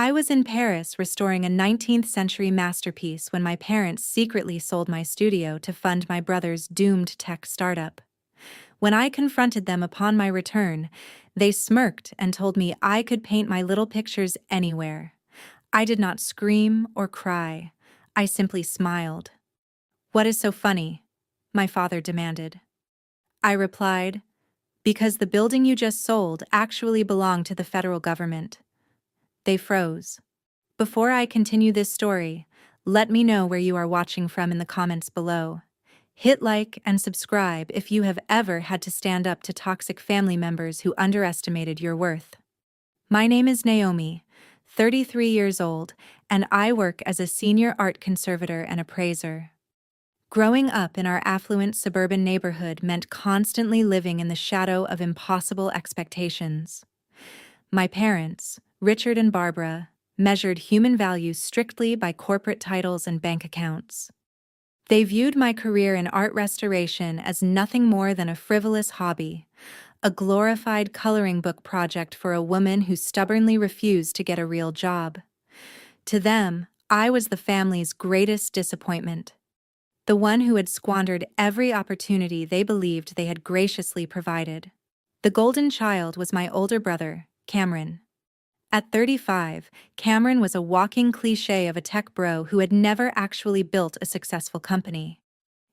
I was in Paris restoring a 19th century masterpiece when my parents secretly sold my studio to fund my brother's doomed tech startup. When I confronted them upon my return, they smirked and told me I could paint my little pictures anywhere. I did not scream or cry. I simply smiled. "What is so funny?" my father demanded. I replied, "Because the building you just sold actually belonged to the federal government." They froze. Before I continue this story, let me know where you are watching from in the comments below. Hit like and subscribe if you have ever had to stand up to toxic family members who underestimated your worth. My name is Naomi, 33 years old, and I work as a senior art conservator and appraiser. Growing up in our affluent suburban neighborhood meant constantly living in the shadow of impossible expectations. My parents, Richard and Barbara, measured human value strictly by corporate titles and bank accounts. They viewed my career in art restoration as nothing more than a frivolous hobby, a glorified coloring book project for a woman who stubbornly refused to get a real job. To them, I was the family's greatest disappointment, the one who had squandered every opportunity they believed they had graciously provided. The golden child was my older brother, Cameron. At 35, Cameron was a walking cliché of a tech bro who had never actually built a successful company.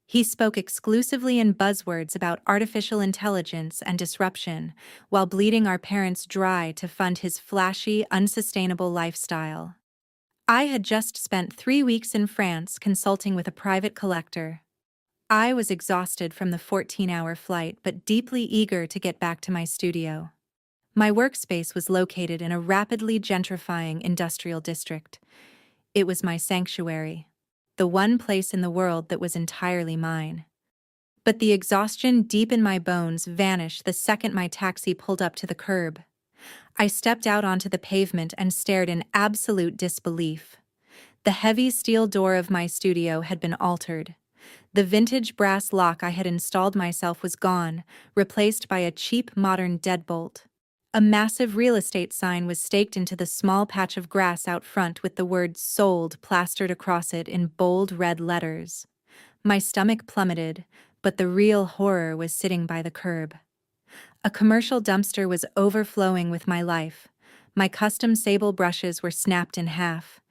He spoke exclusively in buzzwords about artificial intelligence and disruption, while bleeding our parents dry to fund his flashy, unsustainable lifestyle. I had just spent 3 weeks in France consulting with a private collector. I was exhausted from the 14-hour flight but deeply eager to get back to my studio. My workspace was located in a rapidly gentrifying industrial district. It was my sanctuary, the one place in the world that was entirely mine. But the exhaustion deep in my bones vanished the second my taxi pulled up to the curb. I stepped out onto the pavement and stared in absolute disbelief. The heavy steel door of my studio had been altered. The vintage brass lock I had installed myself was gone, replaced by a cheap modern deadbolt. A massive real estate sign was staked into the small patch of grass out front with the word "Sold" plastered across it in bold red letters. My stomach plummeted, but the real horror was sitting by the curb. A commercial dumpster was overflowing with my life. My custom sable brushes were snapped in half.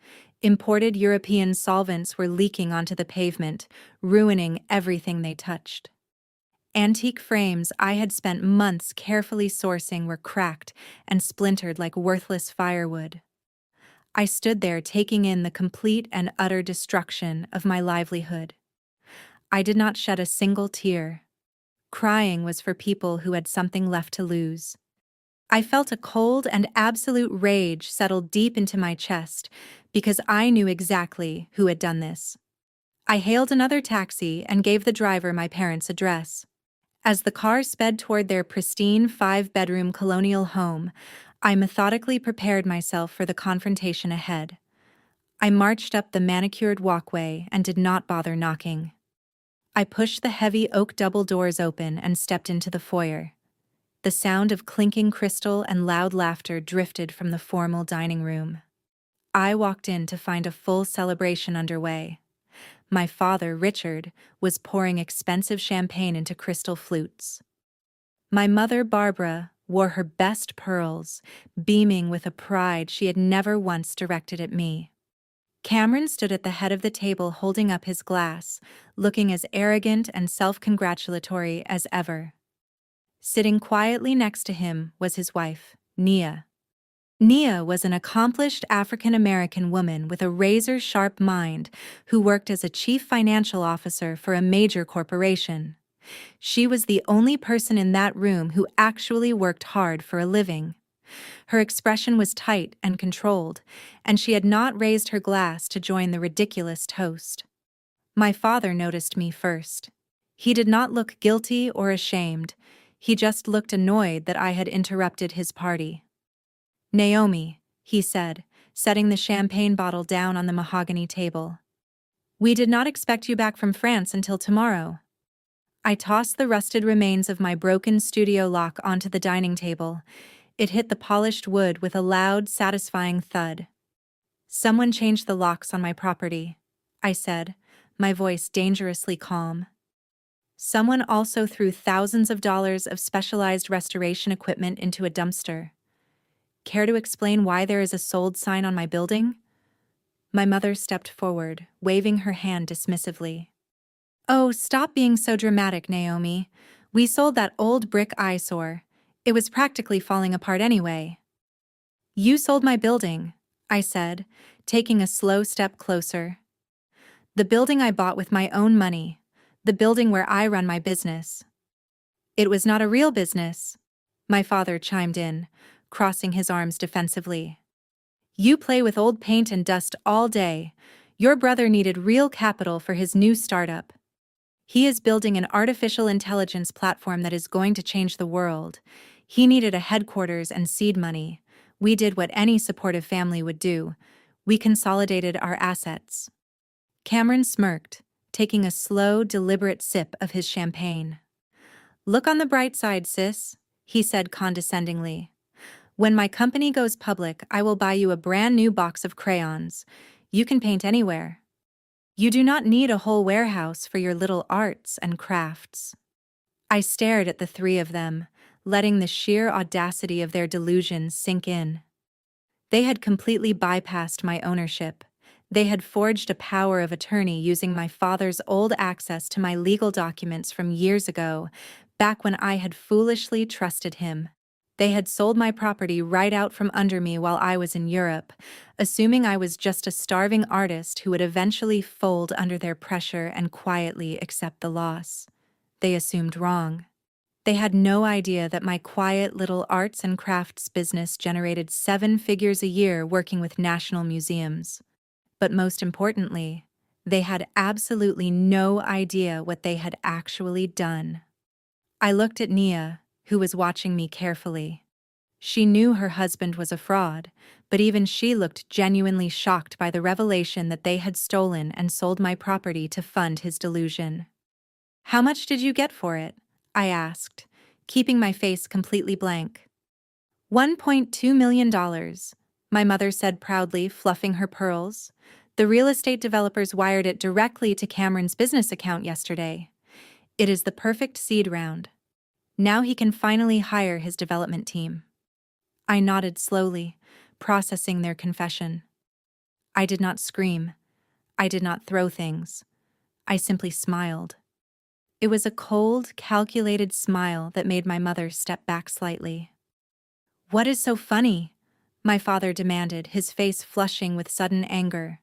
Imported European solvents were leaking onto the pavement, ruining everything they touched. Antique frames I had spent months carefully sourcing were cracked and splintered like worthless firewood. I stood there taking in the complete and utter destruction of my livelihood. I did not shed a single tear. Crying was for people who had something left to lose. I felt a cold and absolute rage settle deep into my chest because I knew exactly who had done this. I hailed another taxi and gave the driver my parents' address. As the car sped toward their pristine 5-bedroom colonial home, I methodically prepared myself for the confrontation ahead. I marched up the manicured walkway and did not bother knocking. I pushed the heavy oak double doors open and stepped into the foyer. The sound of clinking crystal and loud laughter drifted from the formal dining room. I walked in to find a full celebration underway. My father, Richard, was pouring expensive champagne into crystal flutes. My mother, Barbara, wore her best pearls, beaming with a pride she had never once directed at me. Cameron stood at the head of the table holding up his glass, looking as arrogant and self-congratulatory as ever. Sitting quietly next to him was his wife, Nia. Nia was an accomplished African-American woman with a razor-sharp mind who worked as a chief financial officer for a major corporation. She was the only person in that room who actually worked hard for a living. Her expression was tight and controlled, and she had not raised her glass to join the ridiculous toast. My father noticed me first. He did not look guilty or ashamed. He just looked annoyed that I had interrupted his party. "Naomi," he said, setting the champagne bottle down on the mahogany table. "We did not expect you back from France until tomorrow." I tossed the rusted remains of my broken studio lock onto the dining table. It hit the polished wood with a loud, satisfying thud. Someone changed the locks on my property, I said, my voice dangerously calm. Someone also threw thousands of dollars of specialized restoration equipment into a dumpster. Care to explain why there is a sold sign on my building? My mother stepped forward, waving her hand dismissively. Oh, stop being so dramatic, Naomi. We sold that old brick eyesore. It was practically falling apart anyway. You sold my building, I said, taking a slow step closer. The building I bought with my own money. The building where I run my business. It was not a real business, my father chimed in, crossing his arms defensively. You play with old paint and dust all day. Your brother needed real capital for his new startup. He is building an artificial intelligence platform that is going to change the world. He needed a headquarters and seed money. We did what any supportive family would do. We consolidated our assets. Cameron smirked, taking a slow, deliberate sip of his champagne. Look on the bright side, sis, he said condescendingly. When my company goes public, I will buy you a brand new box of crayons. You can paint anywhere. You do not need a whole warehouse for your little arts and crafts. I stared at the three of them, letting the sheer audacity of their delusions sink in. They had completely bypassed my ownership. They had forged a power of attorney using my father's old access to my legal documents from years ago, back when I had foolishly trusted him. They had sold my property right out from under me while I was in Europe, assuming I was just a starving artist who would eventually fold under their pressure and quietly accept the loss. They assumed wrong. They had no idea that my quiet little arts and crafts business generated 7 figures a year working with national museums. But most importantly, they had absolutely no idea what they had actually done. I looked at Nia, who was watching me carefully. She knew her husband was a fraud, but even she looked genuinely shocked by the revelation that they had stolen and sold my property to fund his delusion. How much did you get for it? I asked, keeping my face completely blank. $1.2 million, my mother said proudly, fluffing her pearls. The real estate developers wired it directly to Cameron's business account yesterday. It is the perfect seed round. Now he can finally hire his development team. I nodded slowly, processing their confession. I did not scream. I did not throw things. I simply smiled. It was a cold, calculated smile that made my mother step back slightly. What is so funny? My father demanded, his face flushing with sudden anger.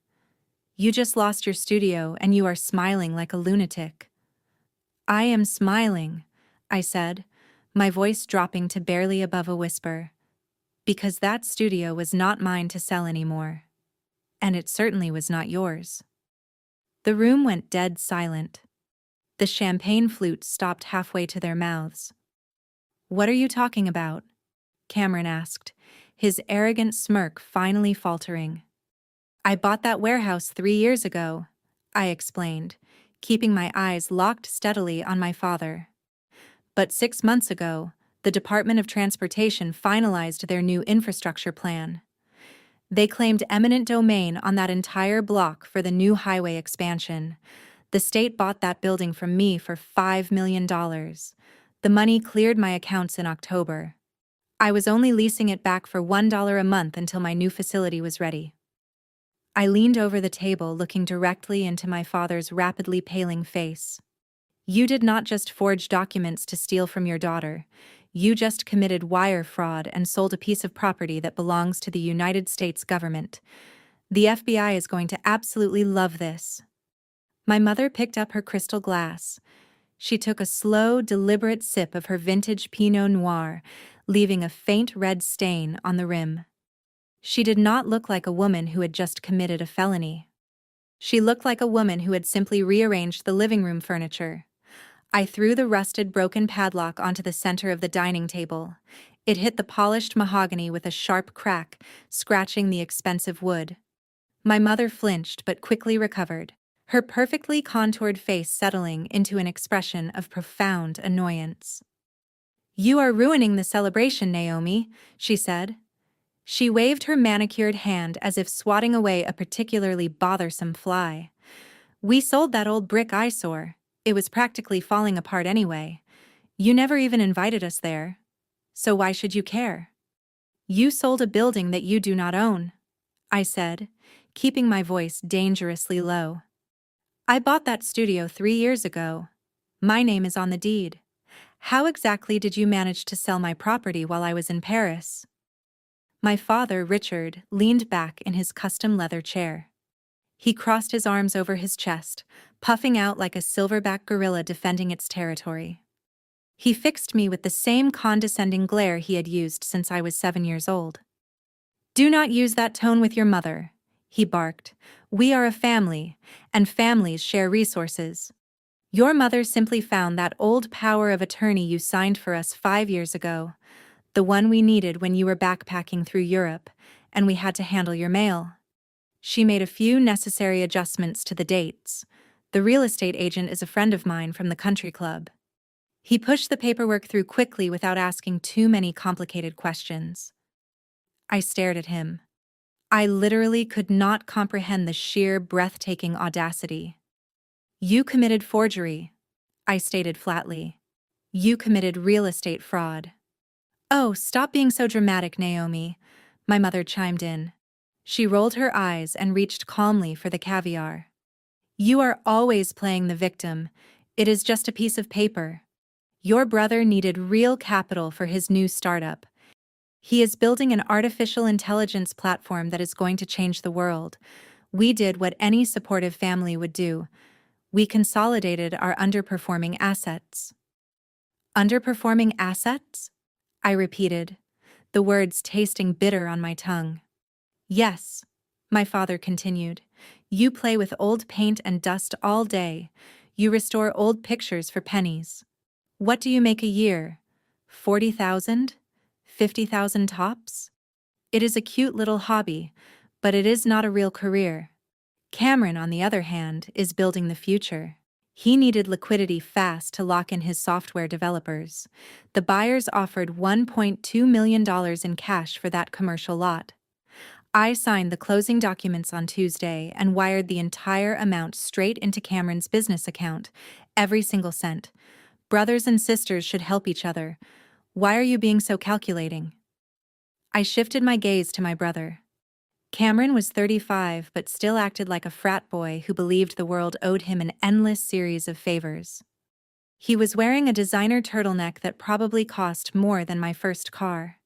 You just lost your studio and you are smiling like a lunatic. I am smiling, I said, my voice dropping to barely above a whisper, because that studio was not mine to sell anymore. And it certainly was not yours. The room went dead silent. The champagne flutes stopped halfway to their mouths. What are you talking about? Cameron asked, his arrogant smirk finally faltering. I bought that warehouse 3 years ago, I explained, keeping my eyes locked steadily on my father. But 6 months ago, the Department of Transportation finalized their new infrastructure plan. They claimed eminent domain on that entire block for the new highway expansion. The state bought that building from me for $5 million. The money cleared my accounts in October. I was only leasing it back for $1 a month until my new facility was ready. I leaned over the table, looking directly into my father's rapidly paling face. You did not just forge documents to steal from your daughter. You just committed wire fraud and sold a piece of property that belongs to the United States government. The FBI is going to absolutely love this. My mother picked up her crystal glass. She took a slow, deliberate sip of her vintage Pinot Noir, leaving a faint red stain on the rim. She did not look like a woman who had just committed a felony. She looked like a woman who had simply rearranged the living room furniture. I threw the rusted, broken padlock onto the center of the dining table. It hit the polished mahogany with a sharp crack, scratching the expensive wood. My mother flinched but quickly recovered, her perfectly contoured face settling into an expression of profound annoyance. You are ruining the celebration, Naomi, she said. She waved her manicured hand as if swatting away a particularly bothersome fly. We sold that old brick eyesore. It was practically falling apart anyway. You never even invited us there. So why should you care? You sold a building that you do not own, I said, keeping my voice dangerously low. I bought that studio 3 years ago. My name is on the deed. How exactly did you manage to sell my property while I was in Paris? My father, Richard, leaned back in his custom leather chair. He crossed his arms over his chest, puffing out like a silverback gorilla defending its territory. He fixed me with the same condescending glare he had used since I was 7 years old. "Do not use that tone with your mother," he barked. "We are a family, and families share resources. Your mother simply found that old power of attorney you signed for us 5 years ago, the one we needed when you were backpacking through Europe, and we had to handle your mail. She made a few necessary adjustments to the dates. The real estate agent is a friend of mine from the country club." He pushed the paperwork through quickly without asking too many complicated questions. I stared at him. I literally could not comprehend the sheer, breathtaking audacity. "You committed forgery," I stated flatly. "You committed real estate fraud." "Oh, stop being so dramatic, Naomi," my mother chimed in. She rolled her eyes and reached calmly for the caviar. "You are always playing the victim. It is just a piece of paper. Your brother needed real capital for his new startup. He is building an artificial intelligence platform that is going to change the world. We did what any supportive family would do. We consolidated our underperforming assets." "Underperforming assets?" I repeated, the words tasting bitter on my tongue. "Yes," my father continued. "You play with old paint and dust all day. You restore old pictures for pennies. What do you make a year? 40,000? 50,000 tops? It is a cute little hobby, but it is not a real career. Cameron, on the other hand, is building the future. He needed liquidity fast to lock in his software developers. The buyers offered $1.2 million in cash for that commercial lot. I signed the closing documents on Tuesday and wired the entire amount straight into Cameron's business account, every single cent. Brothers and sisters should help each other. Why are you being so calculating?" I shifted my gaze to my brother. Cameron was 35 but still acted like a frat boy who believed the world owed him an endless series of favors. He was wearing a designer turtleneck that probably cost more than my first car.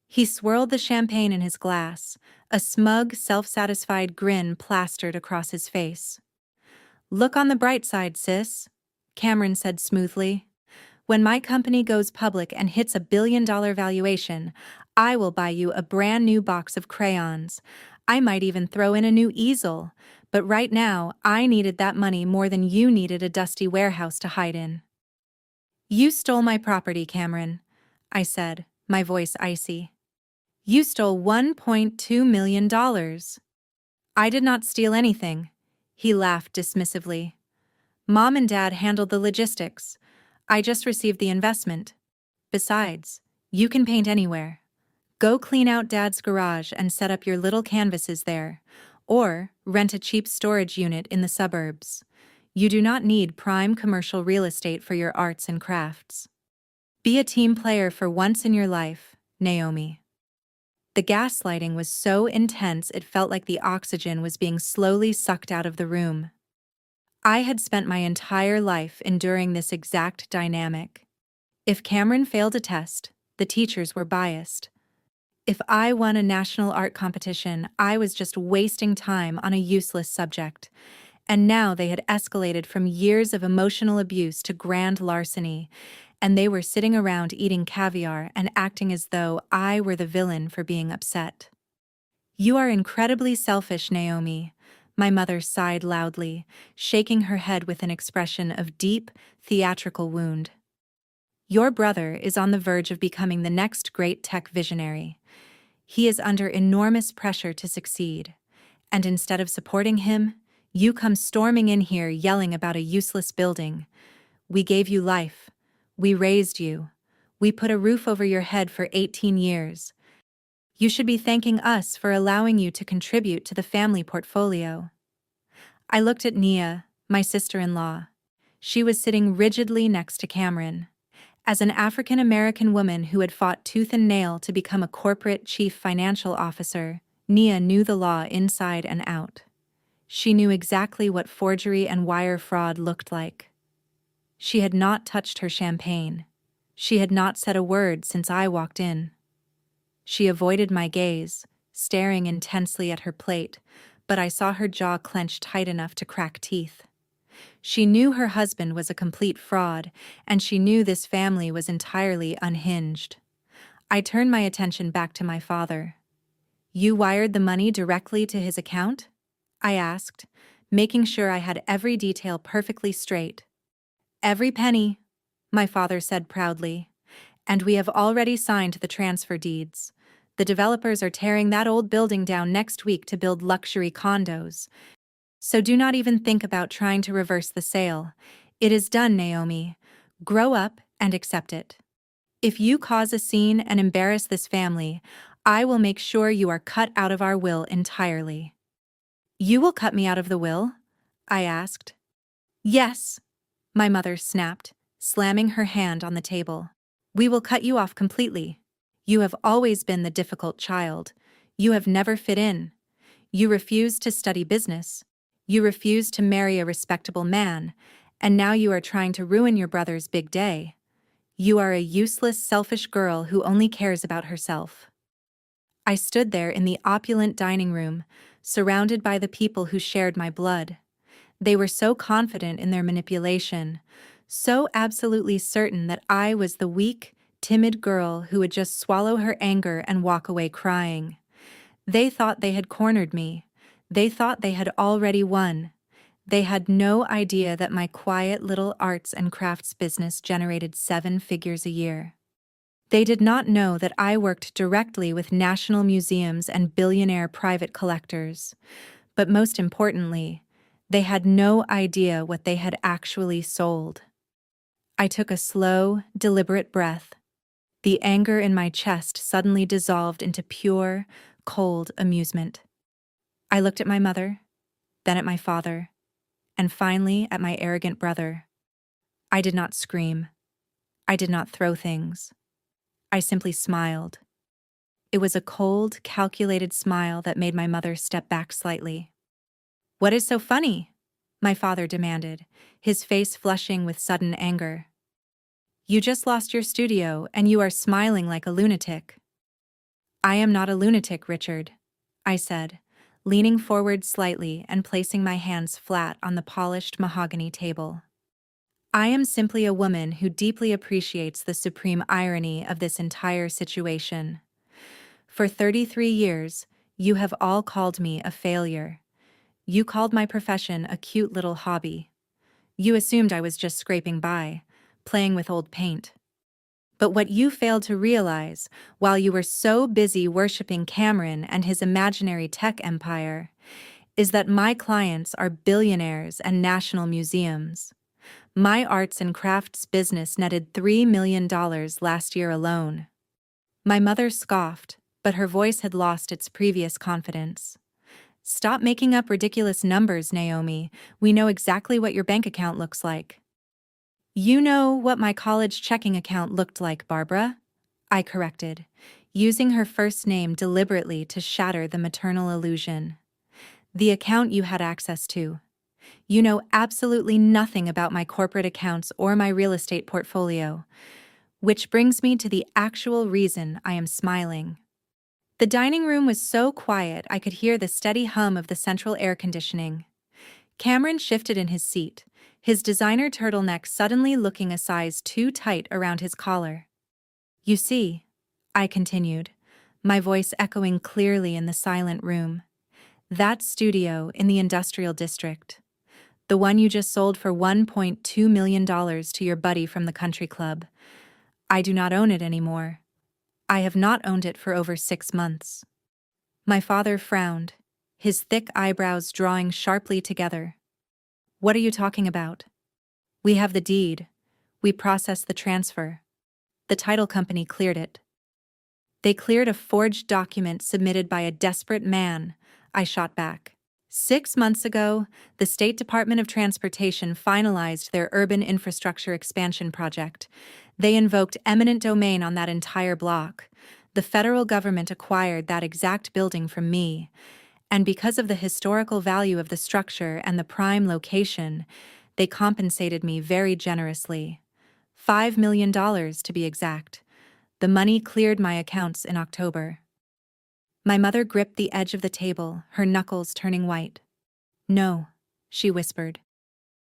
He swirled the champagne in his glass, a smug, self-satisfied grin plastered across his face. "Look on the bright side, sis," Cameron said smoothly. "When my company goes public and hits $1 billion valuation, I will buy you a brand new box of crayons. I might even throw in a new easel, but right now I needed that money more than you needed a dusty warehouse to hide in." "You stole my property, Cameron," I said, my voice icy. "You stole $1.2 million. "I did not steal anything," he laughed dismissively. "Mom and Dad handled the logistics. I just received the investment. Besides, you can paint anywhere. Go clean out Dad's garage and set up your little canvases there, or rent a cheap storage unit in the suburbs. You do not need prime commercial real estate for your arts and crafts. Be a team player for once in your life, Naomi." The gaslighting was so intense it felt like the oxygen was being slowly sucked out of the room. I had spent my entire life enduring this exact dynamic. If Cameron failed a test, the teachers were biased. If I won a national art competition, I was just wasting time on a useless subject. And now they had escalated from years of emotional abuse to grand larceny, and they were sitting around eating caviar and acting as though I were the villain for being upset. "You are incredibly selfish, Naomi," my mother sighed loudly, shaking her head with an expression of deep, theatrical wound. "Your brother is on the verge of becoming the next great tech visionary. He is under enormous pressure to succeed, and instead of supporting him, you come storming in here yelling about a useless building. We gave you life. We raised you. We put a roof over your head for 18 years. You should be thanking us for allowing you to contribute to the family portfolio. I looked at Nia, my sister-in-law. She was sitting rigidly next to Cameron. As an African-American woman who had fought tooth and nail to become a corporate chief financial officer, Nia knew the law inside and out. She knew exactly what forgery and wire fraud looked like. She had not touched her champagne. She had not said a word since I walked in. She avoided my gaze, staring intensely at her plate, but I saw her jaw clench tight enough to crack teeth. She knew her husband was a complete fraud, and she knew this family was entirely unhinged. I turned my attention back to my father. "You wired the money directly to his account?" I asked, making sure I had every detail perfectly straight. "Every penny," my father said proudly. "And we have already signed the transfer deeds. The developers are tearing that old building down next week to build luxury condos. So do not even think about trying to reverse the sale. It is done, Naomi. Grow up and accept it. If you cause a scene and embarrass this family, I will make sure you are cut out of our will entirely." "You will cut me out of the will?" I asked. "Yes," my mother snapped, slamming her hand on the table. "We will cut you off completely. You have always been the difficult child. You have never fit in. You refused to study business. You refused to marry a respectable man, and now you are trying to ruin your brother's big day. You are a useless, selfish girl who only cares about herself." I stood there in the opulent dining room, surrounded by the people who shared my blood. They were so confident in their manipulation, so absolutely certain that I was the weak, timid girl who would just swallow her anger and walk away crying. They thought they had cornered me. They thought they had already won. They had no idea that my quiet little arts and crafts business generated 7 figures a year. They did not know that I worked directly with national museums and billionaire private collectors. But most importantly, they had no idea what they had actually sold. I took a slow, deliberate breath. The anger in my chest suddenly dissolved into pure, cold amusement. I looked at my mother, then at my father, and finally at my arrogant brother. I did not scream. I did not throw things. I simply smiled. It was a cold, calculated smile that made my mother step back slightly. "What is so funny?" my father demanded, his face flushing with sudden anger. "You just lost your studio and you are smiling like a lunatic." "I am not a lunatic, Richard," I said, leaning forward slightly and placing my hands flat on the polished mahogany table. "I am simply a woman who deeply appreciates the supreme irony of this entire situation. For 33 years, you have all called me a failure. You called my profession a cute little hobby. You assumed I was just scraping by, playing with old paint. But what you failed to realize, while you were so busy worshiping Cameron and his imaginary tech empire, is that my clients are billionaires and national museums. My arts and crafts business netted $3 million last year alone." My mother scoffed, but her voice had lost its previous confidence. "Stop making up ridiculous numbers, Naomi. We know exactly what your bank account looks like." "You know what my college checking account looked like, Barbara," I corrected, using her first name deliberately to shatter the maternal illusion. "The account you had access to. You know absolutely nothing about my corporate accounts or my real estate portfolio. Which brings me to the actual reason I am smiling." The dining room was so quiet I could hear the steady hum of the central air conditioning. Cameron shifted in his seat, his designer turtleneck suddenly looking a size too tight around his collar. "You see," I continued, my voice echoing clearly in the silent room, "that studio in the industrial district, the one you just sold for $1.2 million to your buddy from the country club, I do not own it anymore. I have not owned it for over 6 months." My father frowned, his thick eyebrows drawing sharply together. "What are you talking about?" "We have the deed. We processed the transfer. The title company cleared it." They cleared a forged document submitted by a desperate man, I shot back. 6 months ago, the State Department of Transportation finalized their urban infrastructure expansion project. They invoked eminent domain on that entire block. The federal government acquired that exact building from me, and because of the historical value of the structure and the prime location, they compensated me very generously. $5 million to be exact. The money cleared my accounts in October. My mother gripped the edge of the table, her knuckles turning white. "No," she whispered.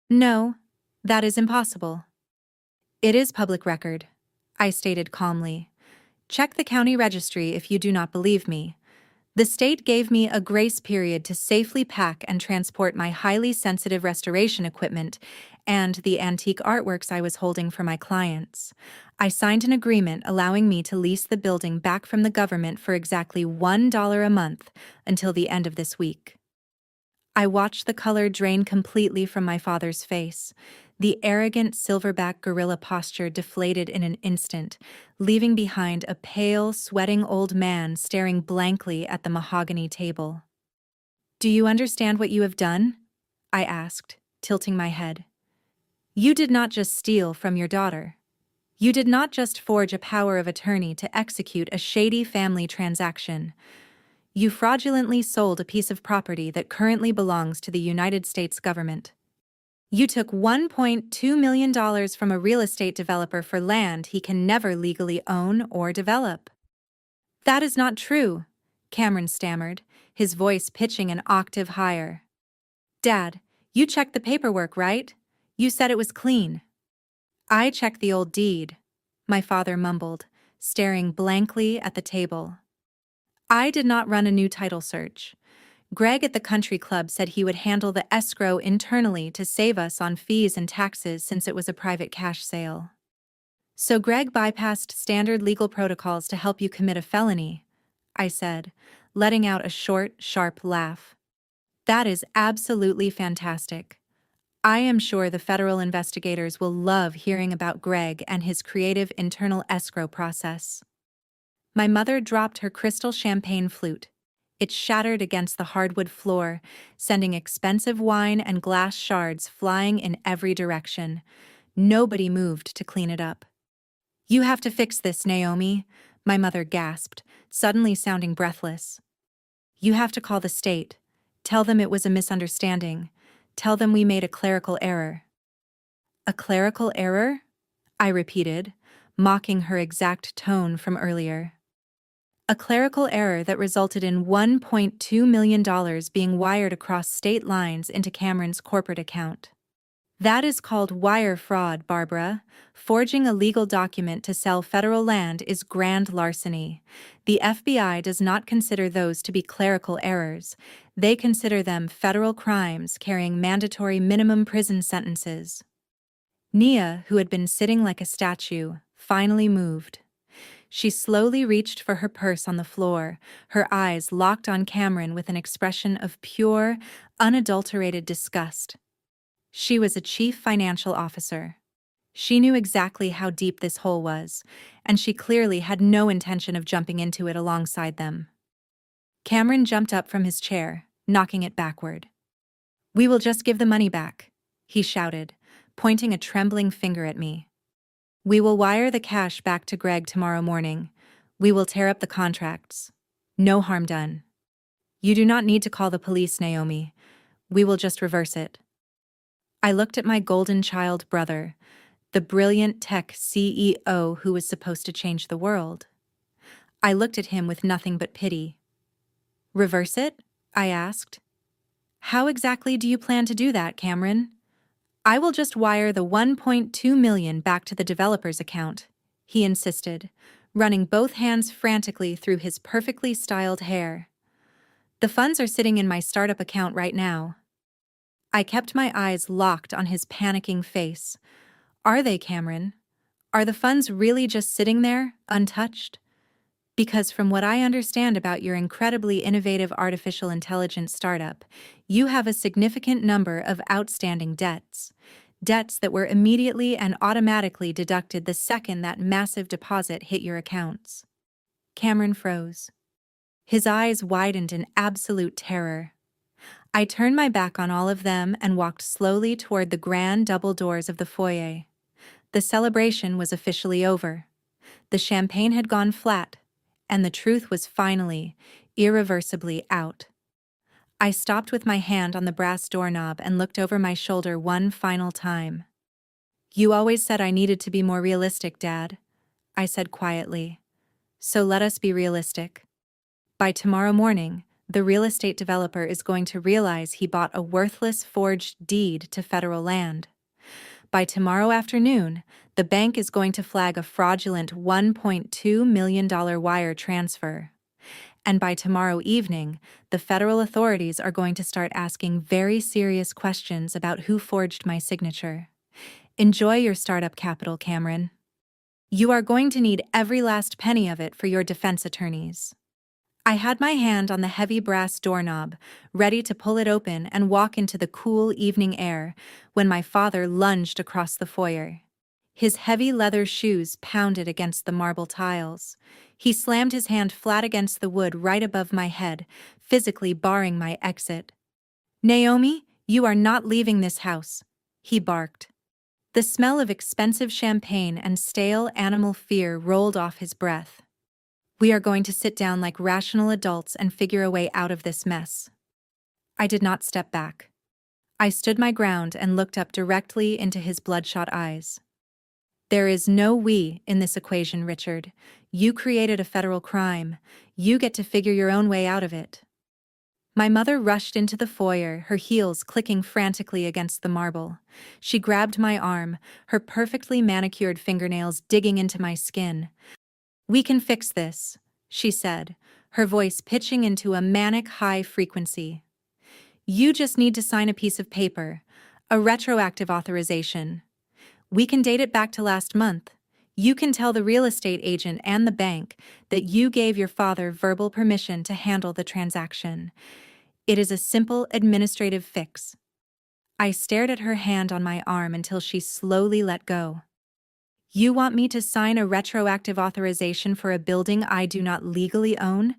"No, that is impossible." "It is public record," I stated calmly. "Check the county registry if you do not believe me. The state gave me a grace period to safely pack and transport my highly sensitive restoration equipment and the antique artworks I was holding for my clients. I signed an agreement allowing me to lease the building back from the government for exactly $1 a month until the end of this week." I watched the color drain completely from my father's face. The arrogant silverback gorilla posture deflated in an instant, leaving behind a pale, sweating old man staring blankly at the mahogany table. "Do you understand what you have done?" I asked, tilting my head. "You did not just steal from your daughter. You did not just forge a power of attorney to execute a shady family transaction. You fraudulently sold a piece of property that currently belongs to the United States government. You took $1.2 million from a real estate developer for land he can never legally own or develop." "That is not true," Cameron stammered, his voice pitching an octave higher. "Dad, you checked the paperwork, right? You said it was clean." "I checked the old deed," my father mumbled, staring blankly at the table. "I did not run a new title search. Greg at the country club said he would handle the escrow internally to save us on fees and taxes since it was a private cash sale." "So Greg bypassed standard legal protocols to help you commit a felony," I said, letting out a short, sharp laugh. "That is absolutely fantastic. I am sure the federal investigators will love hearing about Greg and his creative internal escrow process." My mother dropped her crystal champagne flute. It shattered against the hardwood floor, sending expensive wine and glass shards flying in every direction. Nobody moved to clean it up. "You have to fix this, Naomi," my mother gasped, suddenly sounding breathless. "You have to call the state. Tell them it was a misunderstanding. Tell them we made a clerical error." "A clerical error?" I repeated, mocking her exact tone from earlier. "A clerical error that resulted in $1.2 million being wired across state lines into Cameron's corporate account. That is called wire fraud, Barbara. Forging a legal document to sell federal land is grand larceny. The FBI does not consider those to be clerical errors. They consider them federal crimes carrying mandatory minimum prison sentences." Nia, who had been sitting like a statue, finally moved. She slowly reached for her purse on the floor, her eyes locked on Cameron with an expression of pure, unadulterated disgust. She was a chief financial officer. She knew exactly how deep this hole was, and she clearly had no intention of jumping into it alongside them. Cameron jumped up from his chair, knocking it backward. "We will just give the money back," he shouted, pointing a trembling finger at me. "We will wire the cash back to Greg tomorrow morning. We will tear up the contracts. No harm done. You do not need to call the police, Naomi. We will just reverse it." I looked at my golden child brother, the brilliant tech CEO who was supposed to change the world. I looked at him with nothing but pity. "Reverse it?" I asked. "How exactly do you plan to do that, Cameron?" "I will just wire the $1.2 million back to the developer's account," he insisted, running both hands frantically through his perfectly styled hair. "The funds are sitting in my startup account right now." I kept my eyes locked on his panicking face. "Are they, Cameron? Are the funds really just sitting there, untouched? Because from what I understand about your incredibly innovative artificial intelligence startup, you have a significant number of outstanding debts. Debts that were immediately and automatically deducted the second that massive deposit hit your accounts." Cameron froze. His eyes widened in absolute terror. I turned my back on all of them and walked slowly toward the grand double doors of the foyer. The celebration was officially over. The champagne had gone flat, and the truth was finally, irreversibly out. I stopped with my hand on the brass doorknob and looked over my shoulder one final time. "You always said I needed to be more realistic, Dad," I said quietly. "So let us be realistic. By tomorrow morning, the real estate developer is going to realize he bought a worthless forged deed to federal land. By tomorrow afternoon, the bank is going to flag a fraudulent $1.2 million wire transfer. And by tomorrow evening, the federal authorities are going to start asking very serious questions about who forged my signature. Enjoy your startup capital, Cameron. You are going to need every last penny of it for your defense attorneys." I had my hand on the heavy brass doorknob, ready to pull it open and walk into the cool evening air, when my father lunged across the foyer. His heavy leather shoes pounded against the marble tiles. He slammed his hand flat against the wood right above my head, physically barring my exit. "Naomi, you are not leaving this house," he barked. The smell of expensive champagne and stale animal fear rolled off his breath. "We are going to sit down like rational adults and figure a way out of this mess." I did not step back. I stood my ground and looked up directly into his bloodshot eyes. "There is no we in this equation, Richard. You created a federal crime. You get to figure your own way out of it." My mother rushed into the foyer, her heels clicking frantically against the marble. She grabbed my arm, her perfectly manicured fingernails digging into my skin. "We can fix this," she said, her voice pitching into a manic high frequency. "You just need to sign a piece of paper, a retroactive authorization. We can date it back to last month. You can tell the real estate agent and the bank that you gave your father verbal permission to handle the transaction. It is a simple administrative fix." I stared at her hand on my arm until she slowly let go. "You want me to sign a retroactive authorization for a building I do not legally own?"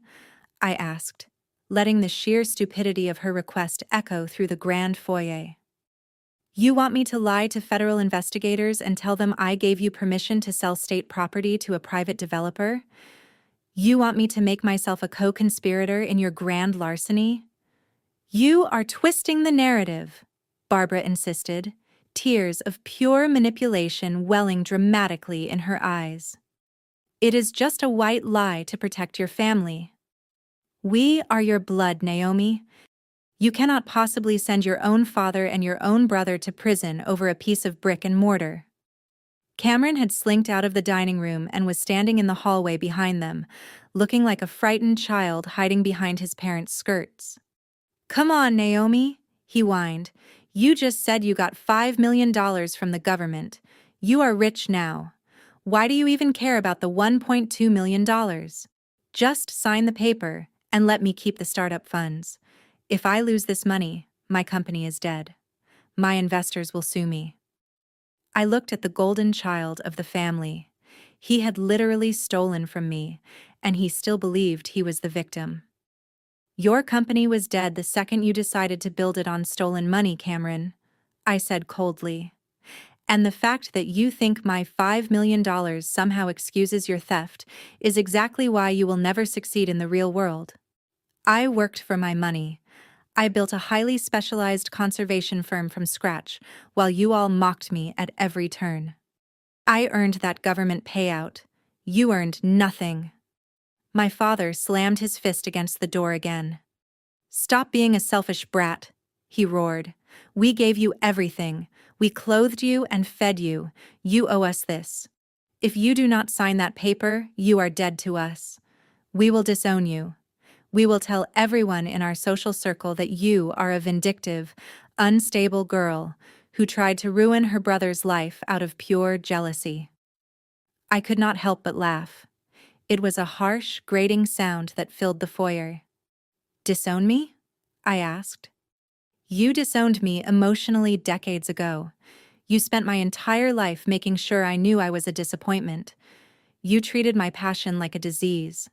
I asked, letting the sheer stupidity of her request echo through the grand foyer. "You want me to lie to federal investigators and tell them I gave you permission to sell state property to a private developer? You want me to make myself a co-conspirator in your grand larceny?" "You are twisting the narrative," Barbara insisted, tears of pure manipulation welling dramatically in her eyes. "It is just a white lie to protect your family. We are your blood, Naomi. You cannot possibly send your own father and your own brother to prison over a piece of brick and mortar." Cameron had slinked out of the dining room and was standing in the hallway behind them, looking like a frightened child hiding behind his parents' skirts. "Come on, Naomi," he whined. "You just said you got $5 million from the government. You are rich now. Why do you even care about the $1.2 million? Just sign the paper and let me keep the startup funds. If I lose this money, my company is dead. My investors will sue me." I looked at the golden child of the family. He had literally stolen from me, and he still believed he was the victim. "Your company was dead the second you decided to build it on stolen money, Cameron," I said coldly. "And the fact that you think my $5 million somehow excuses your theft is exactly why you will never succeed in the real world. I worked for my money. I built a highly specialized conservation firm from scratch, while you all mocked me at every turn. I earned that government payout. You earned nothing." My father slammed his fist against the door again. "Stop being a selfish brat," he roared. "We gave you everything. We clothed you and fed you. You owe us this. If you do not sign that paper, you are dead to us. We will disown you. We will tell everyone in our social circle that you are a vindictive, unstable girl who tried to ruin her brother's life out of pure jealousy." I could not help but laugh. It was a harsh, grating sound that filled the foyer. "Disown me?" I asked. "You disowned me emotionally decades ago. You spent my entire life making sure I knew I was a disappointment. You treated my passion like a disease.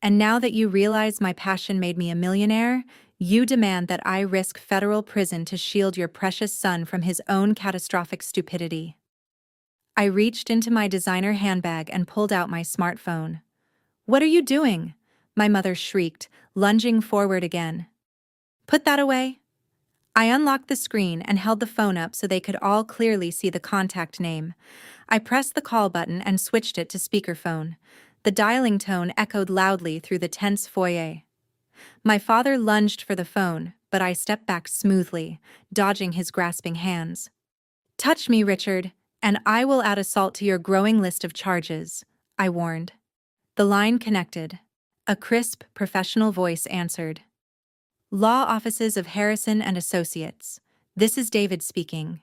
And now that you realize my passion made me a millionaire, you demand that I risk federal prison to shield your precious son from his own catastrophic stupidity. I reached into my designer handbag and pulled out my smartphone. "What are you doing?" my mother shrieked, lunging forward again. "Put that away." I unlocked the screen and held the phone up so they could all clearly see the contact name. I pressed the call button and switched it to speakerphone. The dialing tone echoed loudly through the tense foyer. My father lunged for the phone, but I stepped back smoothly, dodging his grasping hands. "Touch me, Richard, and I will add assault to your growing list of charges," I warned. The line connected. A crisp, professional voice answered. "Law Offices of Harrison and Associates. This is David speaking.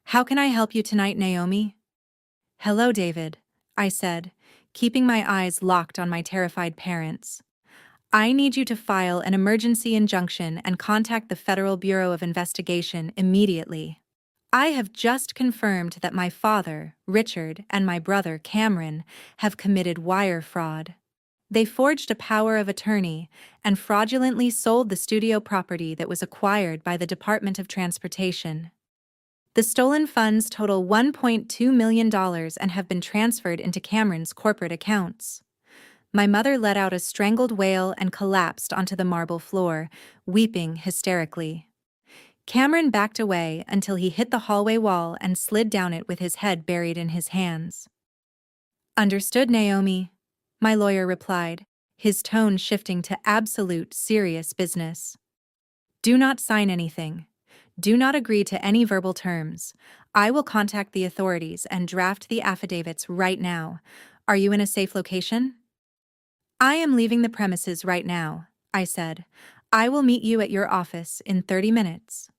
How can I help you tonight, Naomi?" "Hello, David," I said, keeping my eyes locked on my terrified parents. "I need you to file an emergency injunction and contact the Federal Bureau of Investigation immediately. I have just confirmed that my father, Richard, and my brother, Cameron, have committed wire fraud. They forged a power of attorney and fraudulently sold the studio property that was acquired by the Department of Transportation. The stolen funds total $1.2 million and have been transferred into Cameron's corporate accounts." My mother let out a strangled wail and collapsed onto the marble floor, weeping hysterically. Cameron backed away until he hit the hallway wall and slid down it with his head buried in his hands. "Understood, Naomi," my lawyer replied, his tone shifting to absolute serious business. "Do not sign anything. Do not agree to any verbal terms. I will contact the authorities and draft the affidavits right now. Are you in a safe location?" "I am leaving the premises right now," I said. "I will meet you at your office in 30 minutes.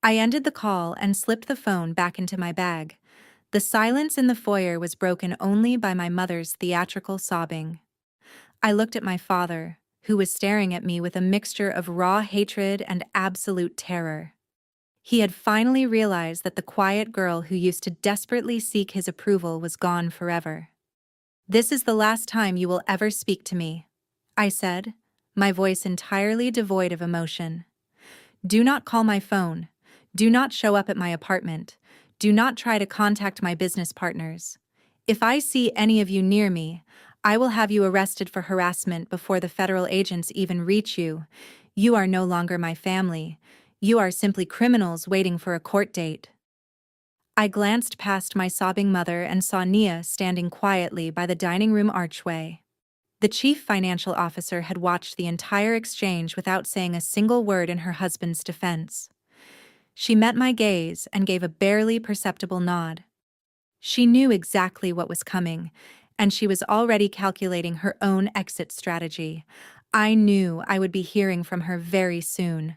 I ended the call and slipped the phone back into my bag. The silence in the foyer was broken only by my mother's theatrical sobbing. I looked at my father, who was staring at me with a mixture of raw hatred and absolute terror. He had finally realized that the quiet girl who used to desperately seek his approval was gone forever. "This is the last time you will ever speak to me," I said, my voice entirely devoid of emotion. "Do not call my phone. Do not show up at my apartment. Do not try to contact my business partners. If I see any of you near me, I will have you arrested for harassment before the federal agents even reach you. You are no longer my family. You are simply criminals waiting for a court date." I glanced past my sobbing mother and saw Nia standing quietly by the dining room archway. The chief financial officer had watched the entire exchange without saying a single word in her husband's defense. She met my gaze and gave a barely perceptible nod. She knew exactly what was coming, and she was already calculating her own exit strategy. I knew I would be hearing from her very soon.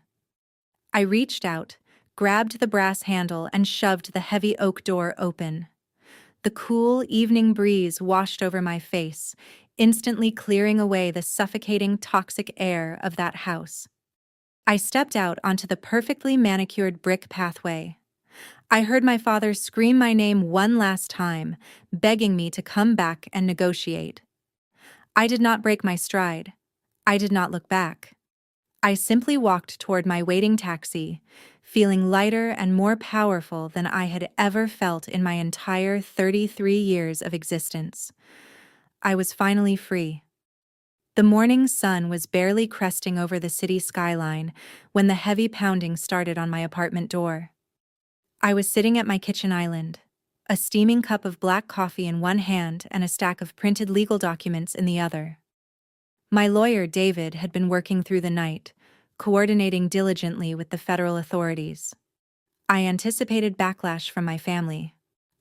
I reached out, grabbed the brass handle, and shoved the heavy oak door open. The cool evening breeze washed over my face, instantly clearing away the suffocating, toxic air of that house. I stepped out onto the perfectly manicured brick pathway. I heard my father scream my name one last time, begging me to come back and negotiate. I did not break my stride. I did not look back. I simply walked toward my waiting taxi, feeling lighter and more powerful than I had ever felt in my entire 33 years of existence. I was finally free. The morning sun was barely cresting over the city skyline when the heavy pounding started on my apartment door. I was sitting at my kitchen island, a steaming cup of black coffee in one hand and a stack of printed legal documents in the other. My lawyer, David, had been working through the night, coordinating diligently with the federal authorities. I anticipated backlash from my family.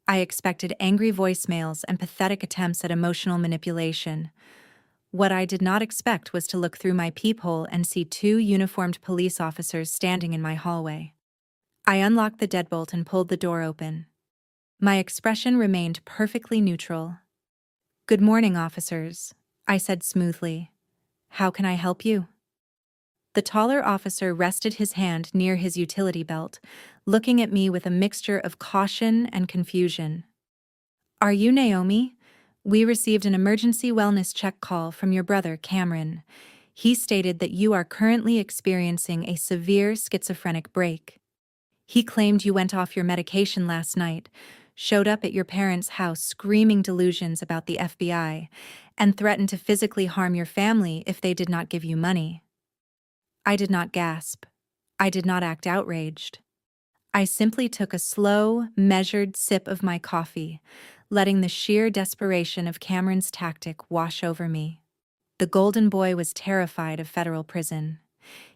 I expected angry voicemails and pathetic attempts at emotional manipulation. What I did not expect was to look through my peephole and see two uniformed police officers standing in my hallway. I unlocked the deadbolt and pulled the door open. My expression remained perfectly neutral. "Good morning, officers," I said smoothly. "How can I help you?" The taller officer rested his hand near his utility belt, looking at me with a mixture of caution and confusion. "Are you Naomi? We received an emergency wellness check call from your brother, Cameron. He stated that you are currently experiencing a severe schizophrenic break. He claimed you went off your medication last night, showed up at your parents' house screaming delusions about the FBI, and threatened to physically harm your family if they did not give you money. I did not gasp. I did not act outraged. I simply took a slow, measured sip of my coffee, letting the sheer desperation of Cameron's tactic wash over me. The golden boy was terrified of federal prison.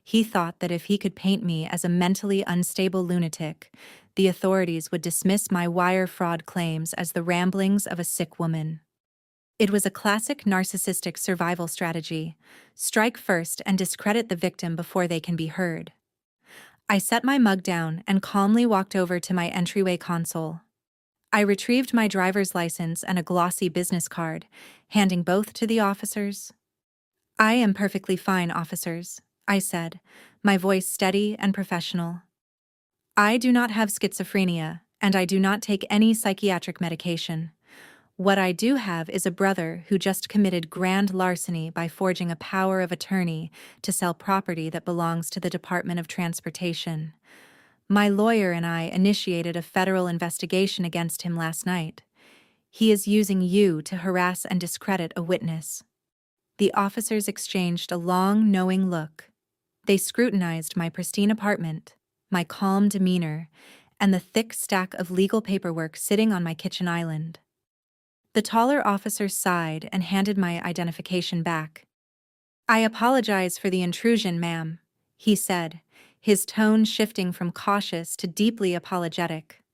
He thought that if he could paint me as a mentally unstable lunatic, the authorities would dismiss my wire fraud claims as the ramblings of a sick woman. It was a classic narcissistic survival strategy: strike first and discredit the victim before they can be heard. I set my mug down and calmly walked over to my entryway console. I retrieved my driver's license and a glossy business card, handing both to the officers. "I am perfectly fine, officers," I said, my voice steady and professional. "I do not have schizophrenia, and I do not take any psychiatric medication. What I do have is a brother who just committed grand larceny by forging a power of attorney to sell property that belongs to the Department of Transportation. My lawyer and I initiated a federal investigation against him last night. He is using you to harass and discredit a witness." The officers exchanged a long, knowing look. They scrutinized my pristine apartment, my calm demeanor, and the thick stack of legal paperwork sitting on my kitchen island. The taller officer sighed and handed my identification back. "I apologize for the intrusion, ma'am," he said, his tone shifting from cautious to deeply apologetic.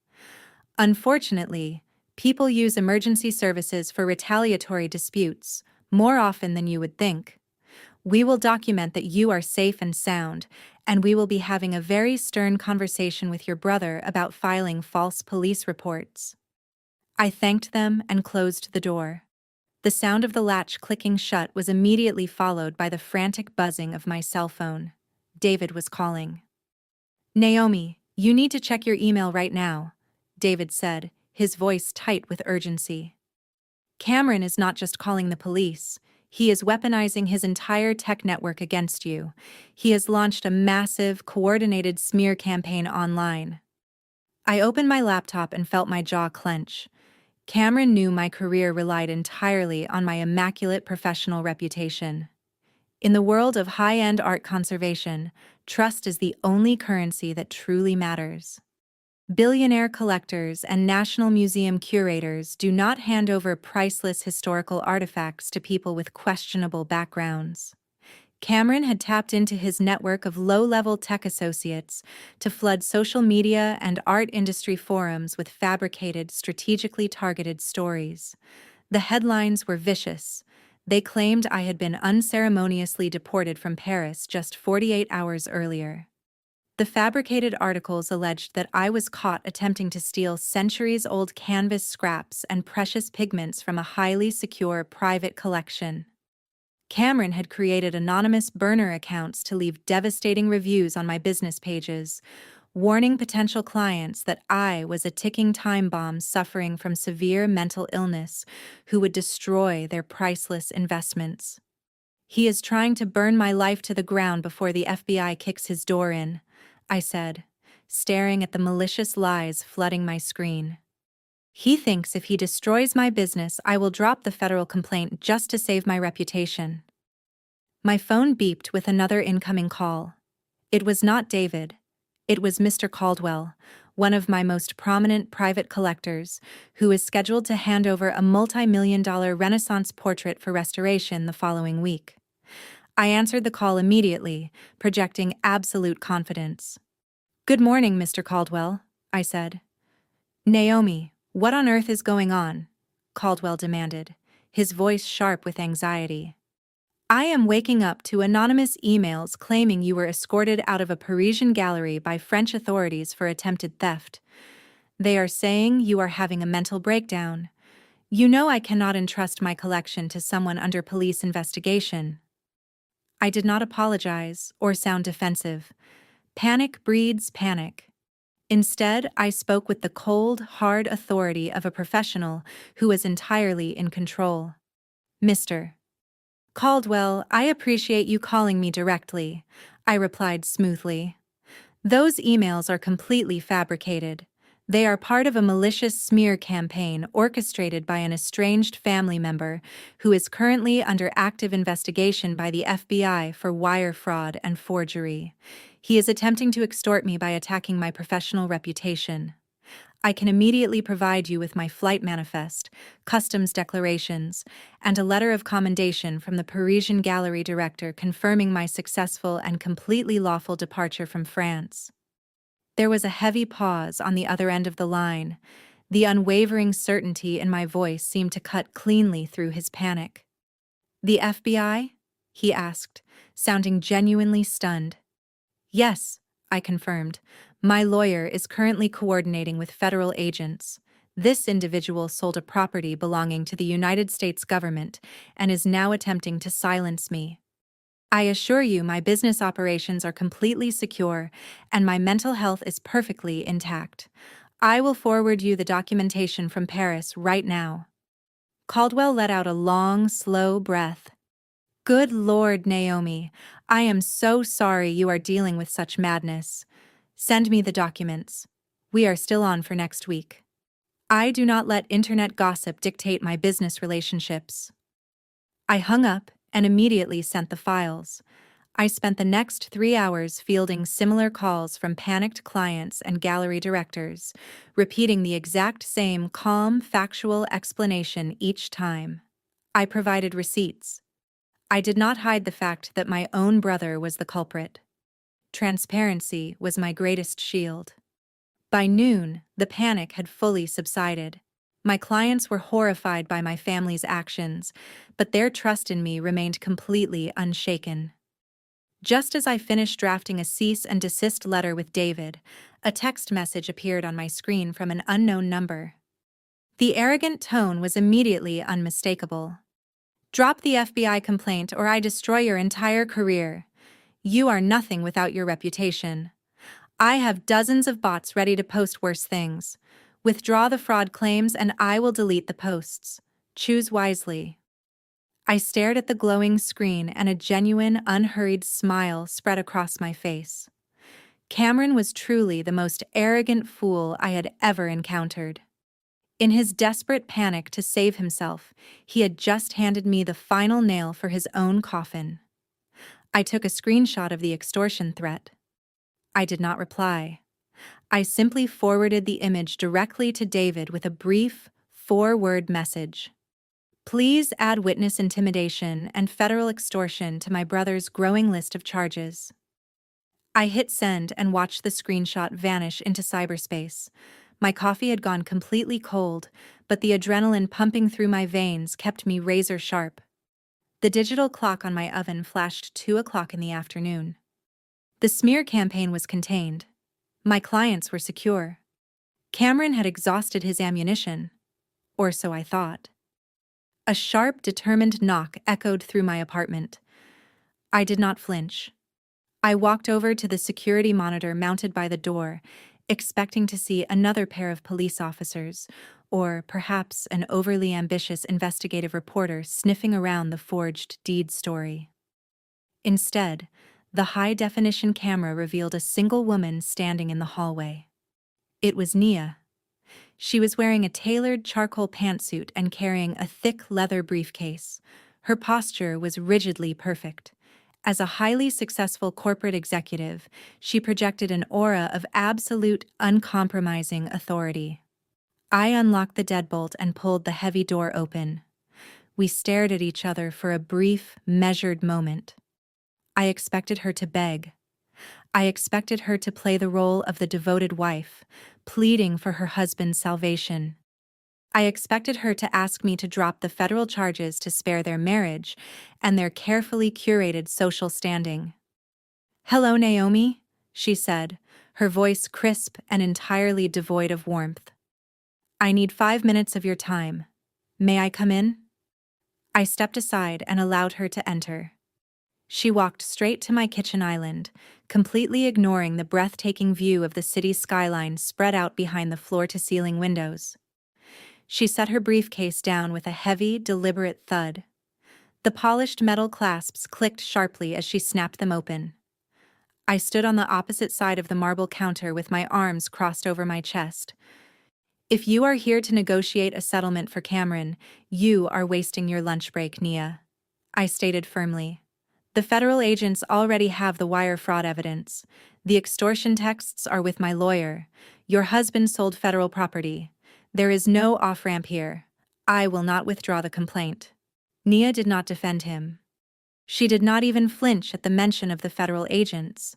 "Unfortunately, people use emergency services for retaliatory disputes, more often than you would think. We will document that you are safe and sound, and we will be having a very stern conversation with your brother about filing false police reports." I thanked them and closed the door. The sound of the latch clicking shut was immediately followed by the frantic buzzing of my cell phone. David was calling. "Naomi, you need to check your email right now," David said, his voice tight with urgency. "Cameron is not just calling the police. He is weaponizing his entire tech network against you. He has launched a massive, coordinated smear campaign online." I opened my laptop and felt my jaw clench. Cameron knew my career relied entirely on my immaculate professional reputation. In the world of high-end art conservation, trust is the only currency that truly matters. Billionaire collectors and National Museum curators do not hand over priceless historical artifacts to people with questionable backgrounds. Cameron had tapped into his network of low-level tech associates to flood social media and art industry forums with fabricated, strategically targeted stories. The headlines were vicious. They claimed I had been unceremoniously deported from Paris just 48 hours earlier. The fabricated articles alleged that I was caught attempting to steal centuries-old canvas scraps and precious pigments from a highly secure private collection. Cameron had created anonymous burner accounts to leave devastating reviews on my business pages, warning potential clients that I was a ticking time bomb suffering from severe mental illness who would destroy their priceless investments. "He is trying to burn my life to the ground before the FBI kicks his door in," I said, staring at the malicious lies flooding my screen. "He thinks if he destroys my business, I will drop the federal complaint just to save my reputation." My phone beeped with another incoming call. It was not David. It was Mr. Caldwell, one of my most prominent private collectors, who is scheduled to hand over a multi-million-dollar Renaissance portrait for restoration the following week. I answered the call immediately, projecting absolute confidence. "Good morning, Mr. Caldwell," I said. "Naomi, what on earth is going on?" Caldwell demanded, his voice sharp with anxiety. "I am waking up to anonymous emails claiming you were escorted out of a Parisian gallery by French authorities for attempted theft. They are saying you are having a mental breakdown. You know I cannot entrust my collection to someone under police investigation." I did not apologize or sound defensive. Panic breeds panic. Instead, I spoke with the cold, hard authority of a professional who was entirely in control. Mr. Caldwell, I appreciate you calling me directly, I replied smoothly. Those emails are completely fabricated. They are part of a malicious smear campaign orchestrated by an estranged family member who is currently under active investigation by the FBI for wire fraud and forgery. He is attempting to extort me by attacking my professional reputation. I can immediately provide you with my flight manifest, customs declarations, and a letter of commendation from the Parisian gallery director confirming my successful and completely lawful departure from France. There was a heavy pause on the other end of the line. The unwavering certainty in my voice seemed to cut cleanly through his panic. "The FBI?" he asked, sounding genuinely stunned. "Yes," I confirmed. "My lawyer is currently coordinating with federal agents. This individual sold a property belonging to the United States government and is now attempting to silence me. I assure you my business operations are completely secure and my mental health is perfectly intact. I will forward you the documentation from Paris right now." Caldwell let out a long, slow breath. "Good Lord, Naomi, I am so sorry you are dealing with such madness. Send me the documents. We are still on for next week. I do not let internet gossip dictate my business relationships." I hung up and immediately sent the files. I spent the next 3 hours fielding similar calls from panicked clients and gallery directors, repeating the exact same calm, factual explanation each time. I provided receipts. I did not hide the fact that my own brother was the culprit. Transparency was my greatest shield. By noon, the panic had fully subsided. My clients were horrified by my family's actions, but their trust in me remained completely unshaken. Just as I finished drafting a cease and desist letter with David, a text message appeared on my screen from an unknown number. The arrogant tone was immediately unmistakable. "Drop the FBI complaint or I destroy your entire career. You are nothing without your reputation. I have dozens of bots ready to post worse things. Withdraw the fraud claims and I will delete the posts. Choose wisely." I stared at the glowing screen and a genuine, unhurried smile spread across my face. Cameron was truly the most arrogant fool I had ever encountered. In his desperate panic to save himself, he had just handed me the final nail for his own coffin. I took a screenshot of the extortion threat. I did not reply. I simply forwarded the image directly to David with a brief, 4-word message. "Please add witness intimidation and federal extortion to my brother's growing list of charges." I hit send and watched the screenshot vanish into cyberspace. My coffee had gone completely cold, but the adrenaline pumping through my veins kept me razor sharp. The digital clock on my oven flashed 2 o'clock in the afternoon. The smear campaign was contained. My clients were secure. Cameron had exhausted his ammunition. Or so I thought. A sharp, determined knock echoed through my apartment. I did not flinch. I walked over to the security monitor mounted by the door, expecting to see another pair of police officers, or perhaps an overly ambitious investigative reporter sniffing around the forged deed story. Instead, the high-definition camera revealed a single woman standing in the hallway. It was Nia. She was wearing a tailored charcoal pantsuit and carrying a thick leather briefcase. Her posture was rigidly perfect. As a highly successful corporate executive, she projected an aura of absolute, uncompromising authority. I unlocked the deadbolt and pulled the heavy door open. We stared at each other for a brief, measured moment. I expected her to beg. I expected her to play the role of the devoted wife, pleading for her husband's salvation. I expected her to ask me to drop the federal charges to spare their marriage and their carefully curated social standing. "Hello, Naomi," she said, her voice crisp and entirely devoid of warmth. "I need 5 minutes of your time. May I come in?" I stepped aside and allowed her to enter. She walked straight to my kitchen island, completely ignoring the breathtaking view of the city's skyline spread out behind the floor-to-ceiling windows. She set her briefcase down with a heavy, deliberate thud. The polished metal clasps clicked sharply as she snapped them open. I stood on the opposite side of the marble counter with my arms crossed over my chest. If you are here to negotiate a settlement for Cameron, you are wasting your lunch break, Nia, I stated firmly. The federal agents already have the wire fraud evidence. The extortion texts are with my lawyer. Your husband sold federal property. There is no off-ramp here. I will not withdraw the complaint. Nia did not defend him. She did not even flinch at the mention of the federal agents.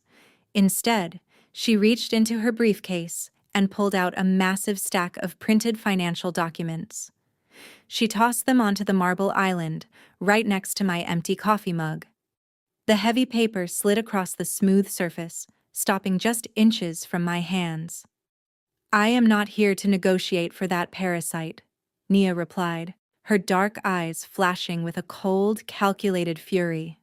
Instead, she reached into her briefcase and pulled out a massive stack of printed financial documents. She tossed them onto the marble island, right next to my empty coffee mug. The heavy paper slid across the smooth surface, stopping just inches from my hands. I am not here to negotiate for that parasite, Nia replied, her dark eyes flashing with a cold, calculated fury.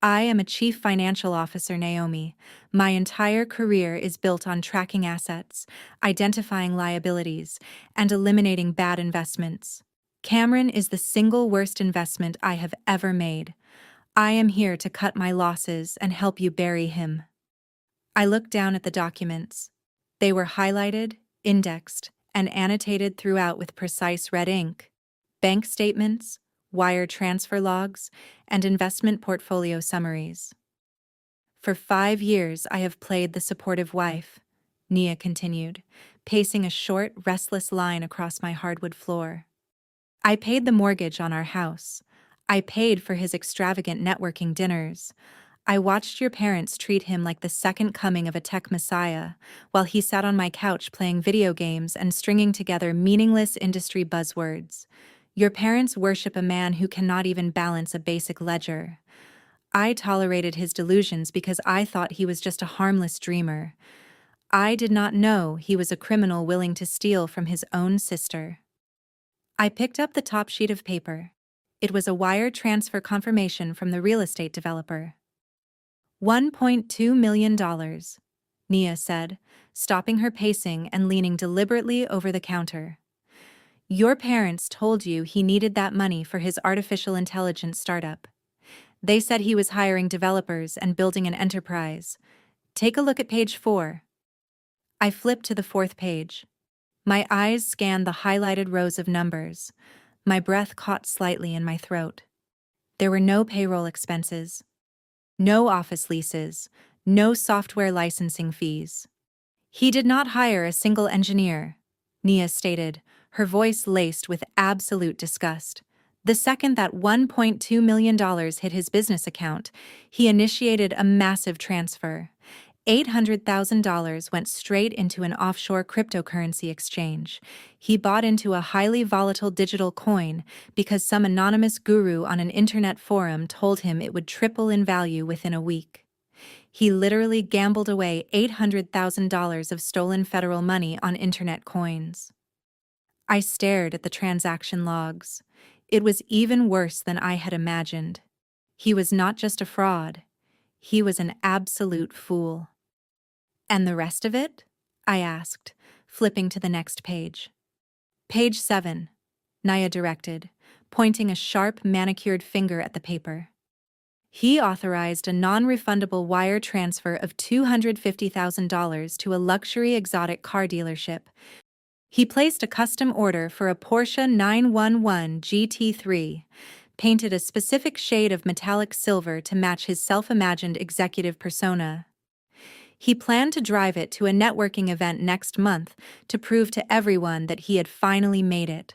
I am a chief financial officer, Naomi. My entire career is built on tracking assets, identifying liabilities, and eliminating bad investments. Cameron is the single worst investment I have ever made. I am here to cut my losses and help you bury him. I looked down at the documents. They were highlighted, indexed, and annotated throughout with precise red ink. Bank statements, wire transfer logs, and investment portfolio summaries. For 5 years I have played the supportive wife, Nia continued, pacing a short, restless line across my hardwood floor. I paid the mortgage on our house. I paid for his extravagant networking dinners. I watched your parents treat him like the second coming of a tech messiah, while he sat on my couch playing video games and stringing together meaningless industry buzzwords. Your parents worship a man who cannot even balance a basic ledger. I tolerated his delusions because I thought he was just a harmless dreamer. I did not know he was a criminal willing to steal from his own sister. I picked up the top sheet of paper. It was a wire transfer confirmation from the real estate developer. $1.2 million, Nia said, stopping her pacing and leaning deliberately over the counter. Your parents told you he needed that money for his artificial intelligence startup. They said he was hiring developers and building an enterprise. Take a look at page 4. I flipped to the 4th page. My eyes scanned the highlighted rows of numbers. My breath caught slightly in my throat. There were no payroll expenses, no office leases, no software licensing fees. He did not hire a single engineer, Nia stated, her voice laced with absolute disgust. The second that $1.2 million hit his business account, he initiated a massive transfer. $800,000 went straight into an offshore cryptocurrency exchange. He bought into a highly volatile digital coin because some anonymous guru on an internet forum told him it would triple in value within a week. He literally gambled away $800,000 of stolen federal money on internet coins. I stared at the transaction logs. It was even worse than I had imagined. He was not just a fraud. He was an absolute fool. And the rest of it? I asked, flipping to the next page. Page 7, Nia directed, pointing a sharp, manicured finger at the paper. He authorized a non-refundable wire transfer of $250,000 to a luxury exotic car dealership. He placed a custom order for a Porsche 911 GT3, painted a specific shade of metallic silver to match his self-imagined executive persona. He planned to drive it to a networking event next month to prove to everyone that he had finally made it.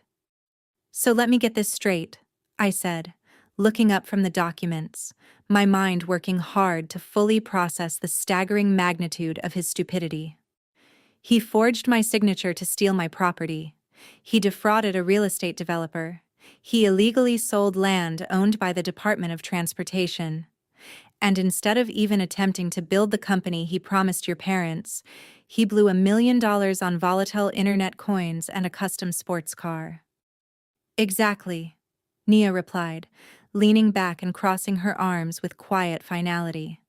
So let me get this straight, I said, looking up from the documents, my mind working hard to fully process the staggering magnitude of his stupidity. He forged my signature to steal my property. He defrauded a real estate developer. He illegally sold land owned by the Department of Transportation. And instead of even attempting to build the company he promised your parents, he blew $1 million on volatile internet coins and a custom sports car. Exactly, Nia replied, leaning back and crossing her arms with quiet finality.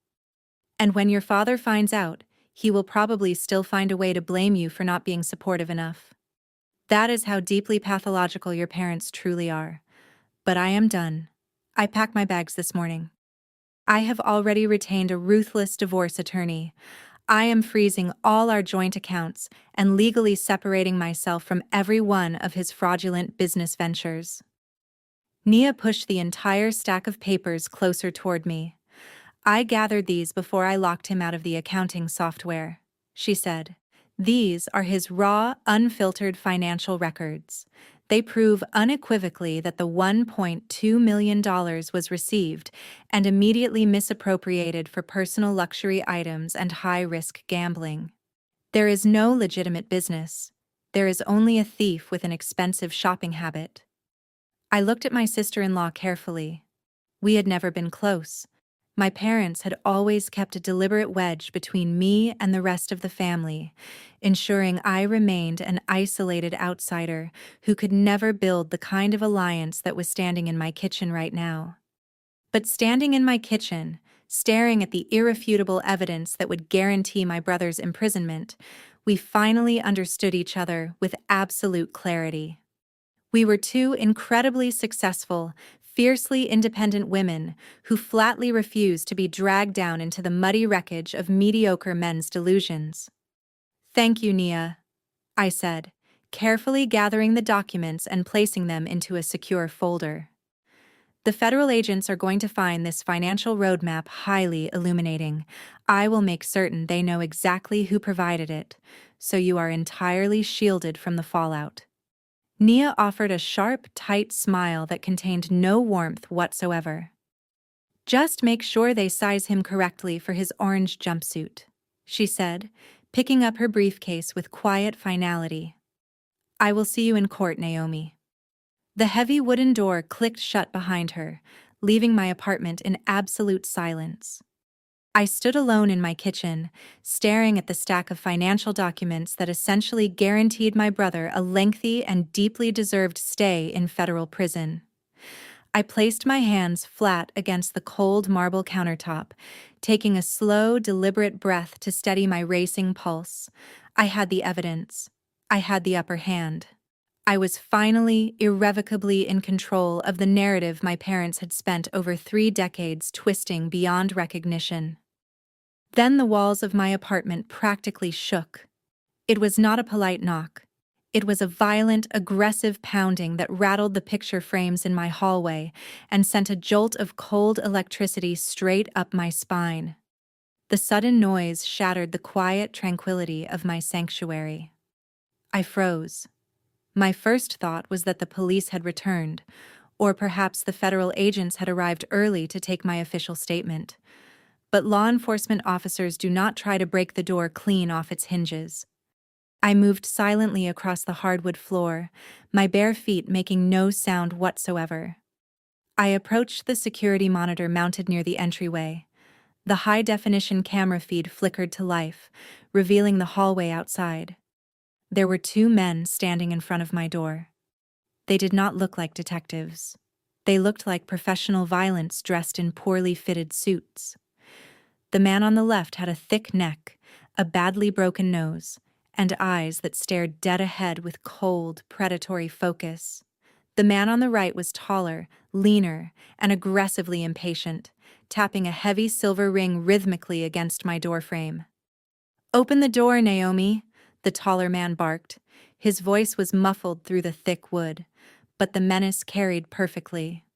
And when your father finds out, he will probably still find a way to blame you for not being supportive enough. That is how deeply pathological your parents truly are. But I am done. I pack my bags this morning. I have already retained a ruthless divorce attorney. I am freezing all our joint accounts and legally separating myself from every one of his fraudulent business ventures. Nia pushed the entire stack of papers closer toward me. I gathered these before I locked him out of the accounting software, she said. These are his raw, unfiltered financial records. They prove unequivocally that the $1.2 million was received and immediately misappropriated for personal luxury items and high-risk gambling. There is no legitimate business. There is only a thief with an expensive shopping habit. I looked at my sister-in-law carefully. We had never been close. My parents had always kept a deliberate wedge between me and the rest of the family, ensuring I remained an isolated outsider who could never build the kind of alliance that was standing in my kitchen right now. But standing in my kitchen, staring at the irrefutable evidence that would guarantee my brother's imprisonment, we finally understood each other with absolute clarity. We were two incredibly successful, fiercely independent women who flatly refused to be dragged down into the muddy wreckage of mediocre men's delusions. "Thank you, Nia," I said, carefully gathering the documents and placing them into a secure folder. "The federal agents are going to find this financial roadmap highly illuminating. I will make certain they know exactly who provided it, so you are entirely shielded from the fallout." Nia offered a sharp, tight smile that contained no warmth whatsoever. "Just make sure they size him correctly for his orange jumpsuit," she said, picking up her briefcase with quiet finality. "I will see you in court, Naomi." The heavy wooden door clicked shut behind her, leaving my apartment in absolute silence. I stood alone in my kitchen, staring at the stack of financial documents that essentially guaranteed my brother a lengthy and deeply deserved stay in federal prison. I placed my hands flat against the cold marble countertop, taking a slow, deliberate breath to steady my racing pulse. I had the evidence. I had the upper hand. I was finally, irrevocably in control of the narrative my parents had spent over 3 decades twisting beyond recognition. Then the walls of my apartment practically shook. It was not a polite knock. It was a violent, aggressive pounding that rattled the picture frames in my hallway and sent a jolt of cold electricity straight up my spine. The sudden noise shattered the quiet tranquility of my sanctuary. I froze. My first thought was that the police had returned, or perhaps the federal agents had arrived early to take my official statement. But law enforcement officers do not try to break the door clean off its hinges. I moved silently across the hardwood floor, my bare feet making no sound whatsoever. I approached the security monitor mounted near the entryway. The high-definition camera feed flickered to life, revealing the hallway outside. There were 2 men standing in front of my door. They did not look like detectives. They looked like professional violence dressed in poorly fitted suits. The man on the left had a thick neck, a badly broken nose, and eyes that stared dead ahead with cold, predatory focus. The man on the right was taller, leaner, and aggressively impatient, tapping a heavy silver ring rhythmically against my doorframe. "Open the door, Naomi," the taller man barked. His voice was muffled through the thick wood, but the menace carried perfectly.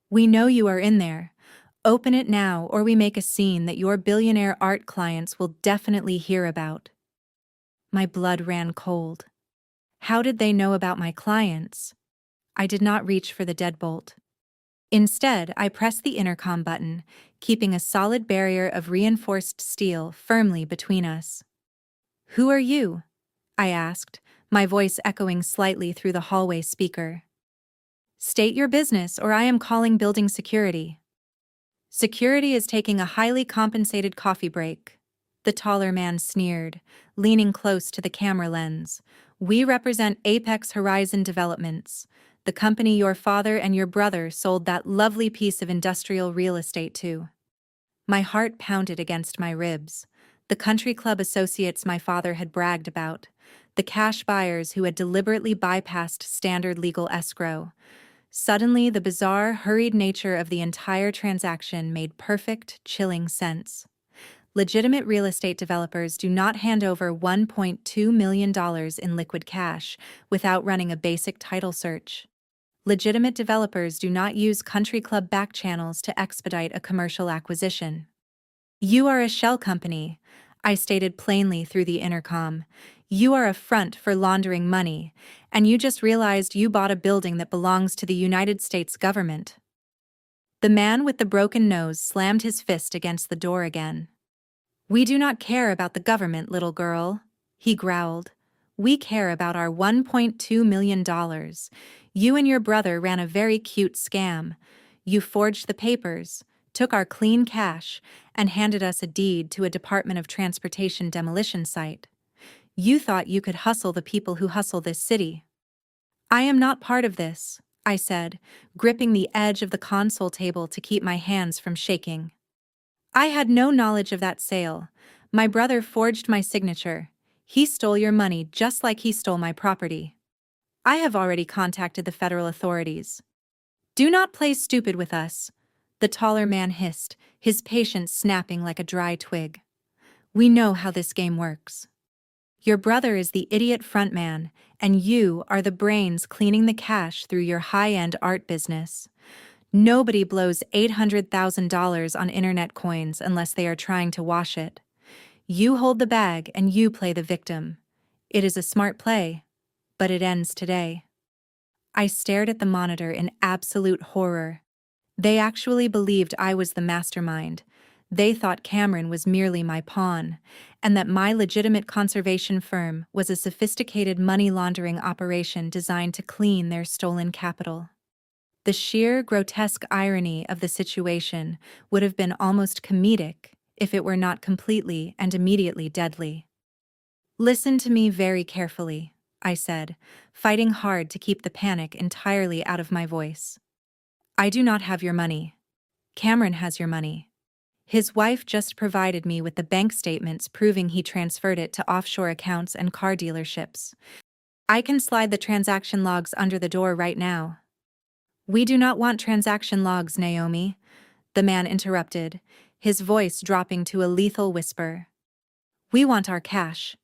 "We know you are in there. Open it now, or we make a scene that your billionaire art clients will definitely hear about." My blood ran cold. How did they know about my clients? I did not reach for the deadbolt. Instead, I pressed the intercom button, keeping a solid barrier of reinforced steel firmly between us. "Who are you?" I asked, my voice echoing slightly through the hallway speaker. "State your business, or I am calling building security." "Security is taking a highly compensated coffee break," the taller man sneered, leaning close to the camera lens. "We represent Apex Horizon Developments, The company your father and your brother sold that lovely piece of industrial real estate to. My heart pounded against my ribs. The country club associates my father had bragged about. The cash buyers who had deliberately bypassed standard legal escrow. Suddenly, the bizarre, hurried nature of the entire transaction made perfect, chilling sense. Legitimate real estate developers do not hand over $1.2 million in liquid cash without running a basic title search. Legitimate developers do not use country club back channels to expedite a commercial acquisition. You are a shell company, I stated plainly through the intercom. You are a front for laundering money, and you just realized you bought a building that belongs to the United States government. The man with the broken nose slammed his fist against the door again. We do not care about the government, little girl, he growled. We care about our $1.2 million. You and your brother ran a very cute scam. You forged the papers, took our clean cash, and handed us a deed to a Department of Transportation demolition site. You thought you could hustle the people who hustle this city. I am not part of this, I said, gripping the edge of the console table to keep my hands from shaking. I had no knowledge of that sale. My brother forged my signature. He stole your money just like he stole my property. I have already contacted the federal authorities. Do not play stupid with us, the taller man hissed, his patience snapping like a dry twig. We know how this game works. Your brother is the idiot frontman, and you are the brains cleaning the cash through your high-end art business. Nobody blows $800,000 on internet coins unless they are trying to wash it. You hold the bag and you play the victim. It is a smart play, but it ends today. I stared at the monitor in absolute horror. They actually believed I was the mastermind. They thought Cameron was merely my pawn, and that my legitimate conservation firm was a sophisticated money laundering operation designed to clean their stolen capital. The sheer, grotesque irony of the situation would have been almost comedic if it were not completely and immediately deadly. Listen to me very carefully, I said, fighting hard to keep the panic entirely out of my voice. I do not have your money. Cameron has your money. His wife just provided me with the bank statements proving he transferred it to offshore accounts and car dealerships. I can slide the transaction logs under the door right now. We do not want transaction logs, Naomi, the man interrupted, his voice dropping to a lethal whisper. We want our cash.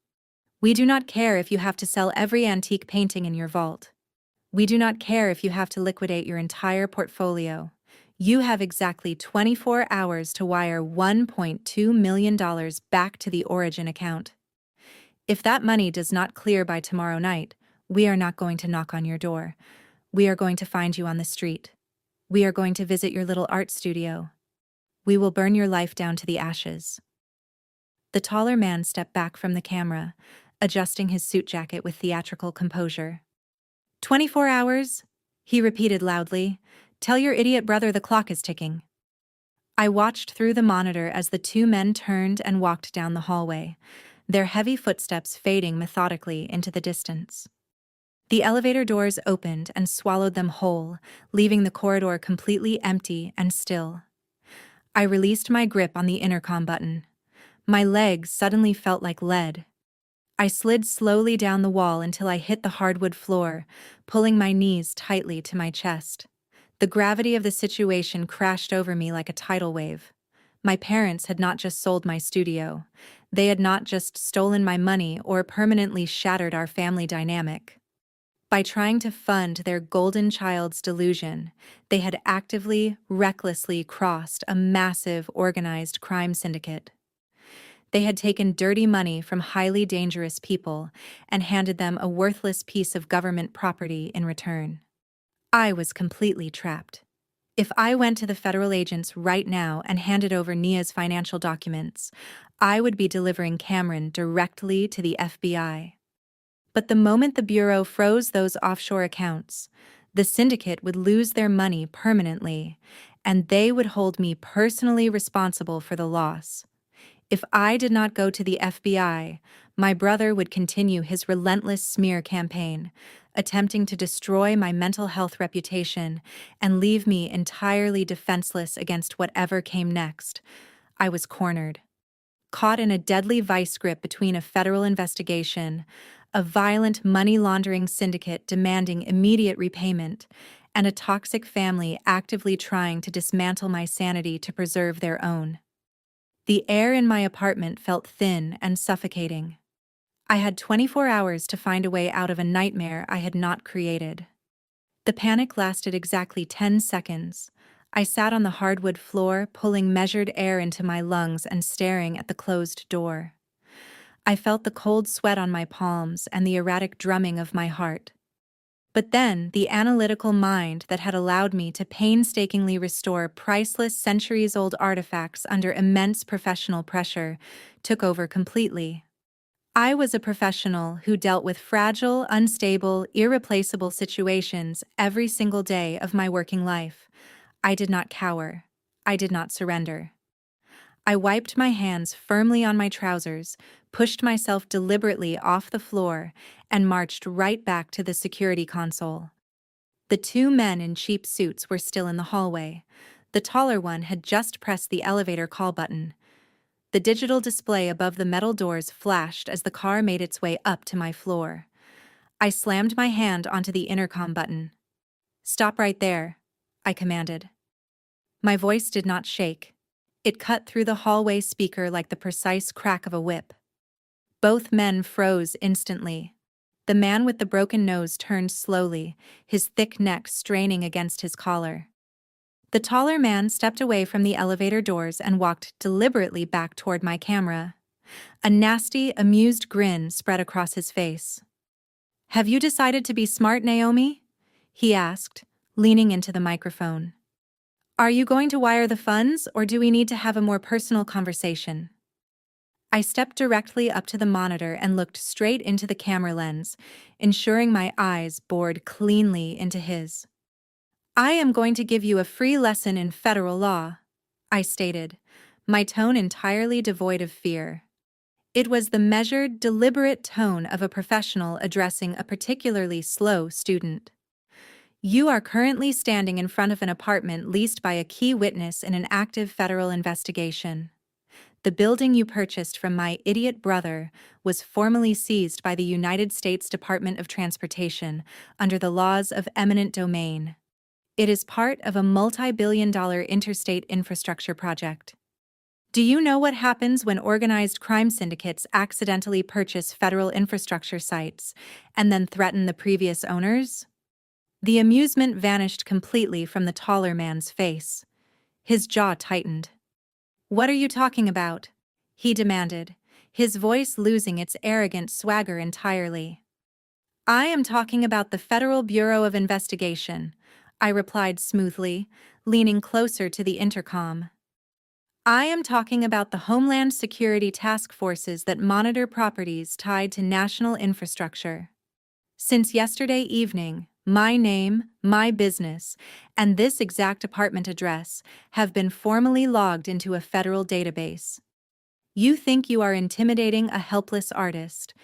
We do not care if you have to sell every antique painting in your vault. We do not care if you have to liquidate your entire portfolio. You have exactly 24 hours to wire $1.2 million back to the origin account. If that money does not clear by tomorrow night, we are not going to knock on your door. We are going to find you on the street. We are going to visit your little art studio. We will burn your life down to the ashes. The taller man stepped back from the camera, adjusting his suit jacket with theatrical composure. 24 hours? He repeated loudly. Tell your idiot brother the clock is ticking. I watched through the monitor as the two men turned and walked down the hallway, their heavy footsteps fading methodically into the distance. The elevator doors opened and swallowed them whole, leaving the corridor completely empty and still. I released my grip on the intercom button. My legs suddenly felt like lead. I slid slowly down the wall until I hit the hardwood floor, pulling my knees tightly to my chest. The gravity of the situation crashed over me like a tidal wave. My parents had not just sold my studio. They had not just stolen my money or permanently shattered our family dynamic. By trying to fund their golden child's delusion, they had actively, recklessly crossed a massive organized crime syndicate. They had taken dirty money from highly dangerous people and handed them a worthless piece of government property in return. I was completely trapped. If I went to the federal agents right now and handed over Nia's financial documents, I would be delivering Cameron directly to the FBI. But the moment the Bureau froze those offshore accounts, the syndicate would lose their money permanently, and they would hold me personally responsible for the loss. If I did not go to the FBI, my brother would continue his relentless smear campaign, attempting to destroy my mental health reputation and leave me entirely defenseless against whatever came next. I was cornered. Caught in a deadly vice grip between a federal investigation, a violent money laundering syndicate demanding immediate repayment, and a toxic family actively trying to dismantle my sanity to preserve their own. The air in my apartment felt thin and suffocating. I had 24 hours to find a way out of a nightmare I had not created. The panic lasted exactly 10 seconds. I sat on the hardwood floor, pulling measured air into my lungs and staring at the closed door. I felt the cold sweat on my palms and the erratic drumming of my heart. But then, the analytical mind that had allowed me to painstakingly restore priceless centuries-old artifacts under immense professional pressure took over completely. I was a professional who dealt with fragile, unstable, irreplaceable situations every single day of my working life. I did not cower. I did not surrender. I wiped my hands firmly on my trousers, pushed myself deliberately off the floor, and marched right back to the security console. The two men in cheap suits were still in the hallway. The taller one had just pressed the elevator call button. The digital display above the metal doors flashed as the car made its way up to my floor. I slammed my hand onto the intercom button. "Stop right there," I commanded. My voice did not shake. It cut through the hallway speaker like the precise crack of a whip. Both men froze instantly. The man with the broken nose turned slowly, his thick neck straining against his collar. The taller man stepped away from the elevator doors and walked deliberately back toward my camera. A nasty, amused grin spread across his face. "Have you decided to be smart, Naomi?" he asked, leaning into the microphone. "Are you going to wire the funds, or do we need to have a more personal conversation?" I stepped directly up to the monitor and looked straight into the camera lens, ensuring my eyes bored cleanly into his. "I am going to give you a free lesson in federal law," I stated, my tone entirely devoid of fear. It was the measured, deliberate tone of a professional addressing a particularly slow student. "You are currently standing in front of an apartment leased by a key witness in an active federal investigation. The building you purchased from my idiot brother was formally seized by the United States Department of Transportation under the laws of eminent domain. It is part of a multi-billion-dollar interstate infrastructure project. Do you know what happens when organized crime syndicates accidentally purchase federal infrastructure sites and then threaten the previous owners?" The amusement vanished completely from the taller man's face. His jaw tightened. "What are you talking about?" he demanded, his voice losing its arrogant swagger entirely. "I am talking about the Federal Bureau of Investigation," I replied smoothly, leaning closer to the intercom. "I am talking about the Homeland Security task forces that monitor properties tied to national infrastructure. Since yesterday evening, my name, my business, and this exact apartment address have been formally logged into a federal database. You think you are intimidating a helpless artist.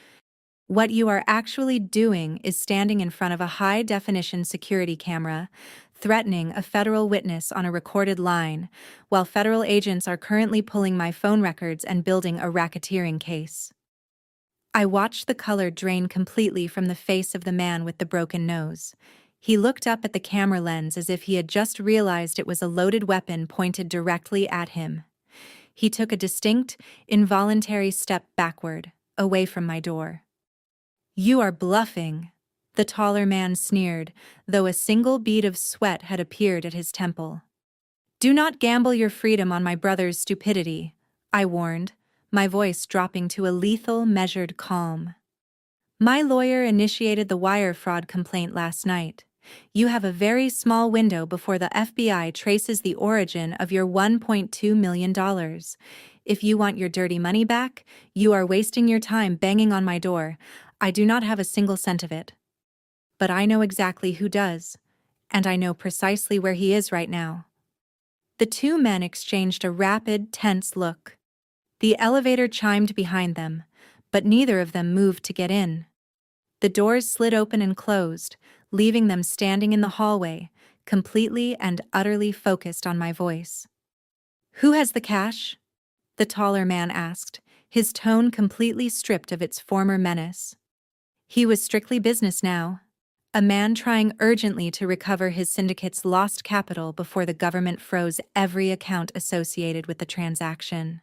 What you are actually doing is standing in front of a high-definition security camera, threatening a federal witness on a recorded line, while federal agents are currently pulling my phone records and building a racketeering case." I watched the color drain completely from the face of the man with the broken nose. He looked up at the camera lens as if he had just realized it was a loaded weapon pointed directly at him. He took a distinct, involuntary step backward, away from my door. "You are bluffing," the taller man sneered, though a single bead of sweat had appeared at his temple. "Do not gamble your freedom on my brother's stupidity," I warned, my voice dropping to a lethal, measured calm. "My lawyer initiated the wire fraud complaint last night. You have a very small window before the FBI traces the origin of your $1.2 million. If you want your dirty money back, you are wasting your time banging on my door. I do not have a single cent of it. But I know exactly who does, and I know precisely where he is right now." The two men exchanged a rapid, tense look. The elevator chimed behind them, but neither of them moved to get in. The doors slid open and closed, leaving them standing in the hallway, completely and utterly focused on my voice. "Who has the cash?" the taller man asked, his tone completely stripped of its former menace. He was strictly business now, a man trying urgently to recover his syndicate's lost capital before the government froze every account associated with the transaction.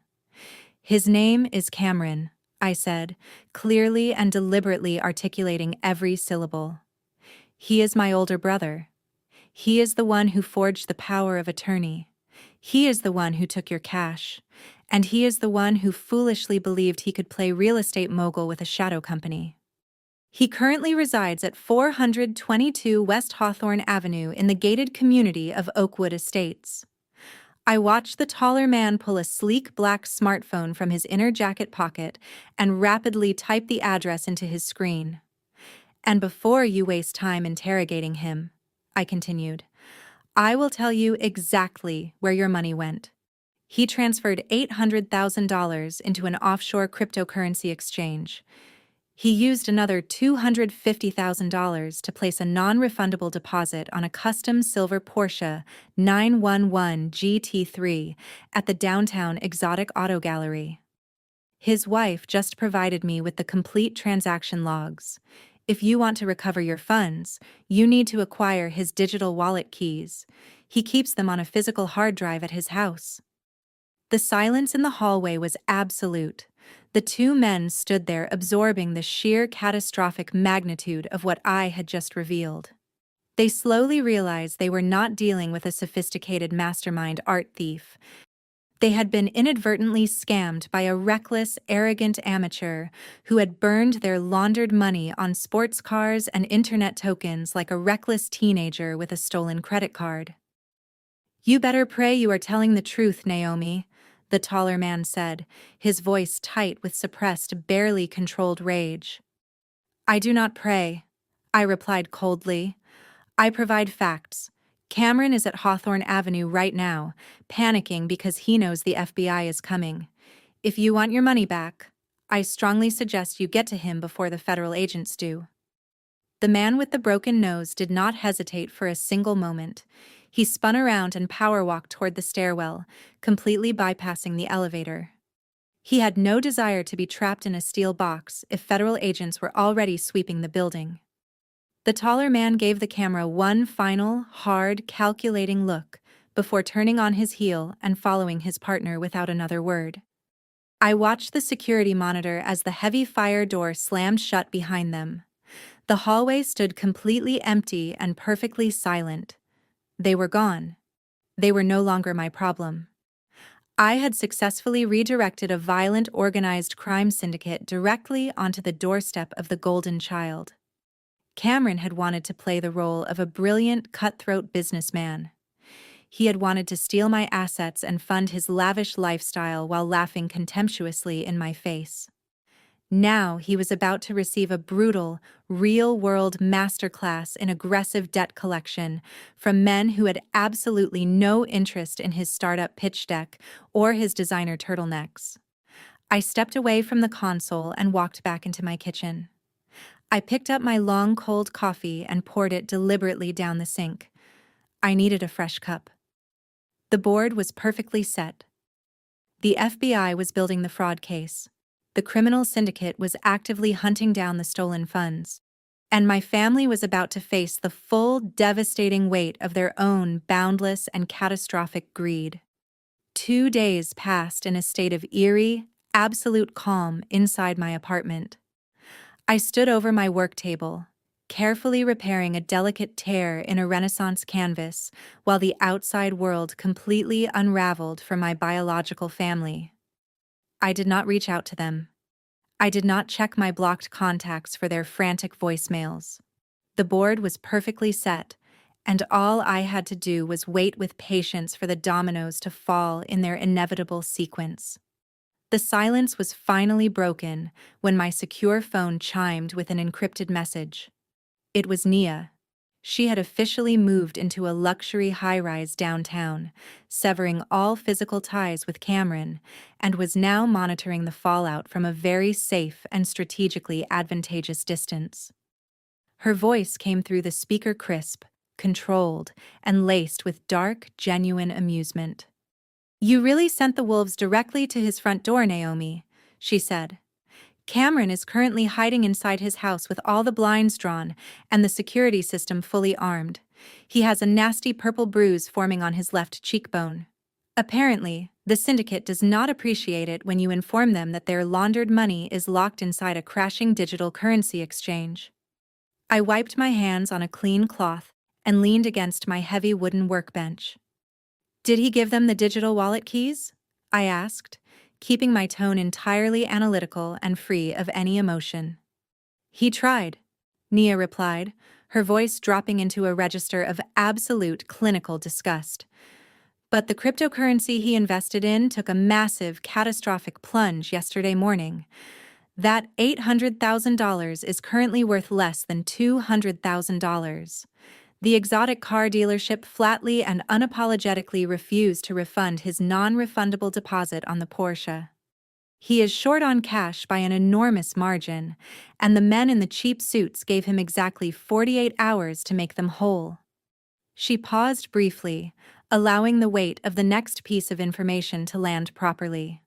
"His name is Cameron," I said, clearly and deliberately articulating every syllable. "He is my older brother. He is the one who forged the power of attorney. He is the one who took your cash. And he is the one who foolishly believed he could play real estate mogul with a shadow company. He currently resides at 422 West Hawthorne Avenue in the gated community of Oakwood Estates." I watched the taller man pull a sleek black smartphone from his inner jacket pocket and rapidly type the address into his screen. "And before you waste time interrogating him," I continued, "I will tell you exactly where your money went. He transferred $800,000 into an offshore cryptocurrency exchange. He used another $250,000 to place a non-refundable deposit on a custom silver Porsche 911 GT3 at the downtown Exotic Auto Gallery. His wife just provided me with the complete transaction logs. If you want to recover your funds, you need to acquire his digital wallet keys. He keeps them on a physical hard drive at his house." The silence in the hallway was absolute. The two men stood there absorbing the sheer catastrophic magnitude of what I had just revealed. They slowly realized they were not dealing with a sophisticated mastermind art thief. They had been inadvertently scammed by a reckless, arrogant amateur who had burned their laundered money on sports cars and internet tokens like a reckless teenager with a stolen credit card. "You better pray you are telling the truth, Naomi," the taller man said, his voice tight with suppressed, barely controlled rage. "I do not pray," I replied coldly. "I provide facts. Cameron is at Hawthorne Avenue right now, panicking because he knows the FBI is coming. If you want your money back, I strongly suggest you get to him before the federal agents do." The man with the broken nose did not hesitate for a single moment. He spun around and power-walked toward the stairwell, completely bypassing the elevator. He had no desire to be trapped in a steel box if federal agents were already sweeping the building. The taller man gave the camera one final, hard, calculating look before turning on his heel and following his partner without another word. I watched the security monitor as the heavy fire door slammed shut behind them. The hallway stood completely empty and perfectly silent. They were gone. They were no longer my problem. I had successfully redirected a violent organized crime syndicate directly onto the doorstep of the Golden Child. Cameron had wanted to play the role of a brilliant, cutthroat businessman. He had wanted to steal my assets and fund his lavish lifestyle while laughing contemptuously in my face. Now he was about to receive a brutal, real-world masterclass in aggressive debt collection from men who had absolutely no interest in his startup pitch deck or his designer turtlenecks. I stepped away from the console and walked back into my kitchen. I picked up my long cold coffee and poured it deliberately down the sink. I needed a fresh cup. The board was perfectly set. The FBI was building the fraud case. The criminal syndicate was actively hunting down the stolen funds, and my family was about to face the full, devastating weight of their own boundless and catastrophic greed. 2 days passed in a state of eerie, absolute calm inside my apartment. I stood over my work table, carefully repairing a delicate tear in a Renaissance canvas while the outside world completely unraveled from my biological family. I did not reach out to them. I did not check my blocked contacts for their frantic voicemails. The board was perfectly set, and all I had to do was wait with patience for the dominoes to fall in their inevitable sequence. The silence was finally broken when my secure phone chimed with an encrypted message. It was Nia. She had officially moved into a luxury high-rise downtown, severing all physical ties with Cameron, and was now monitoring the fallout from a very safe and strategically advantageous distance. Her voice came through the speaker crisp, controlled, and laced with dark, genuine amusement. "You really sent the wolves directly to his front door, Naomi," she said. "Cameron is currently hiding inside his house with all the blinds drawn and the security system fully armed. He has a nasty purple bruise forming on his left cheekbone. Apparently, the syndicate does not appreciate it when you inform them that their laundered money is locked inside a crashing digital currency exchange." I wiped my hands on a clean cloth and leaned against my heavy wooden workbench. "Did he give them the digital wallet keys?" I asked, keeping my tone entirely analytical and free of any emotion. "He tried," Nia replied, her voice dropping into a register of absolute clinical disgust. "But the cryptocurrency he invested in took a massive, catastrophic plunge yesterday morning. That $800,000 is currently worth less than $200,000. The exotic car dealership flatly and unapologetically refused to refund his non-refundable deposit on the Porsche. He is short on cash by an enormous margin, and the men in the cheap suits gave him exactly 48 hours to make them whole." She paused briefly, allowing the weight of the next piece of information to land properly.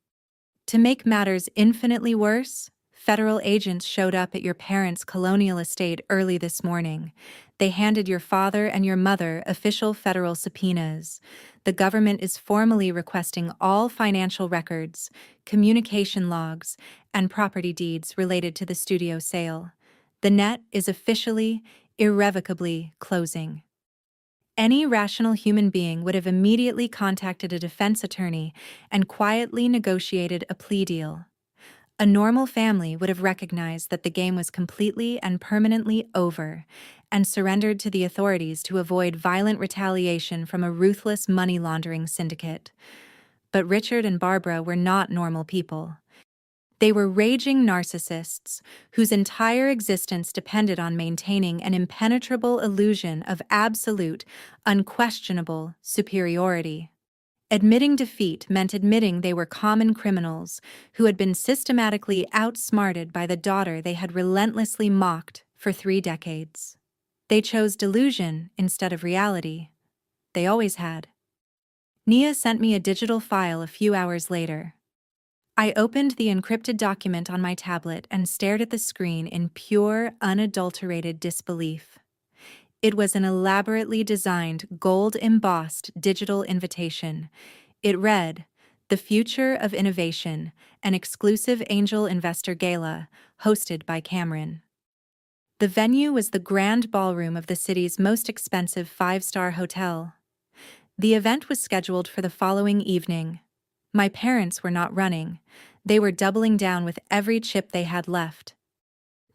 "To make matters infinitely worse, federal agents showed up at your parents' colonial estate early this morning. They handed your father and your mother official federal subpoenas. The government is formally requesting all financial records, communication logs, and property deeds related to the studio sale. The net is officially, irrevocably closing." Any rational human being would have immediately contacted a defense attorney and quietly negotiated a plea deal. A normal family would have recognized that the game was completely and permanently over and surrendered to the authorities to avoid violent retaliation from a ruthless money laundering syndicate. But Richard and Barbara were not normal people. They were raging narcissists whose entire existence depended on maintaining an impenetrable illusion of absolute, unquestionable superiority. Admitting defeat meant admitting they were common criminals who had been systematically outsmarted by the daughter they had relentlessly mocked for 3 decades. They chose delusion instead of reality. They always had. Nia sent me a digital file a few hours later. I opened the encrypted document on my tablet and stared at the screen in pure, unadulterated disbelief. It was an elaborately designed, gold-embossed digital invitation. It read, "The Future of Innovation, an exclusive angel investor gala, hosted by Cameron." The venue was the grand ballroom of the city's most expensive 5-star hotel. The event was scheduled for the following evening. My parents were not running. They were doubling down with every chip they had left.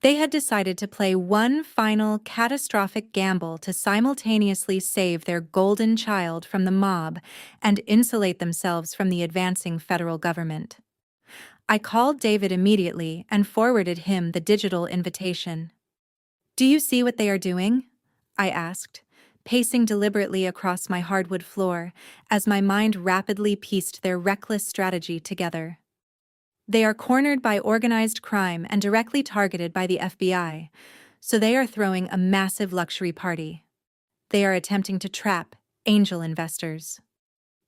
They had decided to play one final catastrophic gamble to simultaneously save their golden child from the mob and insulate themselves from the advancing federal government. I called David immediately and forwarded him the digital invitation. "Do you see what they are doing?" I asked, pacing deliberately across my hardwood floor as my mind rapidly pieced their reckless strategy together. "They are cornered by organized crime and directly targeted by the FBI, so they are throwing a massive luxury party. They are attempting to trap angel investors."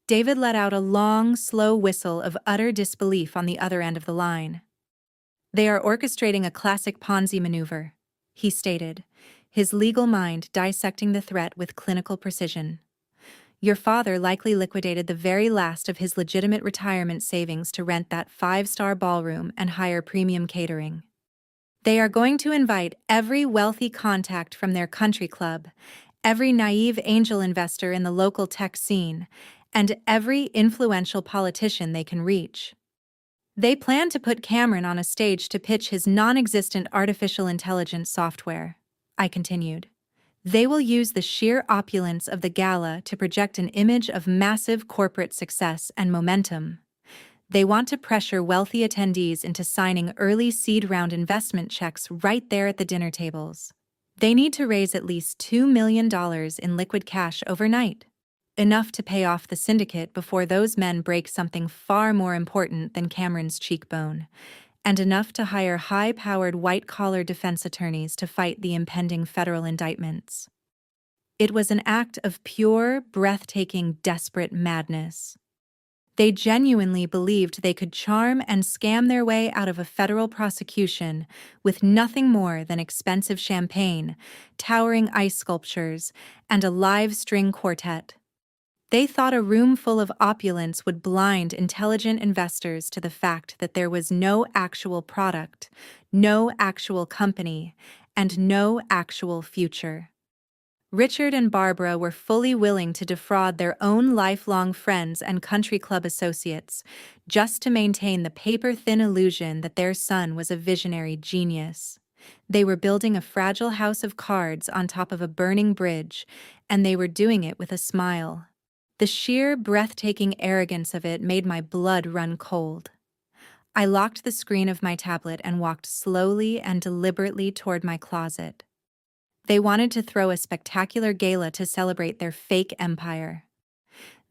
David let out a long, slow whistle of utter disbelief on the other end of the line. "They are orchestrating a classic Ponzi maneuver," he stated, his legal mind dissecting the threat with clinical precision. "Your father likely liquidated the very last of his legitimate retirement savings to rent that 5-star ballroom and hire premium catering. They are going to invite every wealthy contact from their country club, every naive angel investor in the local tech scene, and every influential politician they can reach. They plan to put Cameron on a stage to pitch his non-existent artificial intelligence software," I continued. "They will use the sheer opulence of the gala to project an image of massive corporate success and momentum. They want to pressure wealthy attendees into signing early seed round investment checks right there at the dinner tables. They need to raise at least $2 million in liquid cash overnight, enough to pay off the syndicate before those men break something far more important than Cameron's cheekbone. and enough to hire high-powered white-collar defense attorneys to fight the impending federal indictments. It was an act of pure, breathtaking, desperate madness. They genuinely believed they could charm and scam their way out of a federal prosecution with nothing more than expensive champagne, towering ice sculptures, and a live string quartet. They thought a room full of opulence would blind intelligent investors to the fact that there was no actual product, no actual company, and no actual future. Richard and Barbara were fully willing to defraud their own lifelong friends and country club associates just to maintain the paper-thin illusion that their son was a visionary genius. They were building a fragile house of cards on top of a burning bridge, and they were doing it with a smile. The sheer, breathtaking arrogance of it made my blood run cold. I locked the screen of my tablet and walked slowly and deliberately toward my closet. They wanted to throw a spectacular gala to celebrate their fake empire.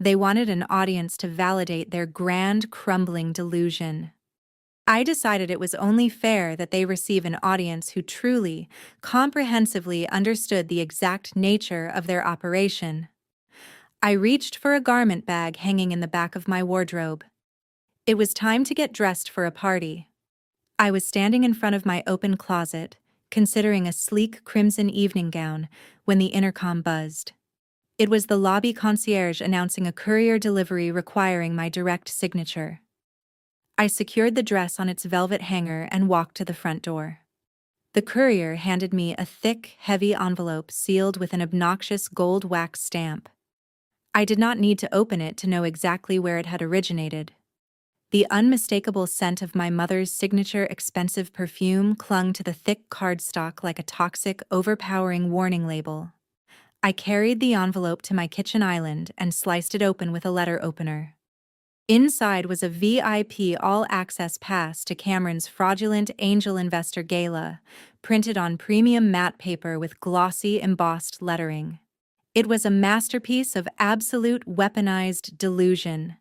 They wanted an audience to validate their grand, crumbling delusion. I decided it was only fair that they receive an audience who truly, comprehensively understood the exact nature of their operation. I reached for a garment bag hanging in the back of my wardrobe. It was time to get dressed for a party. I was standing in front of my open closet, considering a sleek crimson evening gown, when the intercom buzzed. It was the lobby concierge announcing a courier delivery requiring my direct signature. I secured the dress on its velvet hanger and walked to the front door. The courier handed me a thick, heavy envelope sealed with an obnoxious gold wax stamp. I did not need to open it to know exactly where it had originated. The unmistakable scent of my mother's signature expensive perfume clung to the thick cardstock like a toxic, overpowering warning label. I carried the envelope to my kitchen island and sliced it open with a letter opener. Inside was a VIP all-access pass to Cameron's fraudulent Angel Investor Gala, printed on premium matte paper with glossy, embossed lettering. It was a masterpiece of absolute weaponized delusion.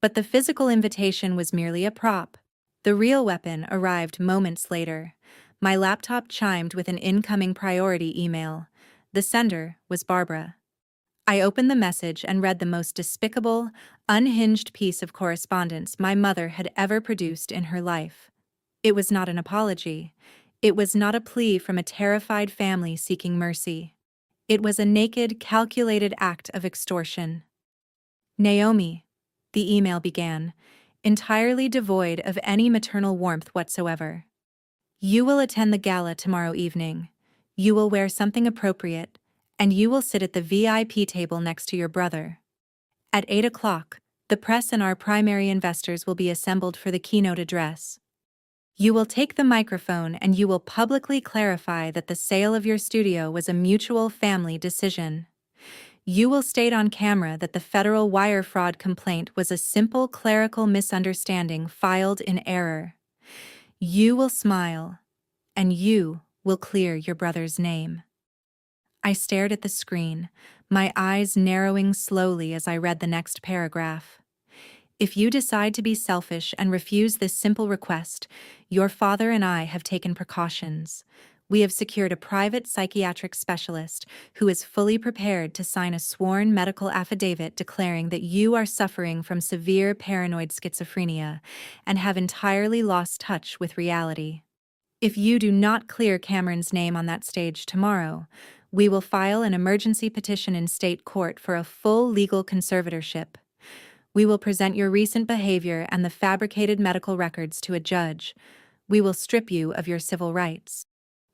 But the physical invitation was merely a prop. The real weapon arrived moments later. My laptop chimed with an incoming priority email. The sender was Barbara. I opened the message and read the most despicable, unhinged piece of correspondence my mother had ever produced in her life. It was not an apology. It was not a plea from a terrified family seeking mercy. It was a naked, calculated act of extortion. Naomi, the email began, entirely devoid of any maternal warmth whatsoever. You will attend the gala tomorrow evening. You will wear something appropriate, and you will sit at the VIP table next to your brother. At 8 o'clock, the press and our primary investors will be assembled for the keynote address. You will take the microphone and you will publicly clarify that the sale of your studio was a mutual family decision. You will state on camera that the federal wire fraud complaint was a simple clerical misunderstanding filed in error. You will smile, and you will clear your brother's name. I stared at the screen, my eyes narrowing slowly as I read the next paragraph. If you decide to be selfish and refuse this simple request, your father and I have taken precautions. We have secured a private psychiatric specialist who is fully prepared to sign a sworn medical affidavit declaring that you are suffering from severe paranoid schizophrenia and have entirely lost touch with reality. If you do not clear Cameron's name on that stage tomorrow, we will file an emergency petition in state court for a full legal conservatorship. We will present your recent behavior and the fabricated medical records to a judge. We will strip you of your civil rights.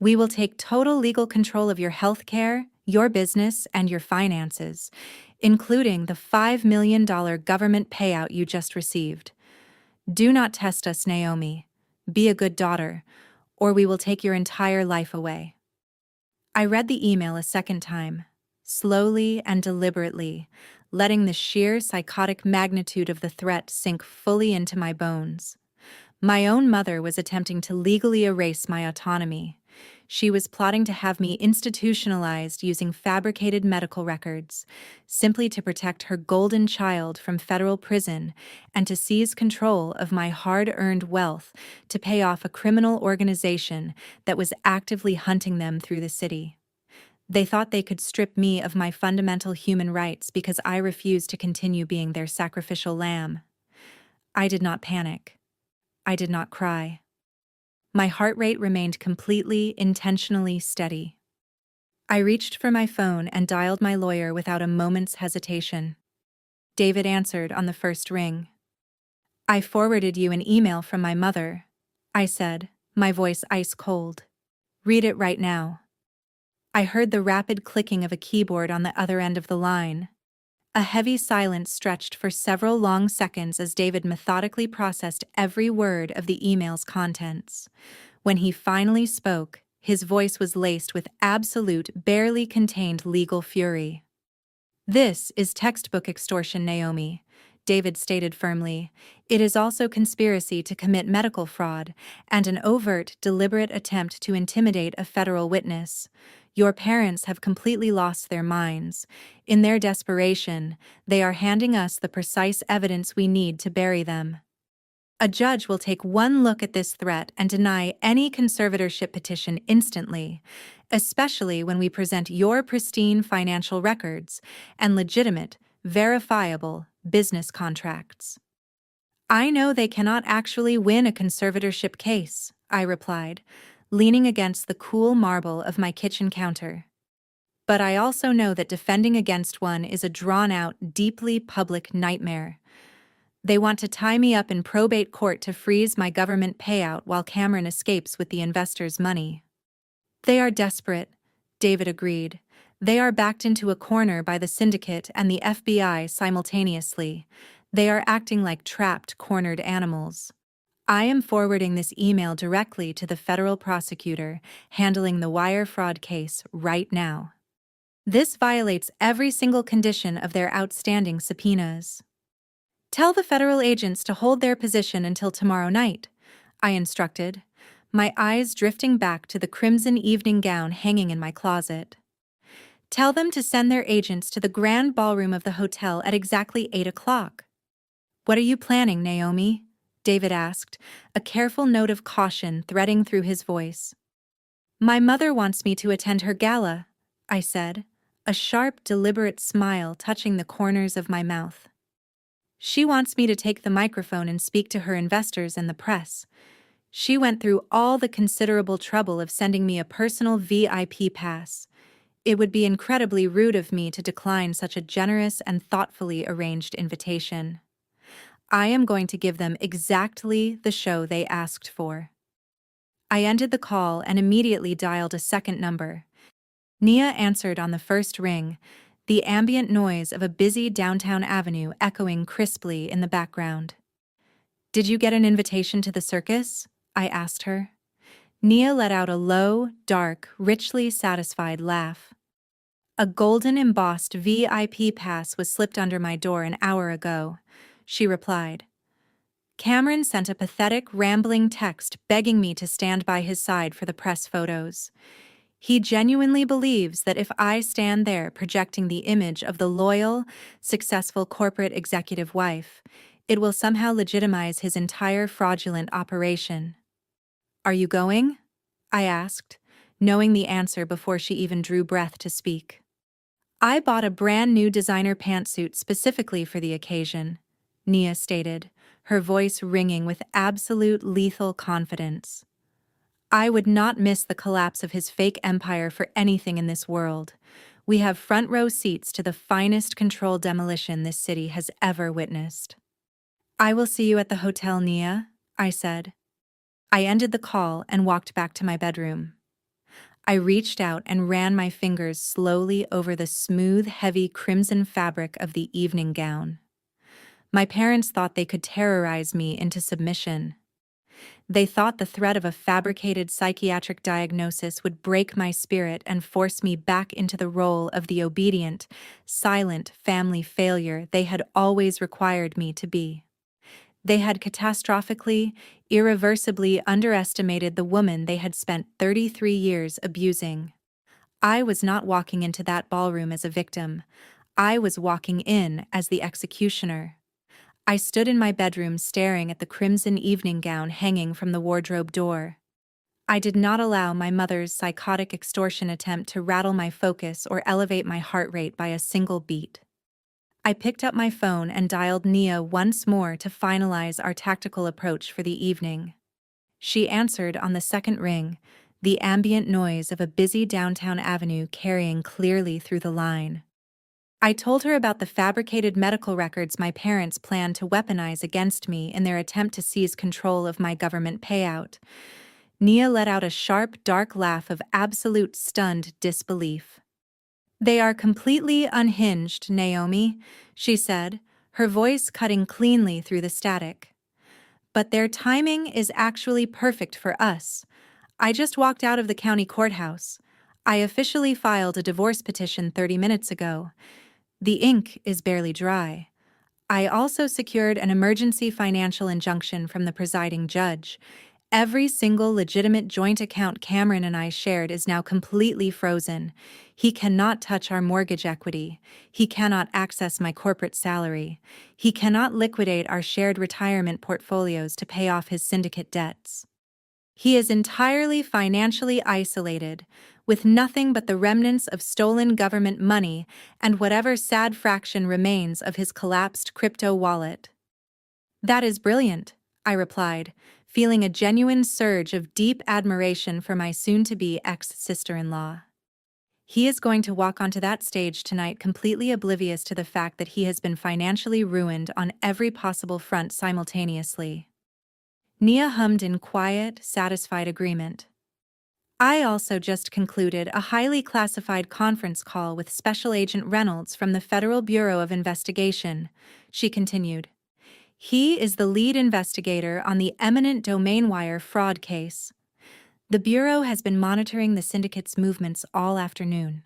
We will take total legal control of your health care, your business, and your finances, including the $5 million government payout you just received. Do not test us, Naomi. Be a good daughter, or we will take your entire life away. I read the email a second time, slowly and deliberately, letting the sheer psychotic magnitude of the threat sink fully into my bones. My own mother was attempting to legally erase my autonomy. She was plotting to have me institutionalized using fabricated medical records, simply to protect her golden child from federal prison and to seize control of my hard-earned wealth to pay off a criminal organization that was actively hunting them through the city. They thought they could strip me of my fundamental human rights because I refused to continue being their sacrificial lamb. I did not panic. I did not cry. My heart rate remained completely, intentionally steady. I reached for my phone and dialed my lawyer without a moment's hesitation. David answered on the first ring. "I forwarded you an email from my mother," I said, my voice ice cold. "Read it right now." I heard the rapid clicking of a keyboard on the other end of the line. A heavy silence stretched for several long seconds as David methodically processed every word of the email's contents. When he finally spoke, his voice was laced with absolute, barely contained legal fury. "This is textbook extortion, Naomi," David stated firmly. "It is also conspiracy to commit medical fraud and an overt, deliberate attempt to intimidate a federal witness. Your parents have completely lost their minds. In their desperation, they are handing us the precise evidence we need to bury them. A judge will take one look at this threat and deny any conservatorship petition instantly, especially when we present your pristine financial records and legitimate, verifiable business contracts." "I know they cannot actually win a conservatorship case," I replied, leaning against the cool marble of my kitchen counter. "But I also know that defending against one is a drawn-out, deeply public nightmare. They want to tie me up in probate court to freeze my government payout while Cameron escapes with the investors' money." "They are desperate," David agreed. "They are backed into a corner by the syndicate and the FBI simultaneously. They are acting like trapped, cornered animals. I am forwarding this email directly to the federal prosecutor handling the wire fraud case right now. This violates every single condition of their outstanding subpoenas. Tell the federal agents to hold their position until tomorrow night," I instructed, my eyes drifting back to the crimson evening gown hanging in my closet. "Tell them to send their agents to the grand ballroom of the hotel at exactly 8 o'clock. "What are you planning, Naomi?" David asked, a careful note of caution threading through his voice. "My mother wants me to attend her gala," I said, a sharp, deliberate smile touching the corners of my mouth. "She wants me to take the microphone and speak to her investors and the press. She went through all the considerable trouble of sending me a personal VIP pass. It would be incredibly rude of me to decline such a generous and thoughtfully arranged invitation. I am going to give them exactly the show they asked for." I ended the call and immediately dialed a second number. Nia answered on the first ring, the ambient noise of a busy downtown avenue echoing crisply in the background. "Did you get an invitation to the circus?" I asked her. Nia let out a low, dark, richly satisfied laugh. "A golden embossed VIP pass was slipped under my door an hour ago," she replied. "Cameron sent a pathetic, rambling text begging me to stand by his side for the press photos. He genuinely believes that if I stand there projecting the image of the loyal, successful corporate executive wife, it will somehow legitimize his entire fraudulent operation." "Are you going?" I asked, knowing the answer before she even drew breath to speak. "I bought a brand new designer pantsuit specifically for the occasion," Nia stated, her voice ringing with absolute lethal confidence. "I would not miss the collapse of his fake empire for anything in this world. We have front row seats to the finest controlled demolition this city has ever witnessed." "I will see you at the hotel, Nia," I said. I ended the call and walked back to my bedroom. I reached out and ran my fingers slowly over the smooth, heavy crimson fabric of the evening gown. My parents thought they could terrorize me into submission. They thought the threat of a fabricated psychiatric diagnosis would break my spirit and force me back into the role of the obedient, silent family failure they had always required me to be. They had catastrophically, irreversibly underestimated the woman they had spent 33 years abusing. I was not walking into that ballroom as a victim. I was walking in as the executioner. I stood in my bedroom staring at the crimson evening gown hanging from the wardrobe door. I did not allow my mother's psychotic extortion attempt to rattle my focus or elevate my heart rate by a single beat. I picked up my phone and dialed Nia once more to finalize our tactical approach for the evening. She answered on the second ring, the ambient noise of a busy downtown avenue carrying clearly through the line. I told her about the fabricated medical records my parents planned to weaponize against me in their attempt to seize control of my government payout. Nia let out a sharp, dark laugh of absolute stunned disbelief. "They are completely unhinged, Naomi," she said, her voice cutting cleanly through the static. "But their timing is actually perfect for us. I just walked out of the county courthouse. I officially filed a divorce petition 30 minutes ago. The ink is barely dry. I also secured an emergency financial injunction from the presiding judge. Every single legitimate joint account Cameron and I shared is now completely frozen. He cannot touch our mortgage equity. He cannot access my corporate salary. He cannot liquidate our shared retirement portfolios to pay off his syndicate debts. He is entirely financially isolated, with nothing but the remnants of stolen government money and whatever sad fraction remains of his collapsed crypto wallet." "That is brilliant," I replied, feeling a genuine surge of deep admiration for my soon-to-be ex-sister-in-law. He is going to walk onto that stage tonight completely oblivious to the fact that he has been financially ruined on every possible front simultaneously. Nia hummed in quiet, satisfied agreement. "I also just concluded a highly classified conference call with Special Agent Reynolds from the Federal Bureau of Investigation," she continued. "He is the lead investigator on the eminent domain wire fraud case. The Bureau has been monitoring the syndicate's movements all afternoon.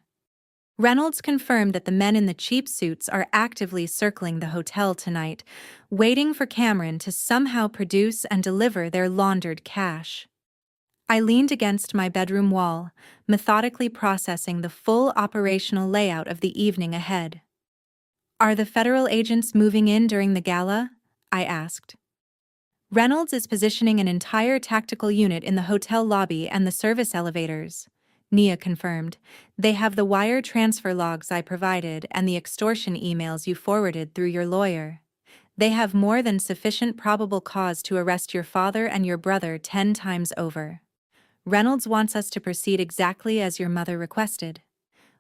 Reynolds confirmed that the men in the cheap suits are actively circling the hotel tonight, waiting for Cameron to somehow produce and deliver their laundered cash." I leaned against my bedroom wall, methodically processing the full operational layout of the evening ahead. "Are the federal agents moving in during the gala?" I asked. "Reynolds is positioning an entire tactical unit in the hotel lobby and the service elevators," Nia confirmed. "They have the wire transfer logs I provided and the extortion emails you forwarded through your lawyer. They have more than sufficient probable cause to arrest your father and your brother 10 times over. Reynolds wants us to proceed exactly as your mother requested.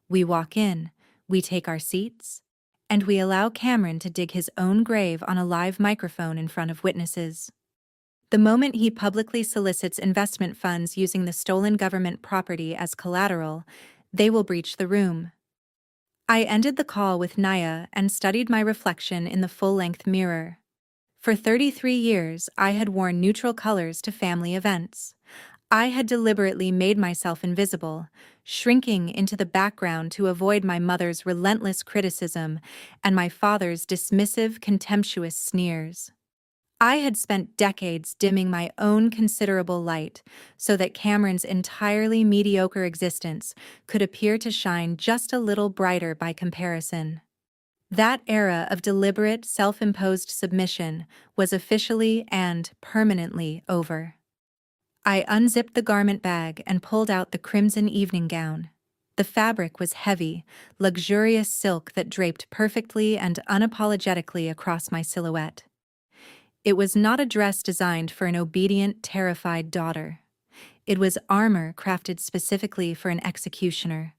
We walk in, we take our seats, and we allow Cameron to dig his own grave on a live microphone in front of witnesses. The moment he publicly solicits investment funds using the stolen government property as collateral, they will breach the room." I ended the call with Nia and studied my reflection in the full-length mirror. For 33 years, I had worn neutral colors to family events. I had deliberately made myself invisible, shrinking into the background to avoid my mother's relentless criticism and my father's dismissive, contemptuous sneers. I had spent decades dimming my own considerable light so that Cameron's entirely mediocre existence could appear to shine just a little brighter by comparison. That era of deliberate, self-imposed submission was officially and permanently over. I unzipped the garment bag and pulled out the crimson evening gown. The fabric was heavy, luxurious silk that draped perfectly and unapologetically across my silhouette. It was not a dress designed for an obedient, terrified daughter. It was armor crafted specifically for an executioner.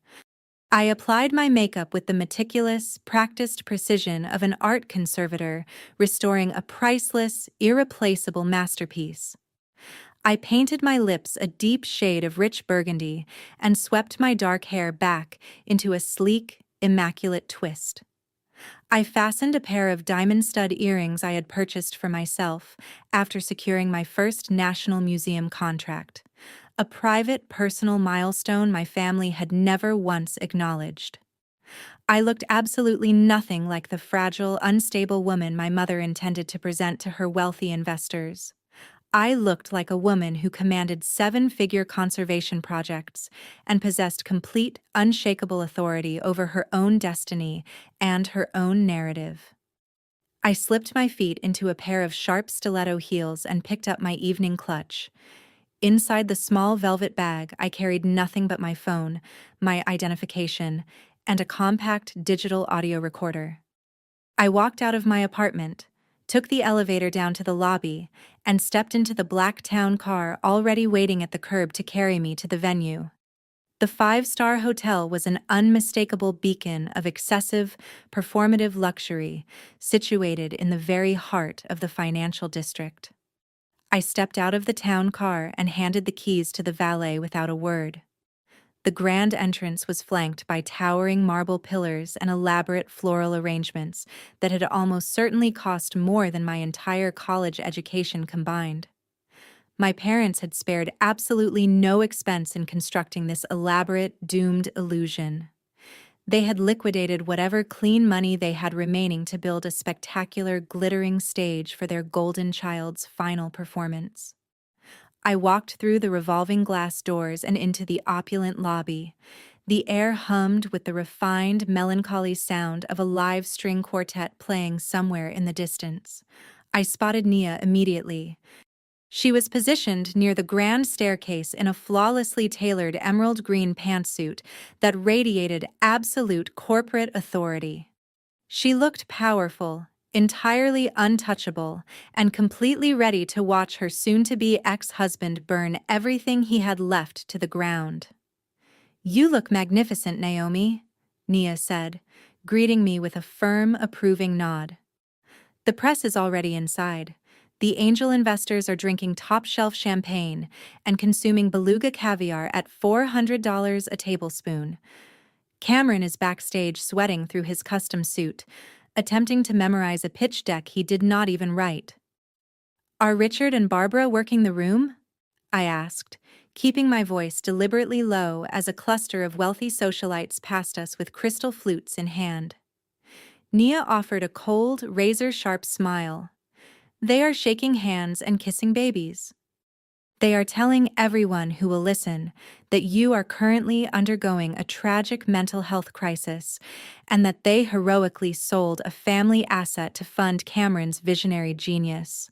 I applied my makeup with the meticulous, practiced precision of an art conservator, restoring a priceless, irreplaceable masterpiece. I painted my lips a deep shade of rich burgundy and swept my dark hair back into a sleek, immaculate twist. I fastened a pair of diamond stud earrings I had purchased for myself after securing my first National Museum contract, a private, personal milestone my family had never once acknowledged. I looked absolutely nothing like the fragile, unstable woman my mother intended to present to her wealthy investors. I looked like a woman who commanded seven-figure conservation projects and possessed complete, unshakable authority over her own destiny and her own narrative. I slipped my feet into a pair of sharp stiletto heels and picked up my evening clutch. Inside the small velvet bag, I carried nothing but my phone, my identification, and a compact digital audio recorder. I walked out of my apartment, took the elevator down to the lobby, and stepped into the black town car already waiting at the curb to carry me to the venue. The five-star hotel was an unmistakable beacon of excessive, performative luxury, situated in the very heart of the financial district. I stepped out of the town car and handed the keys to the valet without a word. The grand entrance was flanked by towering marble pillars and elaborate floral arrangements that had almost certainly cost more than my entire college education combined. My parents had spared absolutely no expense in constructing this elaborate, doomed illusion. They had liquidated whatever clean money they had remaining to build a spectacular, glittering stage for their golden child's final performance. I walked through the revolving glass doors and into the opulent lobby. The air hummed with the refined, melancholy sound of a live string quartet playing somewhere in the distance. I spotted Nia immediately. She was positioned near the grand staircase in a flawlessly tailored emerald green pantsuit that radiated absolute corporate authority. She looked powerful, entirely untouchable, and completely ready to watch her soon-to-be ex-husband burn everything he had left to the ground. "You look magnificent, Naomi," Nia said, greeting me with a firm, approving nod. "The press is already inside. The angel investors are drinking top-shelf champagne and consuming beluga caviar at $400 a tablespoon. Cameron is backstage sweating through his custom suit, attempting to memorize a pitch deck he did not even write." "Are Richard and Barbara working the room?" I asked, keeping my voice deliberately low as a cluster of wealthy socialites passed us with crystal flutes in hand. Nia offered a cold, razor-sharp smile. "They are shaking hands and kissing babies. They are telling everyone who will listen that you are currently undergoing a tragic mental health crisis and that they heroically sold a family asset to fund Cameron's visionary genius.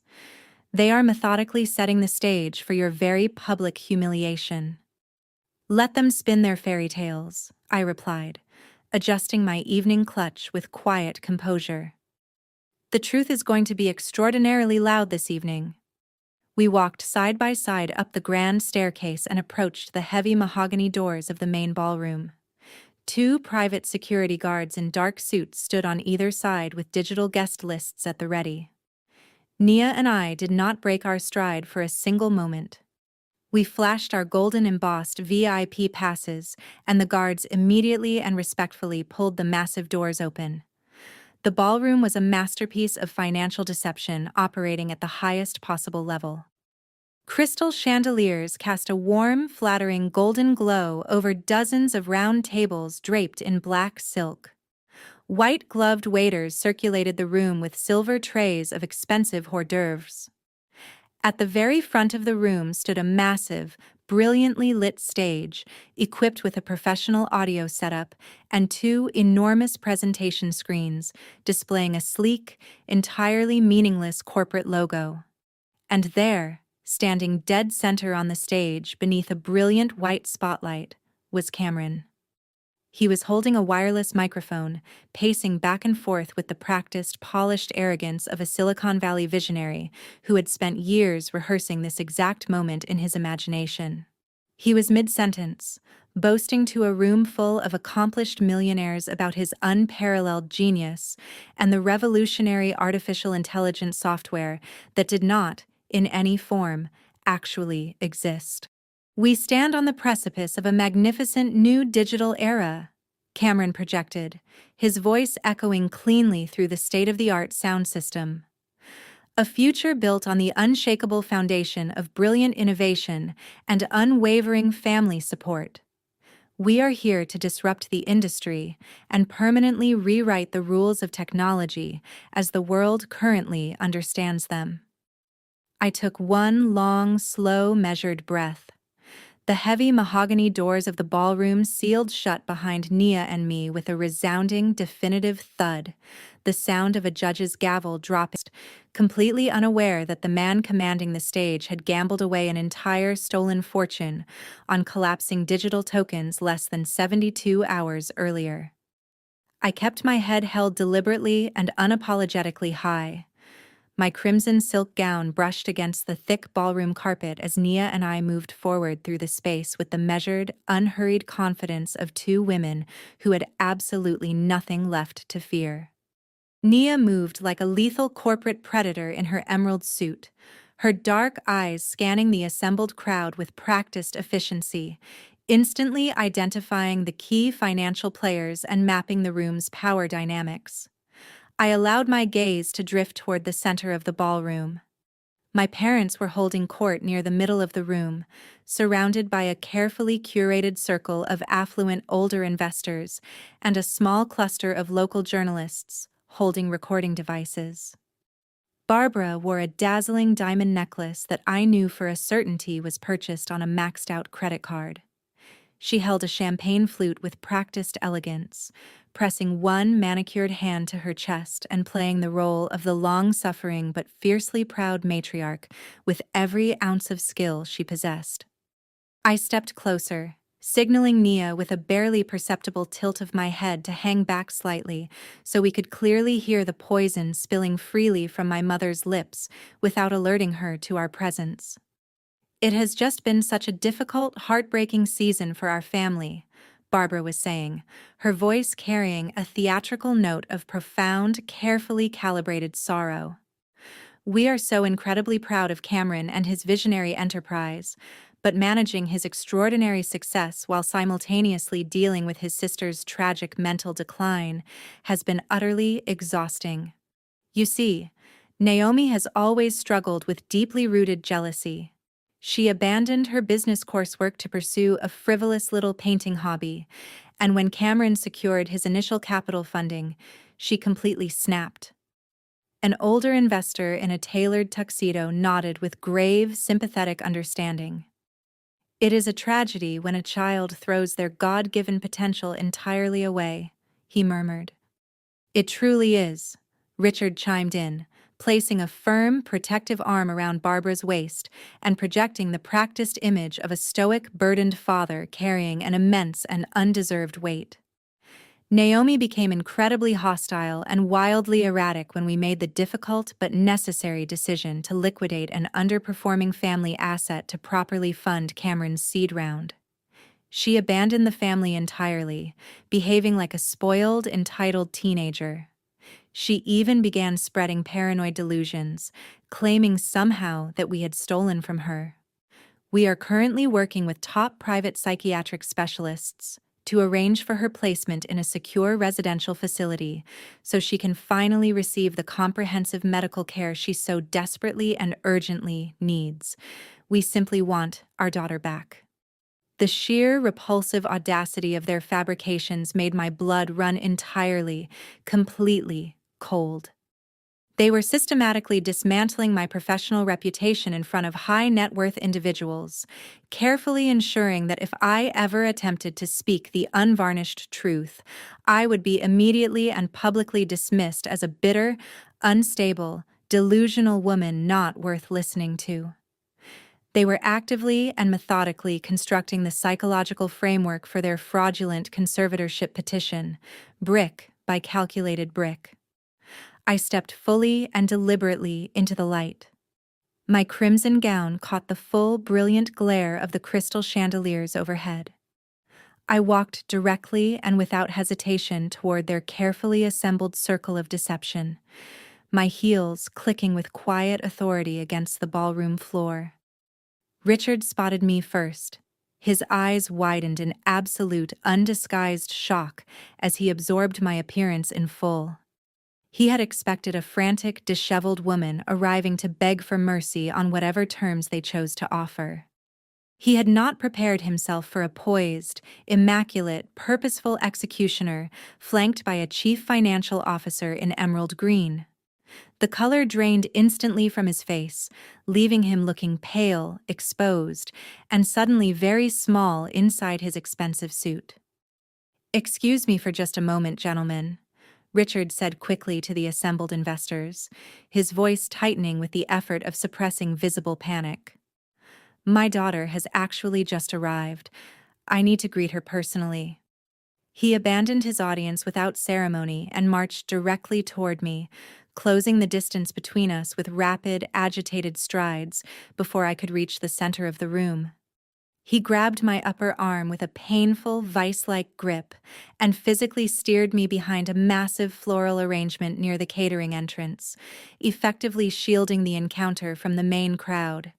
They are methodically setting the stage for your very public humiliation." "Let them spin their fairy tales," I replied, adjusting my evening clutch with quiet composure. "The truth is going to be extraordinarily loud this evening." We walked side by side up the grand staircase and approached the heavy mahogany doors of the main ballroom. Two private security guards in dark suits stood on either side with digital guest lists at the ready. Nia and I did not break our stride for a single moment. We flashed our golden embossed VIP passes, and the guards immediately and respectfully pulled the massive doors open. The ballroom was a masterpiece of financial deception operating at the highest possible level. Crystal chandeliers cast a warm, flattering golden glow over dozens of round tables draped in black silk. White-gloved waiters circulated the room with silver trays of expensive hors d'oeuvres. At the very front of the room stood a massive, brilliantly lit stage, equipped with a professional audio setup and two enormous presentation screens displaying a sleek, entirely meaningless corporate logo. And there, standing dead center on the stage beneath a brilliant white spotlight, was Cameron. He was holding a wireless microphone, pacing back and forth with the practiced, polished arrogance of a Silicon Valley visionary who had spent years rehearsing this exact moment in his imagination. He was mid-sentence, boasting to a room full of accomplished millionaires about his unparalleled genius and the revolutionary artificial intelligence software that did not, in any form, actually exist. "We stand on the precipice of a magnificent new digital era," Cameron projected, his voice echoing cleanly through the state-of-the-art sound system. "A future built on the unshakable foundation of brilliant innovation and unwavering family support. We are here to disrupt the industry and permanently rewrite the rules of technology as the world currently understands them. I took one long, slow, measured breath. The heavy mahogany doors of the ballroom sealed shut behind Nia and me with a resounding, definitive thud, the sound of a judge's gavel dropping, completely unaware that the man commanding the stage had gambled away an entire stolen fortune on collapsing digital tokens less than 72 hours earlier. I kept my head held deliberately and unapologetically high. My crimson silk gown brushed against the thick ballroom carpet as Nia and I moved forward through the space with the measured, unhurried confidence of two women who had absolutely nothing left to fear. Nia moved like a lethal corporate predator in her emerald suit, her dark eyes scanning the assembled crowd with practiced efficiency, instantly identifying the key financial players and mapping the room's power dynamics. I allowed my gaze to drift toward the center of the ballroom. My parents were holding court near the middle of the room, surrounded by a carefully curated circle of affluent older investors and a small cluster of local journalists holding recording devices. Barbara wore a dazzling diamond necklace that I knew for a certainty was purchased on a maxed-out credit card. She held a champagne flute with practiced elegance, pressing one manicured hand to her chest and playing the role of the long-suffering but fiercely proud matriarch with every ounce of skill she possessed. I stepped closer, signaling Nia with a barely perceptible tilt of my head to hang back slightly so we could clearly hear the poison spilling freely from my mother's lips without alerting her to our presence. "It has just been such a difficult, heartbreaking season for our family," Barbara was saying, her voice carrying a theatrical note of profound, carefully calibrated sorrow. "We are so incredibly proud of Cameron and his visionary enterprise, but managing his extraordinary success while simultaneously dealing with his sister's tragic mental decline has been utterly exhausting. You see, Naomi has always struggled with deeply rooted jealousy. She abandoned her business coursework to pursue a frivolous little painting hobby, and when Cameron secured his initial capital funding, she completely snapped." An older investor in a tailored tuxedo nodded with grave, sympathetic understanding. "It is a tragedy when a child throws their God-given potential entirely away," he murmured. "It truly is," Richard chimed in, placing a firm, protective arm around Barbara's waist and projecting the practiced image of a stoic, burdened father carrying an immense and undeserved weight. "Naomi became incredibly hostile and wildly erratic when we made the difficult but necessary decision to liquidate an underperforming family asset to properly fund Cameron's seed round. She abandoned the family entirely, behaving like a spoiled, entitled teenager. She even began spreading paranoid delusions, claiming somehow that we had stolen from her. We are currently working with top private psychiatric specialists to arrange for her placement in a secure residential facility so she can finally receive the comprehensive medical care she so desperately and urgently needs. We simply want our daughter back." The sheer, repulsive audacity of their fabrications made my blood run entirely, completely cold. They were systematically dismantling my professional reputation in front of high-net-worth individuals, carefully ensuring that if I ever attempted to speak the unvarnished truth, I would be immediately and publicly dismissed as a bitter, unstable, delusional woman not worth listening to. They were actively and methodically constructing the psychological framework for their fraudulent conservatorship petition, brick by calculated brick. I stepped fully and deliberately into the light. My crimson gown caught the full, brilliant glare of the crystal chandeliers overhead. I walked directly and without hesitation toward their carefully assembled circle of deception, my heels clicking with quiet authority against the ballroom floor. Richard spotted me first. His eyes widened in absolute, undisguised shock as he absorbed my appearance in full. He had expected a frantic, disheveled woman arriving to beg for mercy on whatever terms they chose to offer. He had not prepared himself for a poised, immaculate, purposeful executioner flanked by a chief financial officer in emerald green. The color drained instantly from his face, leaving him looking pale, exposed, and suddenly very small inside his expensive suit. "Excuse me for just a moment, gentlemen," Richard said quickly to the assembled investors, his voice tightening with the effort of suppressing visible panic. "My daughter has actually just arrived. I need to greet her personally." He abandoned his audience without ceremony and marched directly toward me, closing the distance between us with rapid, agitated strides before I could reach the center of the room. He grabbed my upper arm with a painful, vice-like grip and physically steered me behind a massive floral arrangement near the catering entrance, effectively shielding the encounter from the main crowd.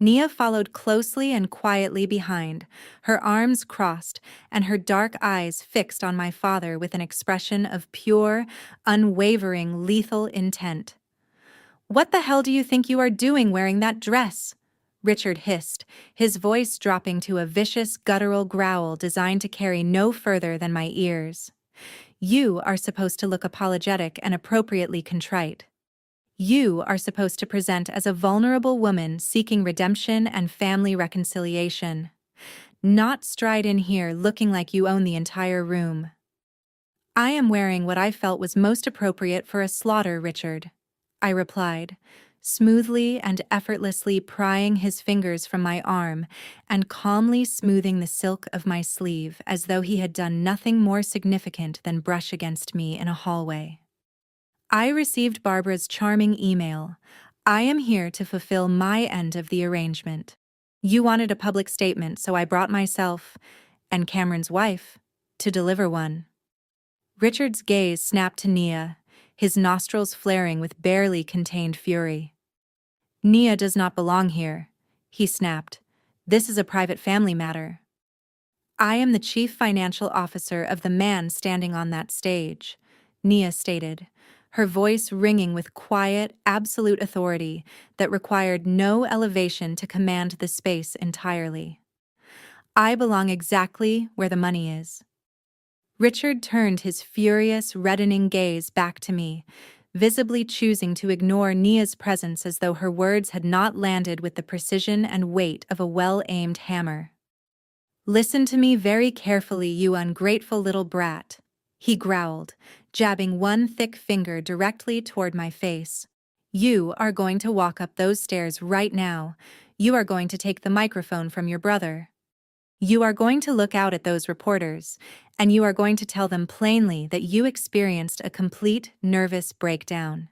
Nia followed closely and quietly behind, her arms crossed and her dark eyes fixed on my father with an expression of pure, unwavering, lethal intent. "What the hell do you think you are doing wearing that dress?" Richard hissed, his voice dropping to a vicious, guttural growl designed to carry no further than my ears. "You are supposed to look apologetic and appropriately contrite. You are supposed to present as a vulnerable woman seeking redemption and family reconciliation. Not stride in here looking like you own the entire room." "I am wearing what I felt was most appropriate for a slaughter, Richard," I replied, smoothly and effortlessly prying his fingers from my arm and calmly smoothing the silk of my sleeve as though he had done nothing more significant than brush against me in a hallway. "I received Barbara's charming email. I am here to fulfill my end of the arrangement. You wanted a public statement, so I brought myself, and Cameron's wife, to deliver one." Richard's gaze snapped to Nia, his nostrils flaring with barely contained fury. "Nia does not belong here," he snapped. "This is a private family matter." "I am the chief financial officer of the man standing on that stage," Nia stated, her voice ringing with quiet, absolute authority that required no elevation to command the space entirely. "I belong exactly where the money is." Richard turned his furious, reddening gaze back to me, visibly choosing to ignore Nia's presence as though her words had not landed with the precision and weight of a well-aimed hammer. "Listen to me very carefully, you ungrateful little brat," he growled, jabbing one thick finger directly toward my face. "You are going to walk up those stairs right now. You are going to take the microphone from your brother. You are going to look out at those reporters, and you are going to tell them plainly that you experienced a complete nervous breakdown.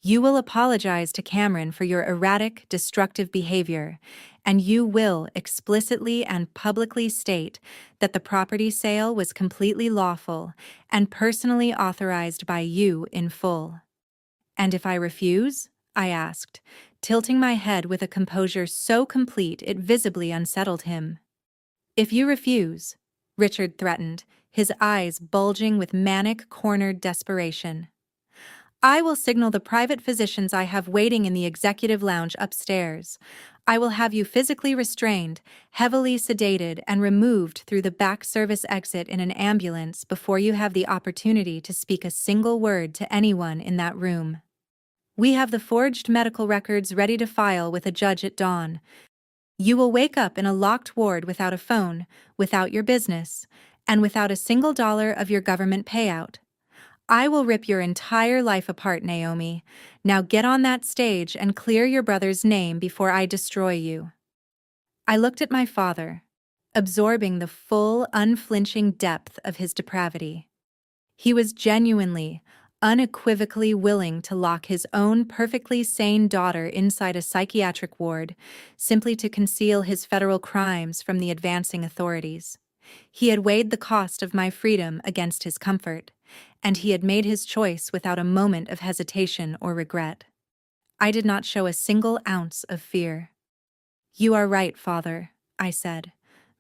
You will apologize to Cameron for your erratic, destructive behavior, and you will explicitly and publicly state that the property sale was completely lawful and personally authorized by you in full." "And if I refuse?" I asked, tilting my head with a composure so complete it visibly unsettled him. "If you refuse," Richard threatened, his eyes bulging with manic, cornered desperation, "I will signal the private physicians I have waiting in the executive lounge upstairs. I will have you physically restrained, heavily sedated, and removed through the back service exit in an ambulance before you have the opportunity to speak a single word to anyone in that room. We have the forged medical records ready to file with a judge at dawn. You will wake up in a locked ward without a phone, without your business, and without a single dollar of your government payout. I will rip your entire life apart, Naomi. Now get on that stage and clear your brother's name before I destroy you." I looked at my father, absorbing the full, unflinching depth of his depravity. He was genuinely, unequivocally willing to lock his own perfectly sane daughter inside a psychiatric ward simply to conceal his federal crimes from the advancing authorities. He had weighed the cost of my freedom against his comfort, and he had made his choice without a moment of hesitation or regret. I did not show a single ounce of fear. "You are right, Father," I said,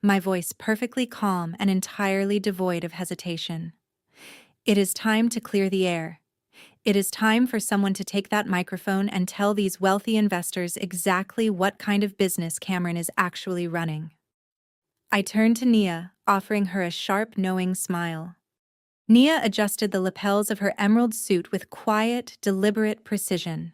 my voice perfectly calm and entirely devoid of hesitation. "It is time to clear the air. It is time for someone to take that microphone and tell these wealthy investors exactly what kind of business Cameron is actually running. I turned to Nia, offering her a sharp, knowing smile. Nia adjusted the lapels of her emerald suit with quiet, deliberate precision.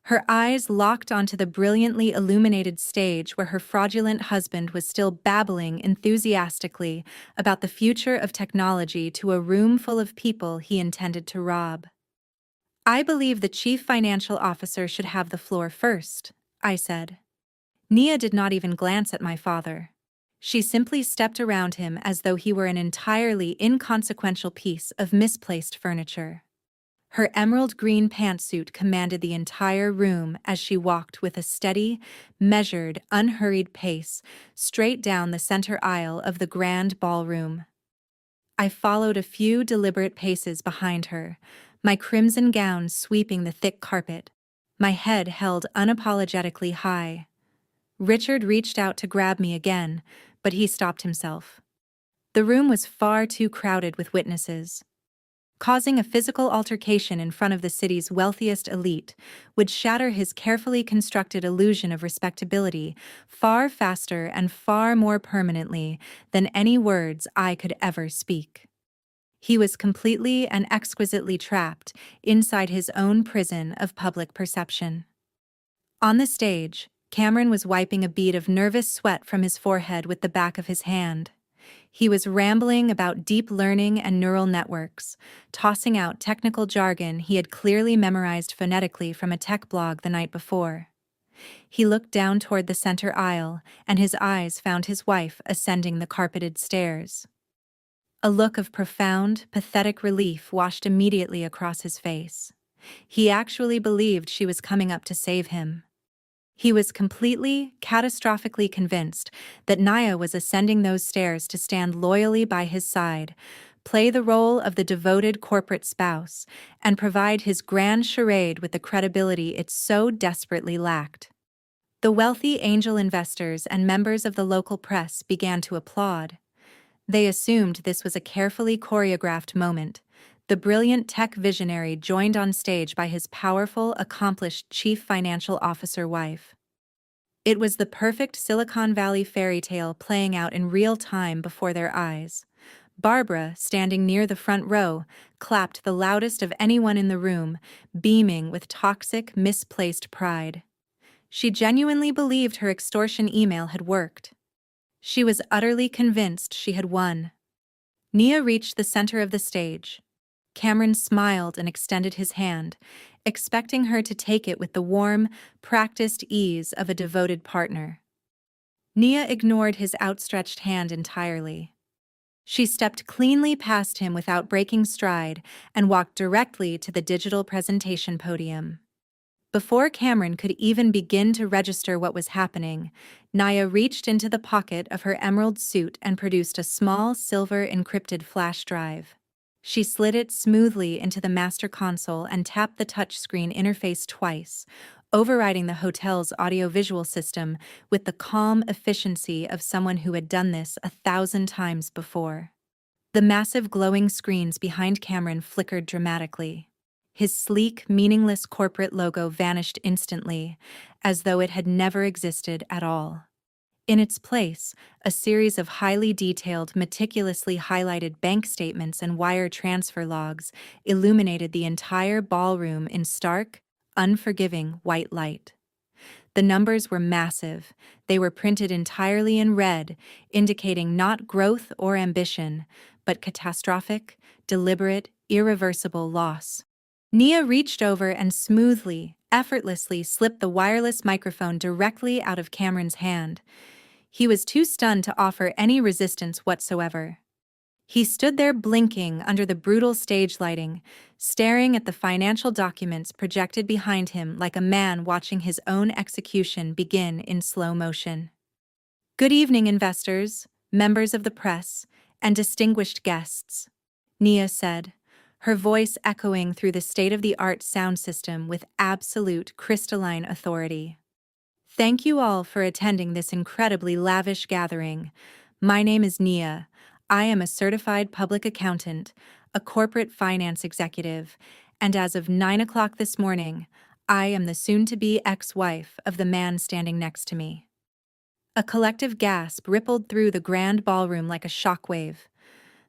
Her eyes locked onto the brilliantly illuminated stage where her fraudulent husband was still babbling enthusiastically about the future of technology to a room full of people he intended to rob. "I believe the chief financial officer should have the floor first," I said. Nia did not even glance at my father. She simply stepped around him as though he were an entirely inconsequential piece of misplaced furniture. Her emerald green pantsuit commanded the entire room as she walked with a steady, measured, unhurried pace straight down the center aisle of the grand ballroom. I followed a few deliberate paces behind her, my crimson gown sweeping the thick carpet, my head held unapologetically high. Richard reached out to grab me again, but he stopped himself. The room was far too crowded with witnesses. Causing a physical altercation in front of the city's wealthiest elite would shatter his carefully constructed illusion of respectability far faster and far more permanently than any words I could ever speak. He was completely and exquisitely trapped inside his own prison of public perception. On the stage, Cameron was wiping a bead of nervous sweat from his forehead with the back of his hand. He was rambling about deep learning and neural networks, tossing out technical jargon he had clearly memorized phonetically from a tech blog the night before. He looked down toward the center aisle, and his eyes found his wife ascending the carpeted stairs. A look of profound, pathetic relief washed immediately across his face. He actually believed she was coming up to save him. He was completely, catastrophically convinced that Nia was ascending those stairs to stand loyally by his side, play the role of the devoted corporate spouse, and provide his grand charade with the credibility it so desperately lacked. The wealthy angel investors and members of the local press began to applaud. They assumed this was a carefully choreographed moment. The brilliant tech visionary joined on stage by his powerful, accomplished chief financial officer wife. It was the perfect Silicon Valley fairy tale playing out in real time before their eyes. Barbara, standing near the front row, clapped the loudest of anyone in the room, beaming with toxic, misplaced pride. She genuinely believed her extortion email had worked. She was utterly convinced she had won. Nia reached the center of the stage. Cameron smiled and extended his hand, expecting her to take it with the warm, practiced ease of a devoted partner. Nia ignored his outstretched hand entirely. She stepped cleanly past him without breaking stride and walked directly to the digital presentation podium. Before Cameron could even begin to register what was happening, Nia reached into the pocket of her emerald suit and produced a small silver encrypted flash drive. She slid it smoothly into the master console and tapped the touchscreen interface twice, overriding the hotel's audiovisual system with the calm efficiency of someone who had done this 1,000 times before. The massive glowing screens behind Cameron flickered dramatically. His sleek, meaningless corporate logo vanished instantly, as though it had never existed at all. In its place, a series of highly detailed, meticulously highlighted bank statements and wire transfer logs illuminated the entire ballroom in stark, unforgiving white light. The numbers were massive. They were printed entirely in red, indicating not growth or ambition, but catastrophic, deliberate, irreversible loss. Nia reached over and smoothly, effortlessly slipped the wireless microphone directly out of Cameron's hand. He was too stunned to offer any resistance whatsoever. He stood there blinking under the brutal stage lighting, staring at the financial documents projected behind him like a man watching his own execution begin in slow motion. "Good evening, investors, members of the press, and distinguished guests," Nia said, her voice echoing through the state-of-the-art sound system with absolute crystalline authority. "Thank you all for attending this incredibly lavish gathering. My name is Nia. I am a certified public accountant, a corporate finance executive, And as of 9 o'clock this morning, I am the soon-to-be ex-wife of the man standing next to me. A collective gasp rippled through the grand ballroom like a shockwave.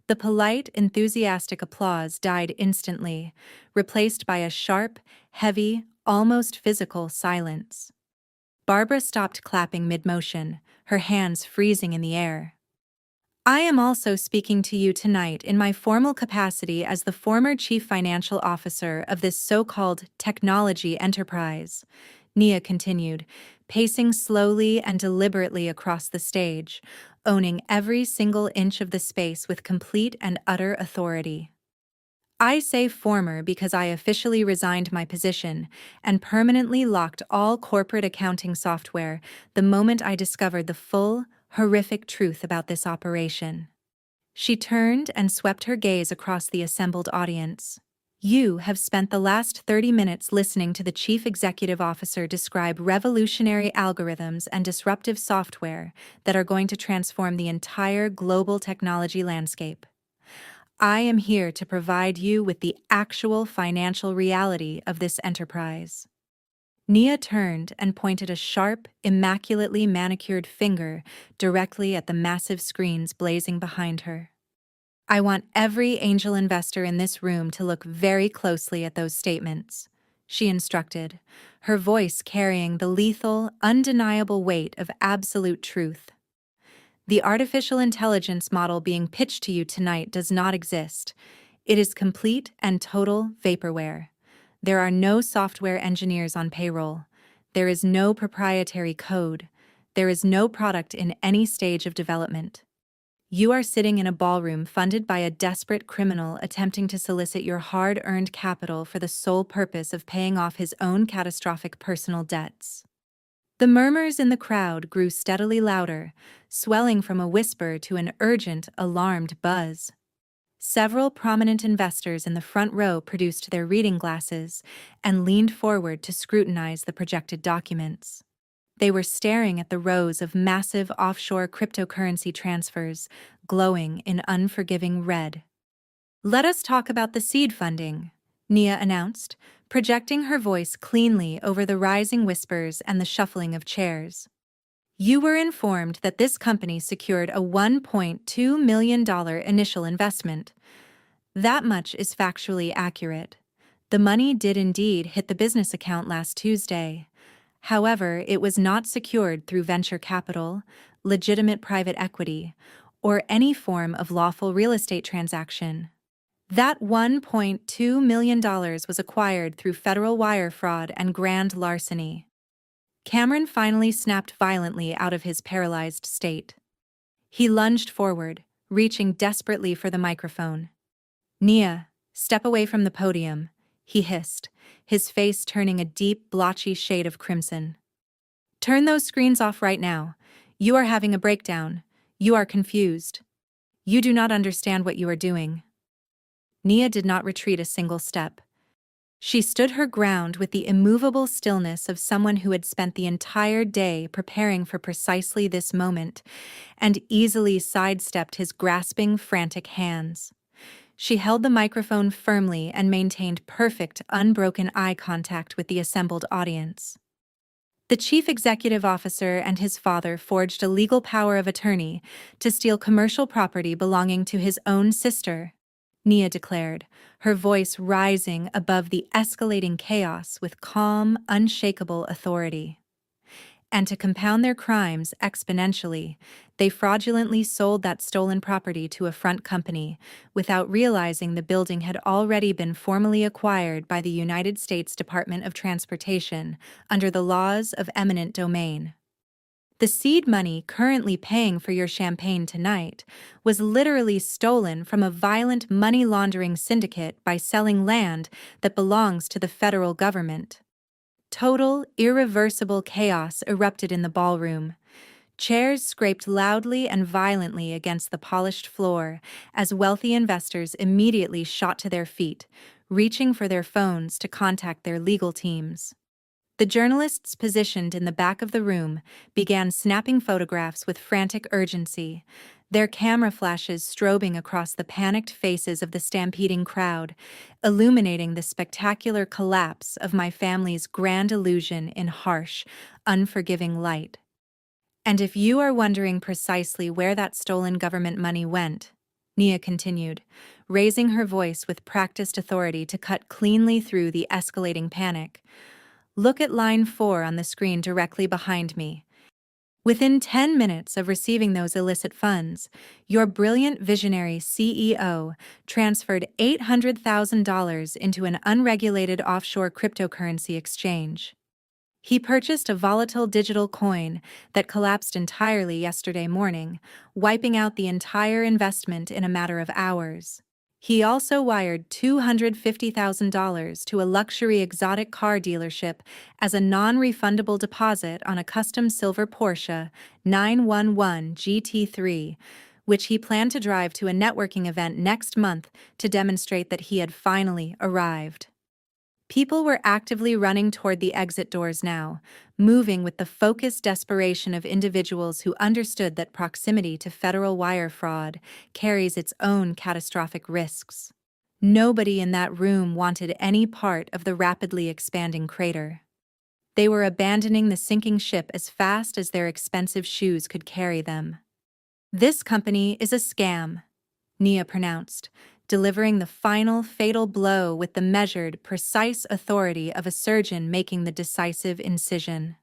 The polite, enthusiastic applause died instantly, replaced by a sharp, heavy, almost physical silence. Barbara stopped clapping mid-motion, her hands freezing in the air. I am also speaking to you tonight in my formal capacity as the former chief financial officer of this so-called technology enterprise, Nia continued, pacing slowly and deliberately across the stage, owning every single inch of the space with complete and utter authority. I say former because I officially resigned my position and permanently locked all corporate accounting software the moment I discovered the full, horrific truth about this operation. She turned and swept her gaze across the assembled audience. You have spent the last 30 minutes listening to the chief executive officer describe revolutionary algorithms and disruptive software that are going to transform the entire global technology landscape. I am here to provide you with the actual financial reality of this enterprise. Nia turned and pointed a sharp, immaculately manicured finger directly at the massive screens blazing behind her. I want every angel investor in this room to look very closely at those statements, she instructed, her voice carrying the lethal, undeniable weight of absolute truth. The artificial intelligence model being pitched to you tonight does not exist. It is complete and total vaporware. There are no software engineers on payroll. There is no proprietary code. There is no product in any stage of development. You are sitting in a ballroom funded by a desperate criminal attempting to solicit your hard-earned capital for the sole purpose of paying off his own catastrophic personal debts. The murmurs in the crowd grew steadily louder, swelling from a whisper to an urgent, alarmed buzz. Several prominent investors in the front row produced their reading glasses and leaned forward to scrutinize the projected documents. They were staring at the rows of massive offshore cryptocurrency transfers, glowing in unforgiving red. Let us talk about the seed funding, Nia announced, projecting her voice cleanly over the rising whispers and the shuffling of chairs. You were informed that this company secured a $1.2 million initial investment. That much is factually accurate. The money did indeed hit the business account last Tuesday. However, it was not secured through venture capital, legitimate private equity, or any form of lawful real estate transaction. That $1.2 million was acquired through federal wire fraud and grand larceny. Cameron finally snapped violently out of his paralyzed state. He lunged forward, reaching desperately for the microphone. Nia, step away from the podium, he hissed, his face turning a deep, blotchy shade of crimson. Turn those screens off right now. You are having a breakdown. You are confused. You do not understand what you are doing. Nia did not retreat a single step. She stood her ground with the immovable stillness of someone who had spent the entire day preparing for precisely this moment and easily sidestepped his grasping, frantic hands. She held the microphone firmly and maintained perfect, unbroken eye contact with the assembled audience. The chief executive officer and his father forged a legal power of attorney to steal commercial property belonging to his own sister, Nia declared, her voice rising above the escalating chaos with calm, unshakable authority. And to compound their crimes exponentially, they fraudulently sold that stolen property to a front company without realizing the building had already been formally acquired by the United States Department of Transportation under the laws of eminent domain. The seed money currently paying for your champagne tonight was literally stolen from a violent money laundering syndicate by selling land that belongs to the federal government. Total, irreversible chaos erupted in the ballroom. Chairs scraped loudly and violently against the polished floor as wealthy investors immediately shot to their feet, reaching for their phones to contact their legal teams. The journalists positioned in the back of the room began snapping photographs with frantic urgency, their camera flashes strobing across the panicked faces of the stampeding crowd, illuminating the spectacular collapse of my family's grand illusion in harsh, unforgiving light. And if you are wondering precisely where that stolen government money went, Nia continued, raising her voice with practiced authority to cut cleanly through the escalating panic, look at line 4 on the screen directly behind me. Within 10 minutes of receiving those illicit funds, your brilliant visionary CEO transferred $800,000 into an unregulated offshore cryptocurrency exchange. He purchased a volatile digital coin that collapsed entirely yesterday morning, wiping out the entire investment in a matter of hours. He also wired $250,000 to a luxury exotic car dealership as a non-refundable deposit on a custom silver Porsche 911 GT3, which he planned to drive to a networking event next month to demonstrate that he had finally arrived. People were actively running toward the exit doors now, moving with the focused desperation of individuals who understood that proximity to federal wire fraud carries its own catastrophic risks. Nobody in that room wanted any part of the rapidly expanding crater. They were abandoning the sinking ship as fast as their expensive shoes could carry them. "This company is a scam," Nia pronounced, delivering the final fatal blow with the measured, precise authority of a surgeon making the decisive incision.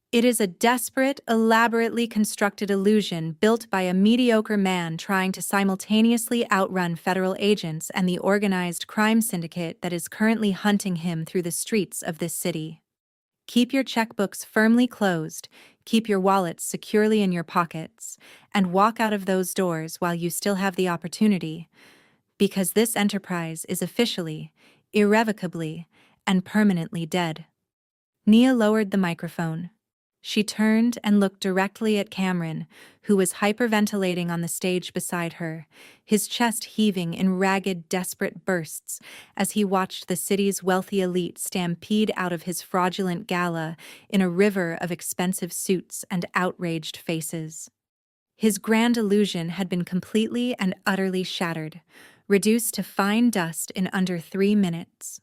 "It is a desperate, elaborately constructed illusion built by a mediocre man trying to simultaneously outrun federal agents and the organized crime syndicate that is currently hunting him through the streets of this city. Keep your checkbooks firmly closed, keep your wallets securely in your pockets, and walk out of those doors while you still have the opportunity, because this enterprise is officially, irrevocably, and permanently dead." Nia lowered the microphone. She turned and looked directly at Cameron, who was hyperventilating on the stage beside her, his chest heaving in ragged, desperate bursts as he watched the city's wealthy elite stampede out of his fraudulent gala in a river of expensive suits and outraged faces. His grand illusion had been completely and utterly shattered, reduced to fine dust in under 3 minutes.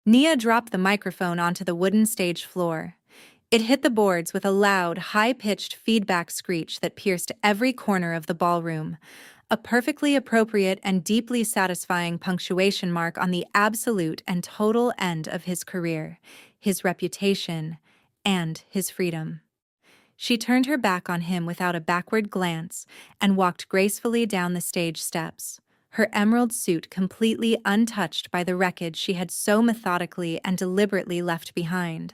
Nia dropped the microphone onto the wooden stage floor. It hit the boards with a loud, high-pitched feedback screech that pierced every corner of the ballroom, a perfectly appropriate and deeply satisfying punctuation mark on the absolute and total end of his career, his reputation, and his freedom. She turned her back on him without a backward glance and walked gracefully down the stage steps, her emerald suit completely untouched by the wreckage she had so methodically and deliberately left behind.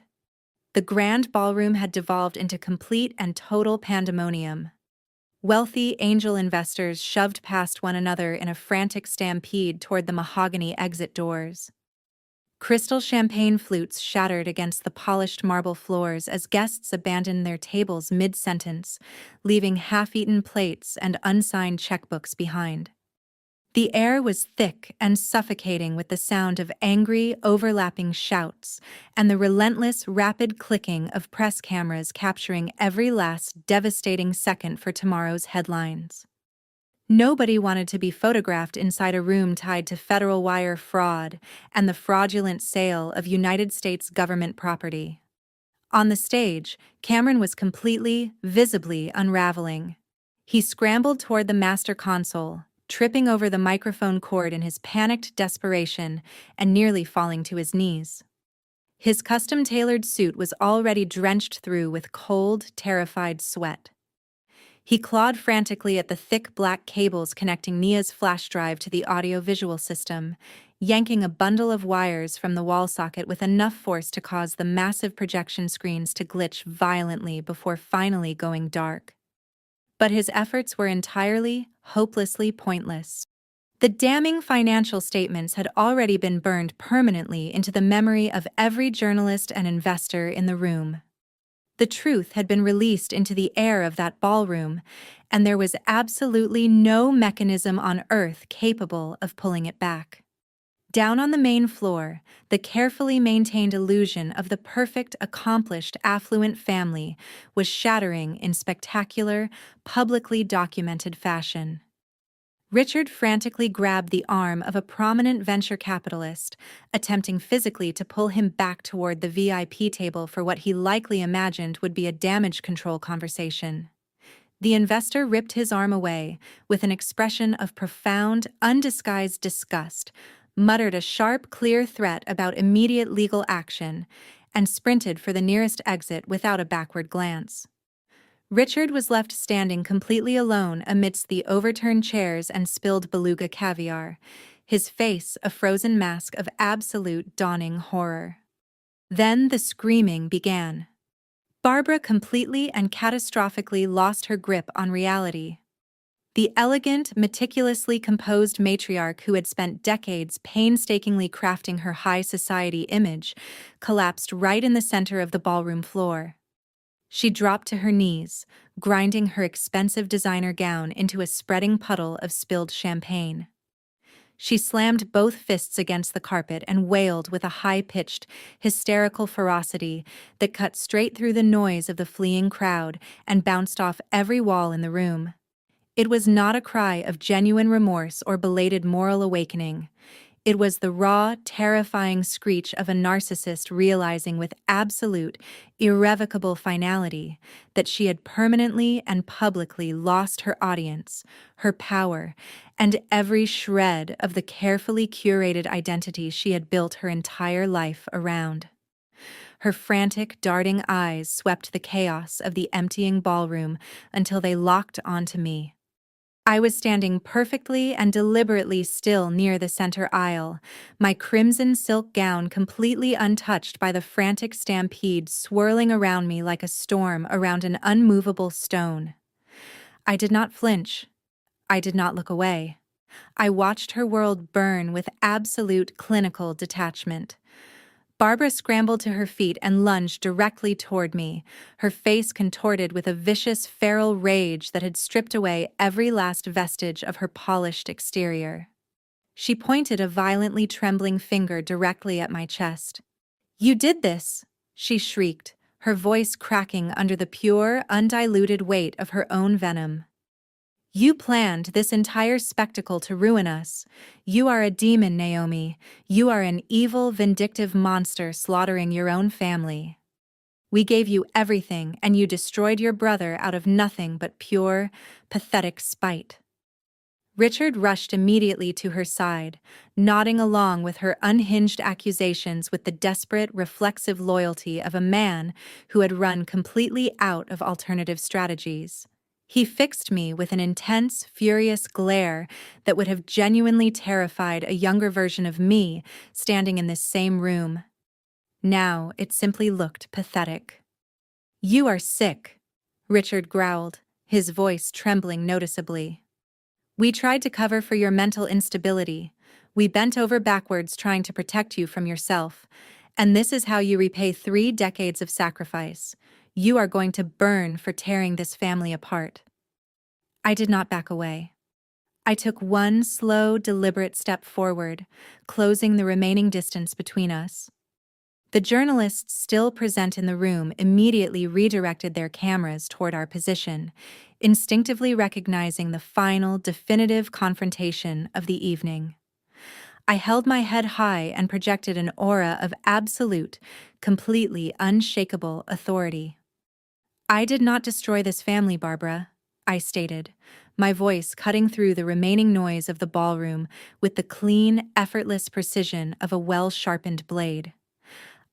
The grand ballroom had devolved into complete and total pandemonium. Wealthy angel investors shoved past one another in a frantic stampede toward the mahogany exit doors. Crystal champagne flutes shattered against the polished marble floors as guests abandoned their tables mid-sentence, leaving half-eaten plates and unsigned checkbooks behind. The air was thick and suffocating with the sound of angry, overlapping shouts and the relentless, rapid clicking of press cameras capturing every last devastating second for tomorrow's headlines. Nobody wanted to be photographed inside a room tied to federal wire fraud and the fraudulent sale of United States government property. On the stage, Cameron was completely, visibly unraveling. He scrambled toward the master console, tripping over the microphone cord in his panicked desperation and nearly falling to his knees. His custom-tailored suit was already drenched through with cold, terrified sweat. He clawed frantically at the thick black cables connecting Nia's flash drive to the audio-visual system, yanking a bundle of wires from the wall socket with enough force to cause the massive projection screens to glitch violently before finally going dark. But his efforts were entirely, hopelessly pointless. The damning financial statements had already been burned permanently into the memory of every journalist and investor in the room. The truth had been released into the air of that ballroom, and there was absolutely no mechanism on Earth capable of pulling it back. Down on the main floor, the carefully maintained illusion of the perfect, accomplished, affluent family was shattering in spectacular, publicly documented fashion. Richard frantically grabbed the arm of a prominent venture capitalist, attempting physically to pull him back toward the VIP table for what he likely imagined would be a damage control conversation. The investor ripped his arm away with an expression of profound, undisguised disgust, muttered a sharp, clear threat about immediate legal action, and sprinted for the nearest exit without a backward glance. Richard was left standing completely alone amidst the overturned chairs and spilled beluga caviar, his face a frozen mask of absolute dawning horror. Then the screaming began. Barbara completely and catastrophically lost her grip on reality. The elegant, meticulously composed matriarch who had spent decades painstakingly crafting her high society image collapsed right in the center of the ballroom floor. She dropped to her knees, grinding her expensive designer gown into a spreading puddle of spilled champagne. She slammed both fists against the carpet and wailed with a high-pitched, hysterical ferocity that cut straight through the noise of the fleeing crowd and bounced off every wall in the room. It was not a cry of genuine remorse or belated moral awakening. It was the raw, terrifying screech of a narcissist realizing with absolute, irrevocable finality that she had permanently and publicly lost her audience, her power, and every shred of the carefully curated identity she had built her entire life around. Her frantic, darting eyes swept the chaos of the emptying ballroom until they locked onto me. I was standing perfectly and deliberately still near the center aisle, my crimson silk gown completely untouched by the frantic stampede swirling around me like a storm around an unmovable stone. I did not flinch. I did not look away. I watched her world burn with absolute clinical detachment. Barbara scrambled to her feet and lunged directly toward me, her face contorted with a vicious, feral rage that had stripped away every last vestige of her polished exterior. She pointed a violently trembling finger directly at my chest. "You did this!" she shrieked, her voice cracking under the pure, undiluted weight of her own venom. "You planned this entire spectacle to ruin us. You are a demon, Naomi. You are an evil, vindictive monster slaughtering your own family. We gave you everything, and you destroyed your brother out of nothing but pure, pathetic spite." Richard rushed immediately to her side, nodding along with her unhinged accusations with the desperate, reflexive loyalty of a man who had run completely out of alternative strategies. He fixed me with an intense, furious glare that would have genuinely terrified a younger version of me standing in this same room. Now it simply looked pathetic. "You are sick," Richard growled, his voice trembling noticeably. "We tried to cover for your mental instability. We bent over backwards trying to protect you from yourself. And this is how you repay 3 decades of sacrifice. You are going to burn for tearing this family apart." I did not back away. I took one slow, deliberate step forward, closing the remaining distance between us. The journalists still present in the room immediately redirected their cameras toward our position, instinctively recognizing the final, definitive confrontation of the evening. I held my head high and projected an aura of absolute, completely unshakable authority. "I did not destroy this family, Barbara," I stated, my voice cutting through the remaining noise of the ballroom with the clean, effortless precision of a well-sharpened blade.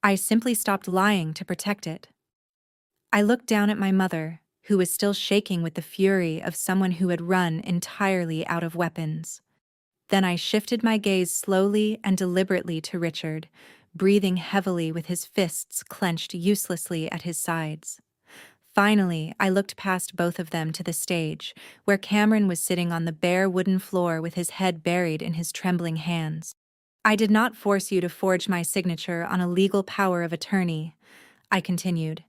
"I simply stopped lying to protect it." I looked down at my mother, who was still shaking with the fury of someone who had run entirely out of weapons. Then I shifted my gaze slowly and deliberately to Richard, breathing heavily with his fists clenched uselessly at his sides. Finally, I looked past both of them to the stage, where Cameron was sitting on the bare wooden floor with his head buried in his trembling hands. "I did not force you to forge my signature on a legal power of attorney," I continued.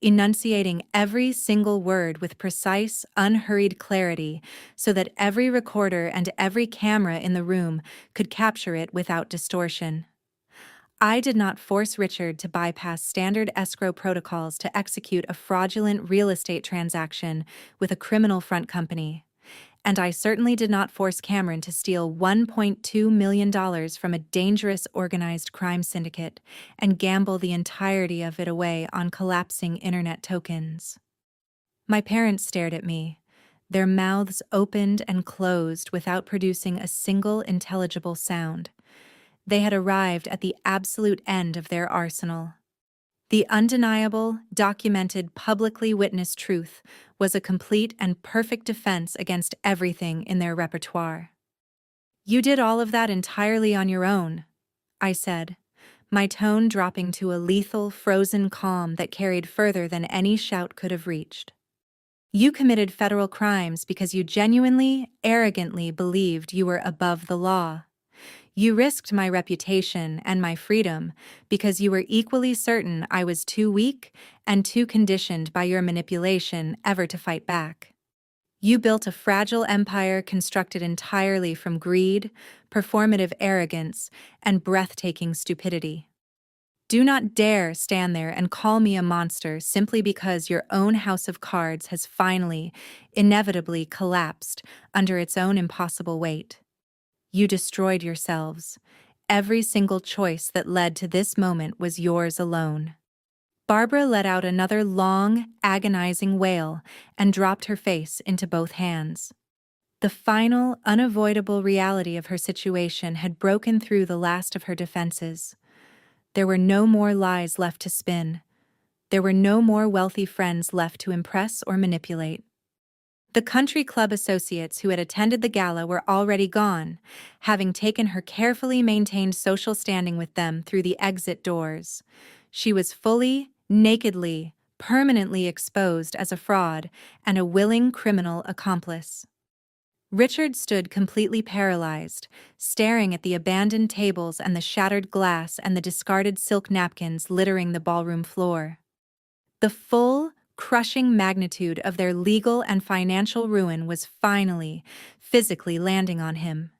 enunciating every single word with precise, unhurried clarity so that every recorder and every camera in the room could capture it without distortion. I did not force Richard to bypass standard escrow protocols to execute a fraudulent real estate transaction with a criminal front company. And I certainly did not force Cameron to steal $1.2 million from a dangerous organized crime syndicate and gamble the entirety of it away on collapsing internet tokens. My parents stared at me, their mouths opened and closed without producing a single intelligible sound. They had arrived at the absolute end of their arsenal. The undeniable, documented, publicly witnessed truth was a complete and perfect defense against everything in their repertoire. "You did all of that entirely on your own," I said, my tone dropping to a lethal, frozen calm that carried further than any shout could have reached. "You committed federal crimes because you genuinely, arrogantly believed you were above the law. You risked my reputation and my freedom because you were equally certain I was too weak and too conditioned by your manipulation ever to fight back. You built a fragile empire constructed entirely from greed, performative arrogance, and breathtaking stupidity. Do not dare stand there and call me a monster simply because your own house of cards has finally, inevitably collapsed under its own impossible weight. You destroyed yourselves. Every single choice that led to this moment was yours alone." Barbara let out another long, agonizing wail and dropped her face into both hands. The final, unavoidable reality of her situation had broken through the last of her defenses. There were no more lies left to spin. There were no more wealthy friends left to impress or manipulate. The country club associates who had attended the gala were already gone, having taken her carefully maintained social standing with them through the exit doors. She was fully, nakedly, permanently exposed as a fraud and a willing criminal accomplice. Richard stood completely paralyzed, staring at the abandoned tables and the shattered glass and the discarded silk napkins littering the ballroom floor. The full, crushing magnitude of their legal and financial ruin was finally, physically landing on him.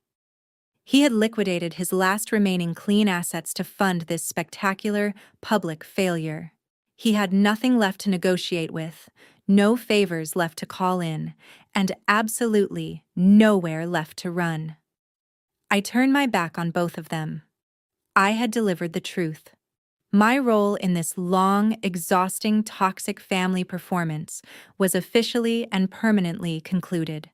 He had liquidated his last remaining clean assets to fund this spectacular, public failure. He had nothing left to negotiate with, no favors left to call in, and absolutely nowhere left to run. I turned my back on both of them. I had delivered the truth. My role in this long, exhausting, toxic family performance was officially and permanently concluded.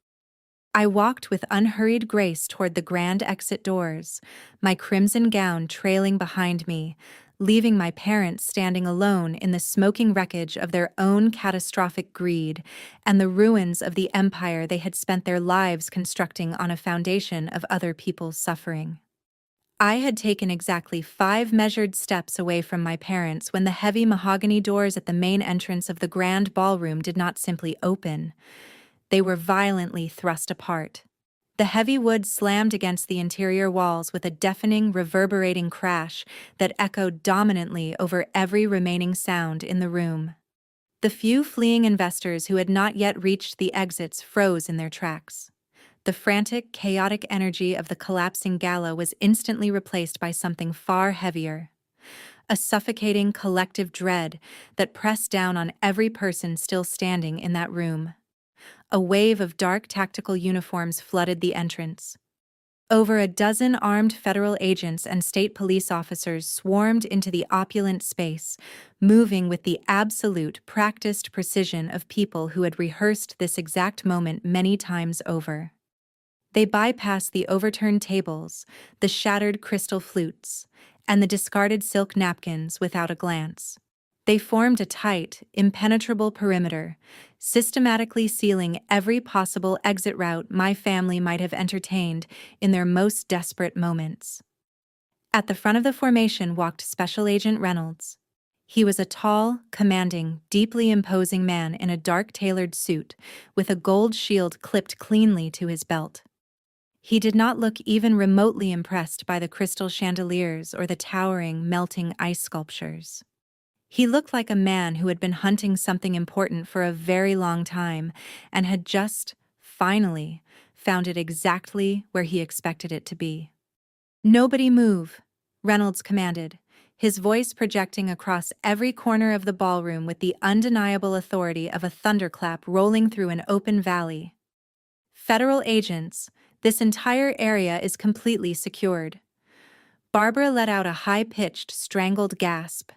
I walked with unhurried grace toward the grand exit doors, my crimson gown trailing behind me, leaving my parents standing alone in the smoking wreckage of their own catastrophic greed and the ruins of the empire they had spent their lives constructing on a foundation of other people's suffering. I had taken exactly 5 measured steps away from my parents when the heavy mahogany doors at the main entrance of the grand ballroom did not simply open. They were violently thrust apart. The heavy wood slammed against the interior walls with a deafening, reverberating crash that echoed dominantly over every remaining sound in the room. The few fleeing investors who had not yet reached the exits froze in their tracks. The frantic, chaotic energy of the collapsing gala was instantly replaced by something far heavier. A suffocating collective dread that pressed down on every person still standing in that room. A wave of dark tactical uniforms flooded the entrance. Over a dozen armed federal agents and state police officers swarmed into the opulent space, moving with the absolute, practiced precision of people who had rehearsed this exact moment many times over. They bypassed the overturned tables, the shattered crystal flutes, and the discarded silk napkins without a glance. They formed a tight, impenetrable perimeter, systematically sealing every possible exit route my family might have entertained in their most desperate moments. At the front of the formation walked Special Agent Reynolds. He was a tall, commanding, deeply imposing man in a dark tailored suit, with a gold shield clipped cleanly to his belt. He did not look even remotely impressed by the crystal chandeliers or the towering, melting ice sculptures. He looked like a man who had been hunting something important for a very long time and had just, finally, found it exactly where he expected it to be. "Nobody move," Reynolds commanded, his voice projecting across every corner of the ballroom with the undeniable authority of a thunderclap rolling through an open valley. "Federal agents, this entire area is completely secured." Barbara let out a high-pitched, strangled gasp.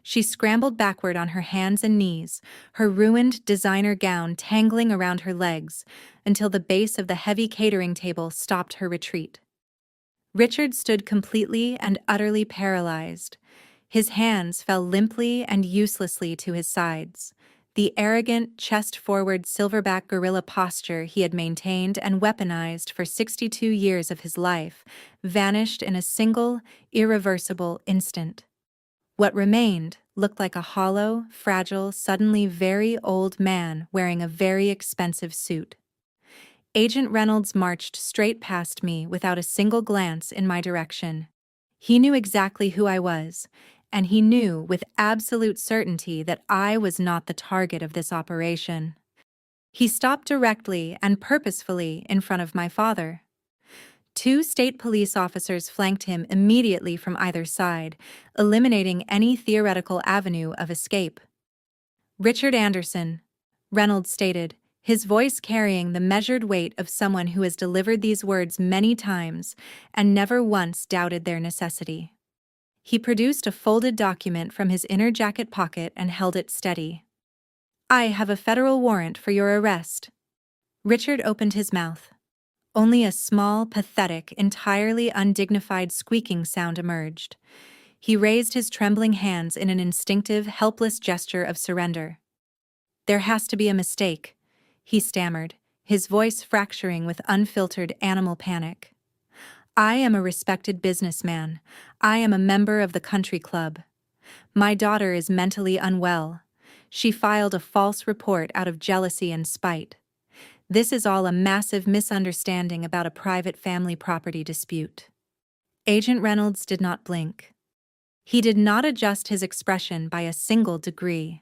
She scrambled backward on her hands and knees, her ruined designer gown tangling around her legs, until the base of the heavy catering table stopped her retreat. Richard stood completely and utterly paralyzed. His hands fell limply and uselessly to his sides. The arrogant, chest-forward silverback gorilla posture he had maintained and weaponized for 62 years of his life vanished in a single, irreversible instant. What remained looked like a hollow, fragile, suddenly very old man wearing a very expensive suit. Agent Reynolds marched straight past me without a single glance in my direction. He knew exactly who I was, and he knew with absolute certainty that I was not the target of this operation. He stopped directly and purposefully in front of my father. Two state police officers flanked him immediately from either side, eliminating any theoretical avenue of escape. "Richard Anderson," Reynolds stated, his voice carrying the measured weight of someone who has delivered these words many times and never once doubted their necessity. He produced a folded document from his inner jacket pocket and held it steady. "I have a federal warrant for your arrest." Richard opened his mouth. Only a small, pathetic, entirely undignified squeaking sound emerged. He raised his trembling hands in an instinctive, helpless gesture of surrender. "There has to be a mistake," he stammered, his voice fracturing with unfiltered animal panic. "I am a respected businessman. I am a member of the country club. My daughter is mentally unwell. She filed a false report out of jealousy and spite. This is all a massive misunderstanding about a private family property dispute." Agent Reynolds did not blink. He did not adjust his expression by a single degree.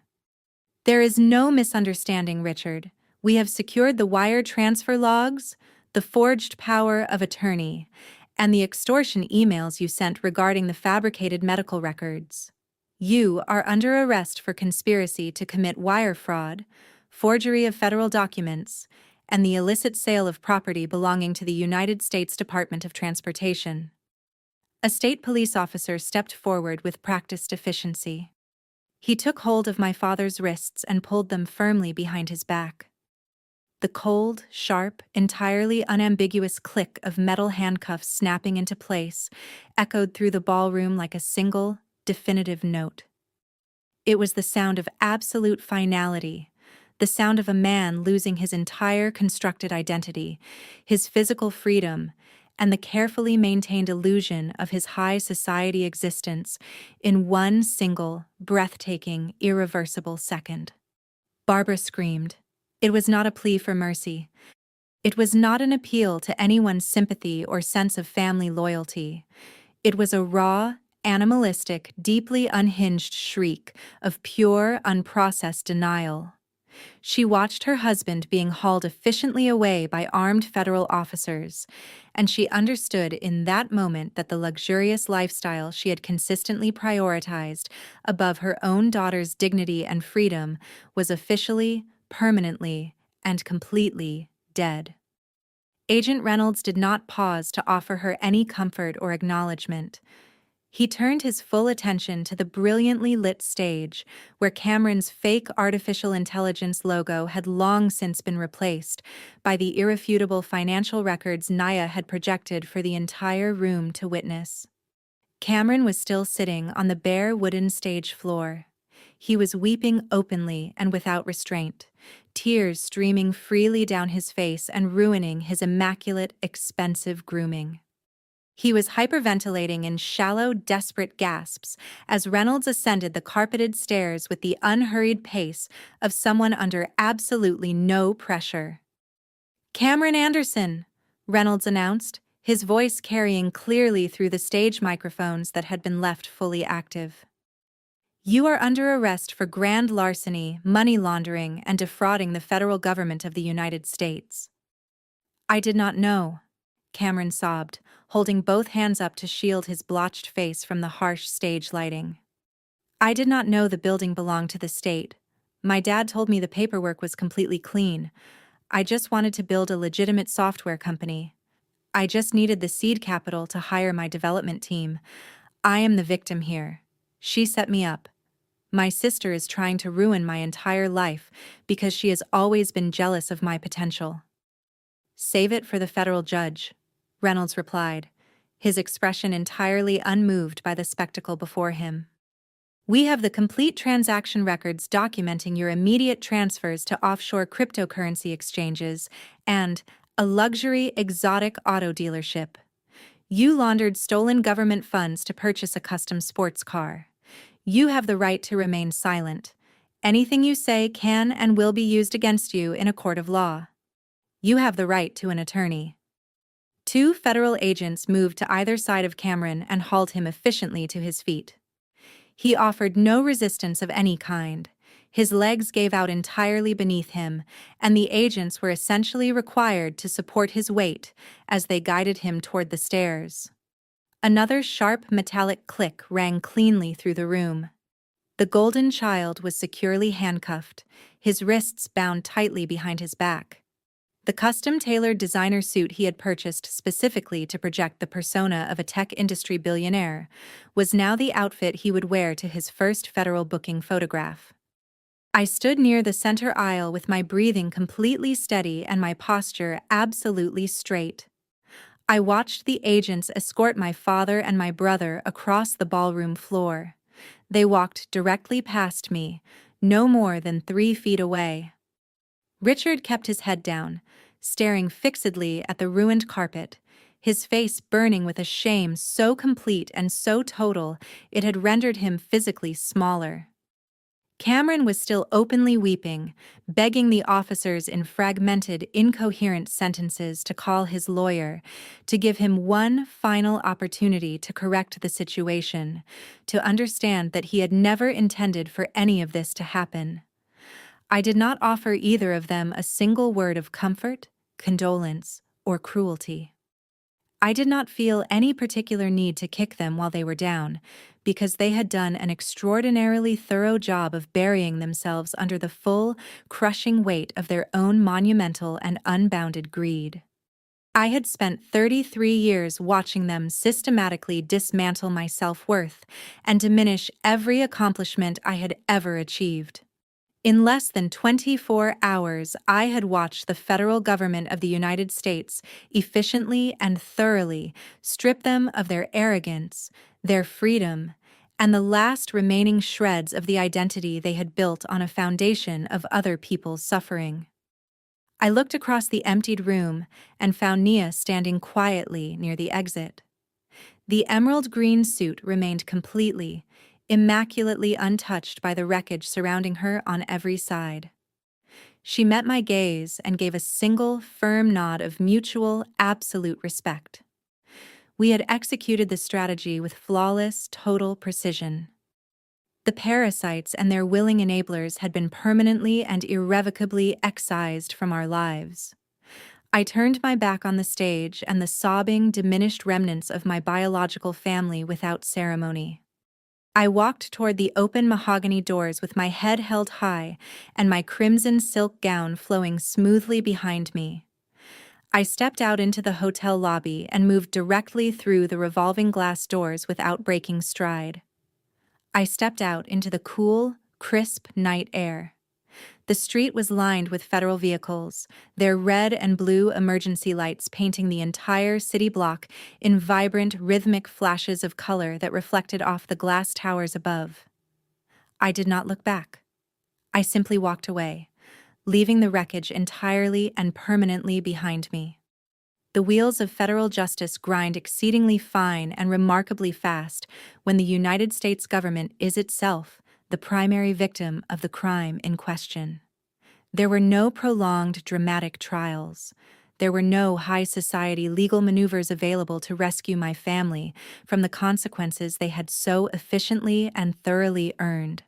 "There is no misunderstanding, Richard. We have secured the wire transfer logs, the forged power of attorney, and the extortion emails you sent regarding the fabricated medical records. You are under arrest for conspiracy to commit wire fraud, forgery of federal documents, and the illicit sale of property belonging to the United States Department of Transportation." A state police officer stepped forward with practiced efficiency. He took hold of my father's wrists and pulled them firmly behind his back. The cold, sharp, entirely unambiguous click of metal handcuffs snapping into place echoed through the ballroom like a single, definitive note. It was the sound of absolute finality, the sound of a man losing his entire constructed identity, his physical freedom, and the carefully maintained illusion of his high society existence in one single, breathtaking, irreversible second. Barbara screamed. It was not a plea for mercy. It was not an appeal to anyone's sympathy or sense of family loyalty. It was a raw, animalistic, deeply unhinged shriek of pure, unprocessed denial. She watched her husband being hauled efficiently away by armed federal officers, and she understood in that moment that the luxurious lifestyle she had consistently prioritized above her own daughter's dignity and freedom was officially, permanently, and completely dead. Agent Reynolds did not pause to offer her any comfort or acknowledgement. He turned his full attention to the brilliantly lit stage, where Cameron's fake artificial intelligence logo had long since been replaced by the irrefutable financial records Naya had projected for the entire room to witness. Cameron was still sitting on the bare wooden stage floor. He was weeping openly and without restraint, tears streaming freely down his face and ruining his immaculate, expensive grooming. He was hyperventilating in shallow, desperate gasps as Reynolds ascended the carpeted stairs with the unhurried pace of someone under absolutely no pressure. "Cameron Anderson," Reynolds announced, his voice carrying clearly through the stage microphones that had been left fully active. You are under arrest for grand larceny, money laundering, and defrauding the federal government of the United States. I did not know, Cameron sobbed, holding both hands up to shield his blotched face from the harsh stage lighting. I did not know the building belonged to the state. My dad told me the paperwork was completely clean. I just wanted to build a legitimate software company. I just needed the seed capital to hire my development team. I am the victim here. She set me up. My sister is trying to ruin my entire life because she has always been jealous of my potential. Save it for the federal judge, Reynolds replied, his expression entirely unmoved by the spectacle before him. We have the complete transaction records documenting your immediate transfers to offshore cryptocurrency exchanges and a luxury exotic auto dealership. You laundered stolen government funds to purchase a custom sports car. You have the right to remain silent. Anything you say can and will be used against you in a court of law. You have the right to an attorney. 2 federal agents moved to either side of Cameron and hauled him efficiently to his feet. He offered no resistance of any kind. His legs gave out entirely beneath him, and the agents were essentially required to support his weight as they guided him toward the stairs. Another sharp metallic click rang cleanly through the room. The golden child was securely handcuffed, his wrists bound tightly behind his back. The custom-tailored designer suit he had purchased specifically to project the persona of a tech industry billionaire was now the outfit he would wear to his first federal booking photograph. I stood near the center aisle with my breathing completely steady and my posture absolutely straight. I watched the agents escort my father and my brother across the ballroom floor. They walked directly past me, no more than 3 feet away. Richard kept his head down, staring fixedly at the ruined carpet, his face burning with a shame so complete and so total it had rendered him physically smaller. Cameron was still openly weeping, begging the officers in fragmented, incoherent sentences to call his lawyer, to give him one final opportunity to correct the situation, to understand that he had never intended for any of this to happen. I did not offer either of them a single word of comfort, condolence, or cruelty. I did not feel any particular need to kick them while they were down, because they had done an extraordinarily thorough job of burying themselves under the full, crushing weight of their own monumental and unbounded greed. I had spent 33 years watching them systematically dismantle my self-worth and diminish every accomplishment I had ever achieved. In less than 24 hours, I had watched the federal government of the United States efficiently and thoroughly strip them of their arrogance, their freedom, and the last remaining shreds of the identity they had built on a foundation of other people's suffering. I looked across the emptied room and found Nia standing quietly near the exit. The emerald green suit remained completely, immaculately untouched by the wreckage surrounding her on every side. She met my gaze and gave a single, firm nod of mutual, absolute respect. We had executed the strategy with flawless, total precision. The parasites and their willing enablers had been permanently and irrevocably excised from our lives. I turned my back on the stage and the sobbing, diminished remnants of my biological family without ceremony. I walked toward the open mahogany doors with my head held high and my crimson silk gown flowing smoothly behind me. I stepped out into the hotel lobby and moved directly through the revolving glass doors without breaking stride. I stepped out into the cool, crisp night air. The street was lined with federal vehicles, their red and blue emergency lights painting the entire city block in vibrant, rhythmic flashes of color that reflected off the glass towers above. I did not look back. I simply walked away, leaving the wreckage entirely and permanently behind me. The wheels of federal justice grind exceedingly fine and remarkably fast when the United States government is itself the primary victim of the crime in question. There were no prolonged, dramatic trials. There were no high society legal maneuvers available to rescue my family from the consequences they had so efficiently and thoroughly earned.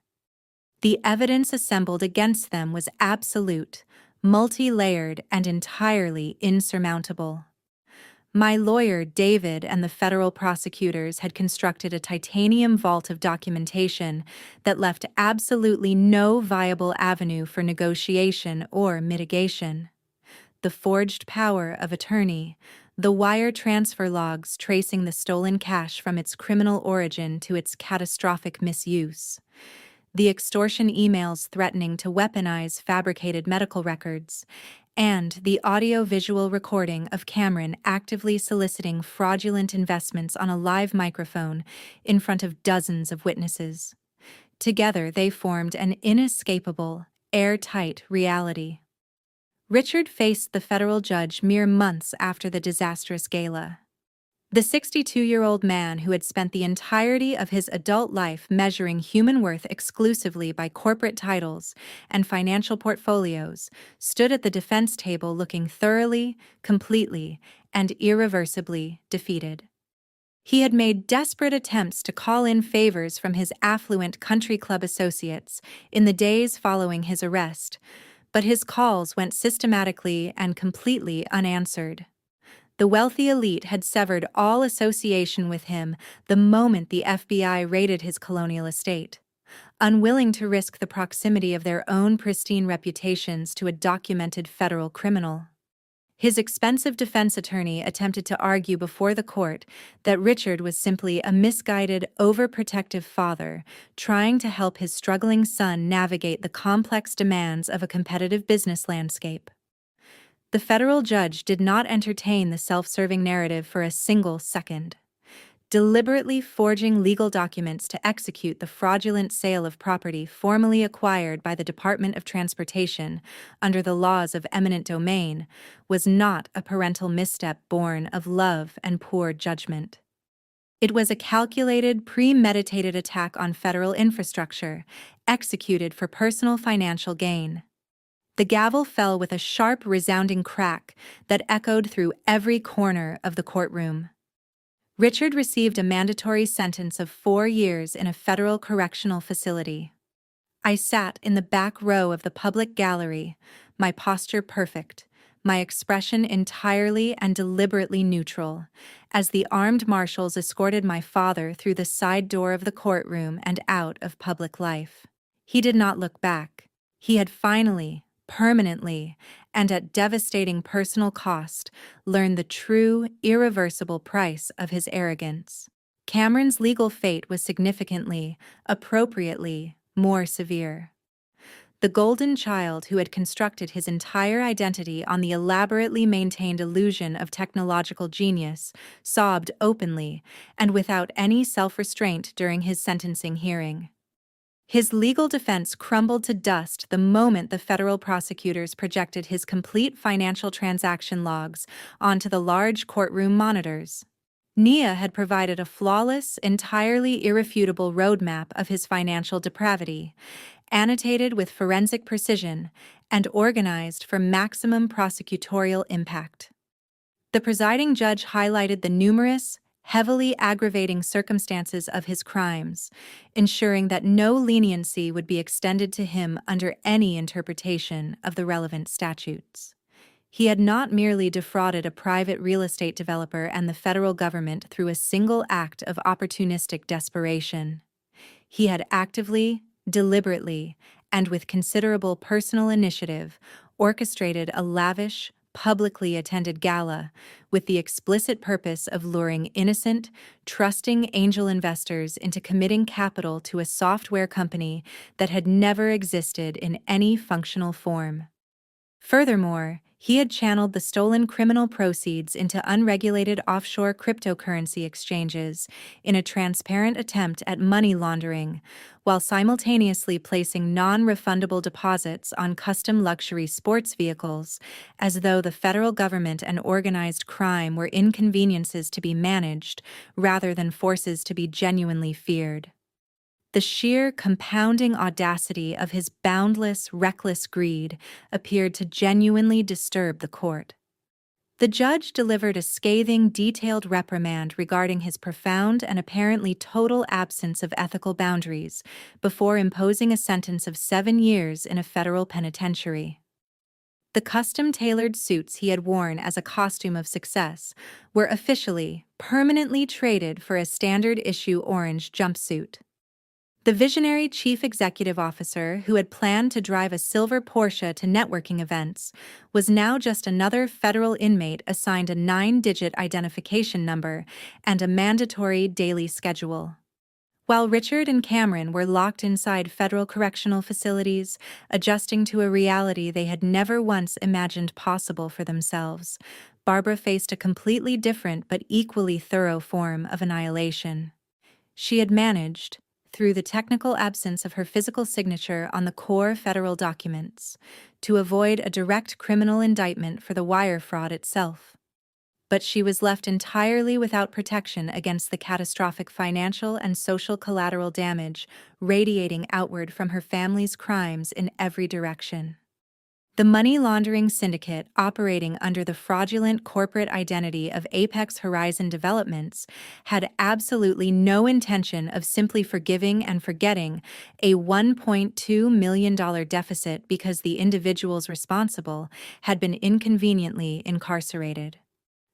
The evidence assembled against them was absolute, multi-layered, and entirely insurmountable. My lawyer, David, and the federal prosecutors had constructed a titanium vault of documentation that left absolutely no viable avenue for negotiation or mitigation. The forged power of attorney, the wire transfer logs tracing the stolen cash from its criminal origin to its catastrophic misuse, the extortion emails threatening to weaponize fabricated medical records, and the audio-visual recording of Cameron actively soliciting fraudulent investments on a live microphone in front of dozens of witnesses. Together, they formed an inescapable, airtight reality. Richard faced the federal judge mere months after the disastrous gala. The 62-year-old man who had spent the entirety of his adult life measuring human worth exclusively by corporate titles and financial portfolios stood at the defense table looking thoroughly, completely, and irreversibly defeated. He had made desperate attempts to call in favors from his affluent country club associates in the days following his arrest, but his calls went systematically and completely unanswered. The wealthy elite had severed all association with him the moment the FBI raided his colonial estate, unwilling to risk the proximity of their own pristine reputations to a documented federal criminal. His expensive defense attorney attempted to argue before the court that Richard was simply a misguided, overprotective father trying to help his struggling son navigate the complex demands of a competitive business landscape. The federal judge did not entertain the self-serving narrative for a single second. Deliberately forging legal documents to execute the fraudulent sale of property formally acquired by the Department of Transportation under the laws of eminent domain was not a parental misstep born of love and poor judgment. It was a calculated, premeditated attack on federal infrastructure, executed for personal financial gain. The gavel fell with a sharp, resounding crack that echoed through every corner of the courtroom. Richard received a mandatory sentence of 4 years in a federal correctional facility. I sat in the back row of the public gallery, my posture perfect, my expression entirely and deliberately neutral, as the armed marshals escorted my father through the side door of the courtroom and out of public life. He did not look back. He had finally, permanently, and at devastating personal cost, learned the true, irreversible price of his arrogance. Cameron's legal fate was significantly, appropriately, more severe. The golden child who had constructed his entire identity on the elaborately maintained illusion of technological genius sobbed openly and without any self-restraint during his sentencing hearing. His legal defense crumbled to dust the moment the federal prosecutors projected his complete financial transaction logs onto the large courtroom monitors. Nia had provided a flawless, entirely irrefutable roadmap of his financial depravity, annotated with forensic precision and organized for maximum prosecutorial impact. The presiding judge highlighted the numerous, heavily aggravating circumstances of his crimes, ensuring that no leniency would be extended to him under any interpretation of the relevant statutes. He had not merely defrauded a private real estate developer and the federal government through a single act of opportunistic desperation. He had actively, deliberately, and with considerable personal initiative, orchestrated a lavish, publicly attended gala with the explicit purpose of luring innocent, trusting angel investors into committing capital to a software company that had never existed in any functional form. Furthermore, he had channeled the stolen criminal proceeds into unregulated offshore cryptocurrency exchanges in a transparent attempt at money laundering, while simultaneously placing non-refundable deposits on custom luxury sports vehicles, as though the federal government and organized crime were inconveniences to be managed rather than forces to be genuinely feared. The sheer compounding audacity of his boundless, reckless greed appeared to genuinely disturb the court. The judge delivered a scathing, detailed reprimand regarding his profound and apparently total absence of ethical boundaries before imposing a sentence of 7 years in a federal penitentiary. The custom-tailored suits he had worn as a costume of success were officially, permanently traded for a standard-issue orange jumpsuit. The visionary chief executive officer who had planned to drive a silver Porsche to networking events was now just another federal inmate assigned a 9-digit identification number and a mandatory daily schedule. While Richard and Cameron were locked inside federal correctional facilities, adjusting to a reality they had never once imagined possible for themselves, Barbara faced a completely different but equally thorough form of annihilation. She had managed, through the technical absence of her physical signature on the core federal documents, to avoid a direct criminal indictment for the wire fraud itself. But she was left entirely without protection against the catastrophic financial and social collateral damage radiating outward from her family's crimes in every direction. The money laundering syndicate operating under the fraudulent corporate identity of Apex Horizon Developments had absolutely no intention of simply forgiving and forgetting a $1.2 million deficit because the individuals responsible had been inconveniently incarcerated.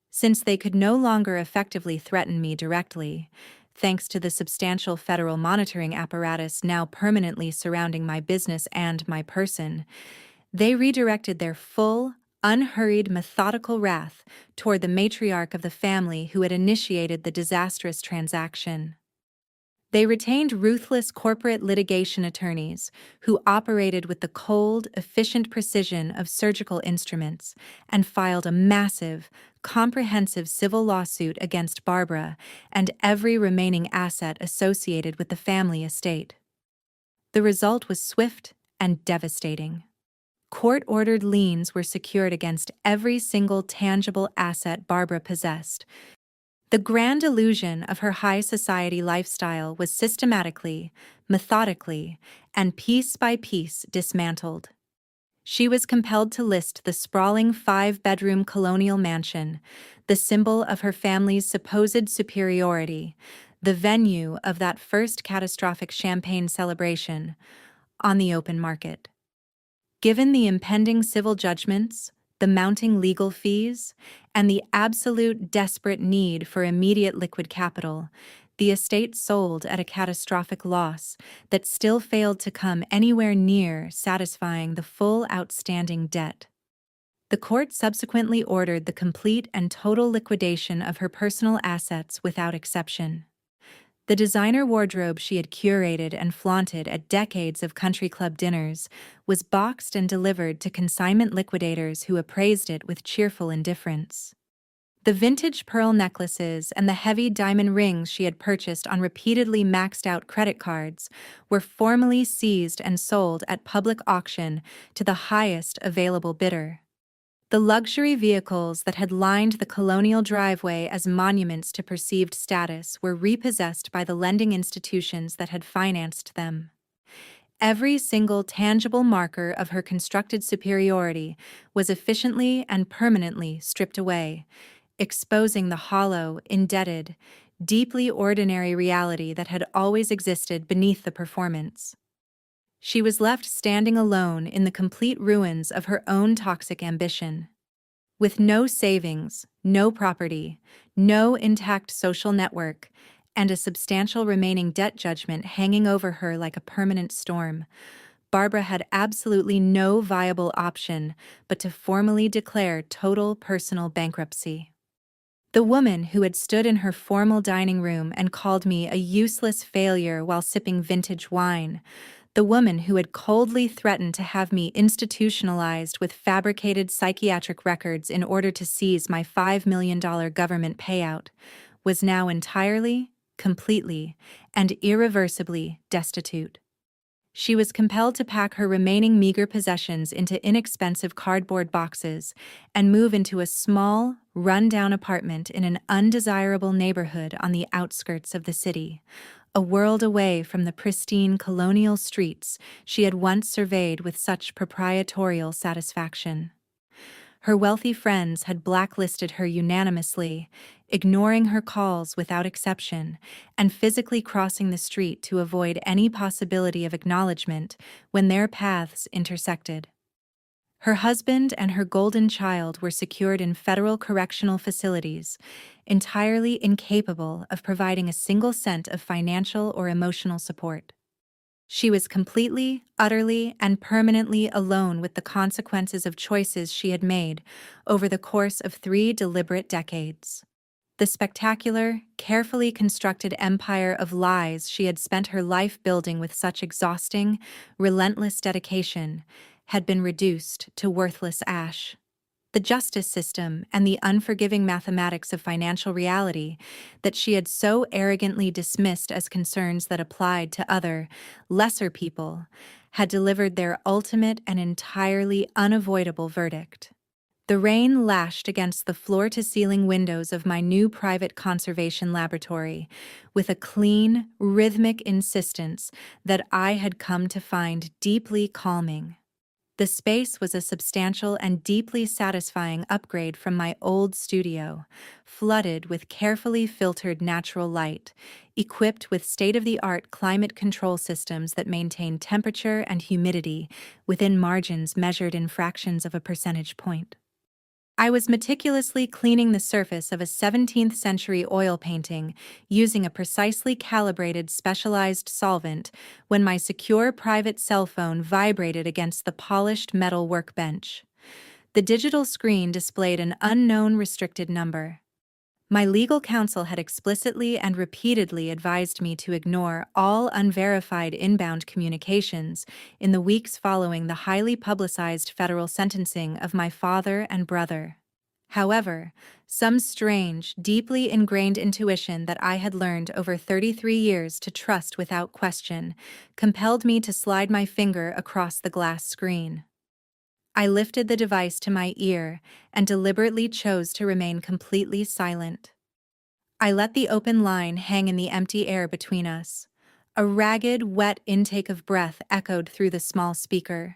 Since they could no longer effectively threaten me directly, thanks to the substantial federal monitoring apparatus now permanently surrounding my business and my person, they redirected their full, unhurried, methodical wrath toward the matriarch of the family who had initiated the disastrous transaction. They retained ruthless corporate litigation attorneys who operated with the cold, efficient precision of surgical instruments and filed a massive, comprehensive civil lawsuit against Barbara and every remaining asset associated with the family estate. The result was swift and devastating. Court-ordered liens were secured against every single tangible asset Barbara possessed. The grand illusion of her high society lifestyle was systematically, methodically, and piece by piece dismantled. She was compelled to list the sprawling 5-bedroom colonial mansion, the symbol of her family's supposed superiority, the venue of that first catastrophic champagne celebration, on the open market. Given the impending civil judgments, the mounting legal fees, and the absolute desperate need for immediate liquid capital, the estate sold at a catastrophic loss that still failed to come anywhere near satisfying the full outstanding debt. The court subsequently ordered the complete and total liquidation of her personal assets without exception. The designer wardrobe she had curated and flaunted at decades of country club dinners was boxed and delivered to consignment liquidators who appraised it with cheerful indifference. The vintage pearl necklaces and the heavy diamond rings she had purchased on repeatedly maxed-out credit cards were formally seized and sold at public auction to the highest available bidder. The luxury vehicles that had lined the colonial driveway as monuments to perceived status were repossessed by the lending institutions that had financed them. Every single tangible marker of her constructed superiority was efficiently and permanently stripped away, exposing the hollow, indebted, deeply ordinary reality that had always existed beneath the performance. She was left standing alone in the complete ruins of her own toxic ambition. With no savings, no property, no intact social network, and a substantial remaining debt judgment hanging over her like a permanent storm, Barbara had absolutely no viable option but to formally declare total personal bankruptcy. The woman who had stood in her formal dining room and called me a useless failure while sipping vintage wine, the woman who had coldly threatened to have me institutionalized with fabricated psychiatric records in order to seize my $5 million government payout, was now entirely, completely, and irreversibly destitute. She was compelled to pack her remaining meager possessions into inexpensive cardboard boxes and move into a small, run-down apartment in an undesirable neighborhood on the outskirts of the city, a world away from the pristine colonial streets she had once surveyed with such proprietorial satisfaction. Her wealthy friends had blacklisted her unanimously, ignoring her calls without exception, and physically crossing the street to avoid any possibility of acknowledgement when their paths intersected. Her husband and her golden child were secured in federal correctional facilities, entirely incapable of providing a single cent of financial or emotional support. She was completely, utterly, and permanently alone with the consequences of choices she had made over the course of 3 deliberate decades. The spectacular, carefully constructed empire of lies she had spent her life building with such exhausting, relentless dedication had been reduced to worthless ash. The justice system and the unforgiving mathematics of financial reality that she had so arrogantly dismissed as concerns that applied to other, lesser people had delivered their ultimate and entirely unavoidable verdict. The rain lashed against the floor-to-ceiling windows of my new private conservation laboratory with a clean, rhythmic insistence that I had come to find deeply calming. The space was a substantial and deeply satisfying upgrade from my old studio, flooded with carefully filtered natural light, equipped with state-of-the-art climate control systems that maintain temperature and humidity within margins measured in fractions of a percentage point. I was meticulously cleaning the surface of a 17th-century oil painting using a precisely calibrated specialized solvent when my secure private cell phone vibrated against the polished metal workbench. The digital screen displayed an unknown restricted number. My legal counsel had explicitly and repeatedly advised me to ignore all unverified inbound communications in the weeks following the highly publicized federal sentencing of my father and brother. However, some strange, deeply ingrained intuition that I had learned over 33 years to trust without question compelled me to slide my finger across the glass screen. I lifted the device to my ear and deliberately chose to remain completely silent. I let the open line hang in the empty air between us. A ragged, wet intake of breath echoed through the small speaker.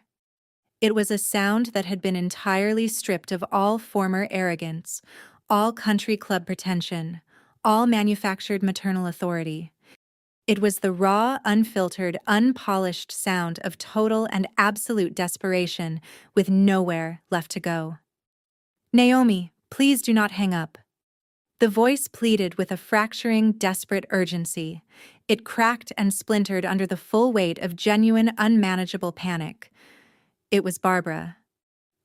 It was a sound that had been entirely stripped of all former arrogance, all country club pretension, all manufactured maternal authority. It was the raw, unfiltered, unpolished sound of total and absolute desperation with nowhere left to go. "Naomi, please do not hang up." The voice pleaded with a fracturing, desperate urgency. It cracked and splintered under the full weight of genuine, unmanageable panic. It was Barbara.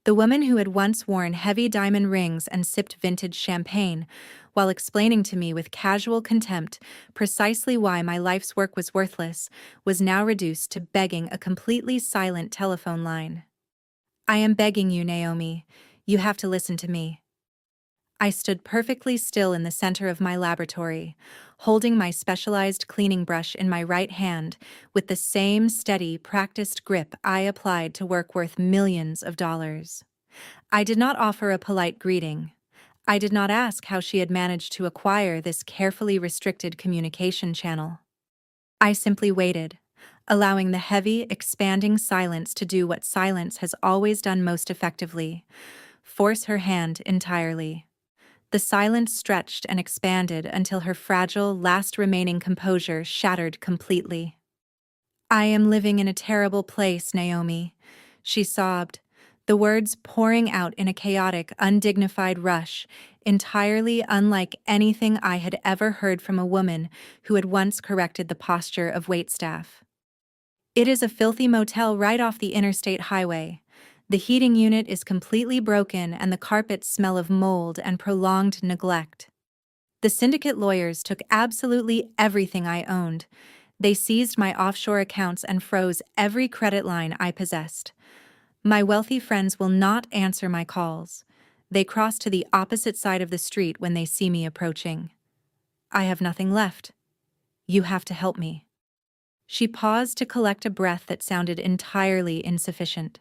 The woman who had once worn heavy diamond rings and sipped vintage champagne, while explaining to me with casual contempt precisely why my life's work was worthless, was now reduced to begging a completely silent telephone line. "I am begging you, Naomi. You have to listen to me." I stood perfectly still in the center of my laboratory, holding my specialized cleaning brush in my right hand with the same steady, practiced grip I applied to work worth millions of dollars. I did not offer a polite greeting. I did not ask how she had managed to acquire this carefully restricted communication channel. I simply waited, allowing the heavy, expanding silence to do what silence has always done most effectively: force her hand entirely. The silence stretched and expanded until her fragile, last remaining composure shattered completely. "I am living in a terrible place, Naomi," she sobbed, the words pouring out in a chaotic, undignified rush, entirely unlike anything I had ever heard from a woman who had once corrected the posture of waitstaff. "It is a filthy motel right off the interstate highway. The heating unit is completely broken and the carpets smell of mold and prolonged neglect. The syndicate lawyers took absolutely everything I owned. They seized my offshore accounts and froze every credit line I possessed. My wealthy friends will not answer my calls. They cross to the opposite side of the street when they see me approaching. I have nothing left. You have to help me." She paused to collect a breath that sounded entirely insufficient.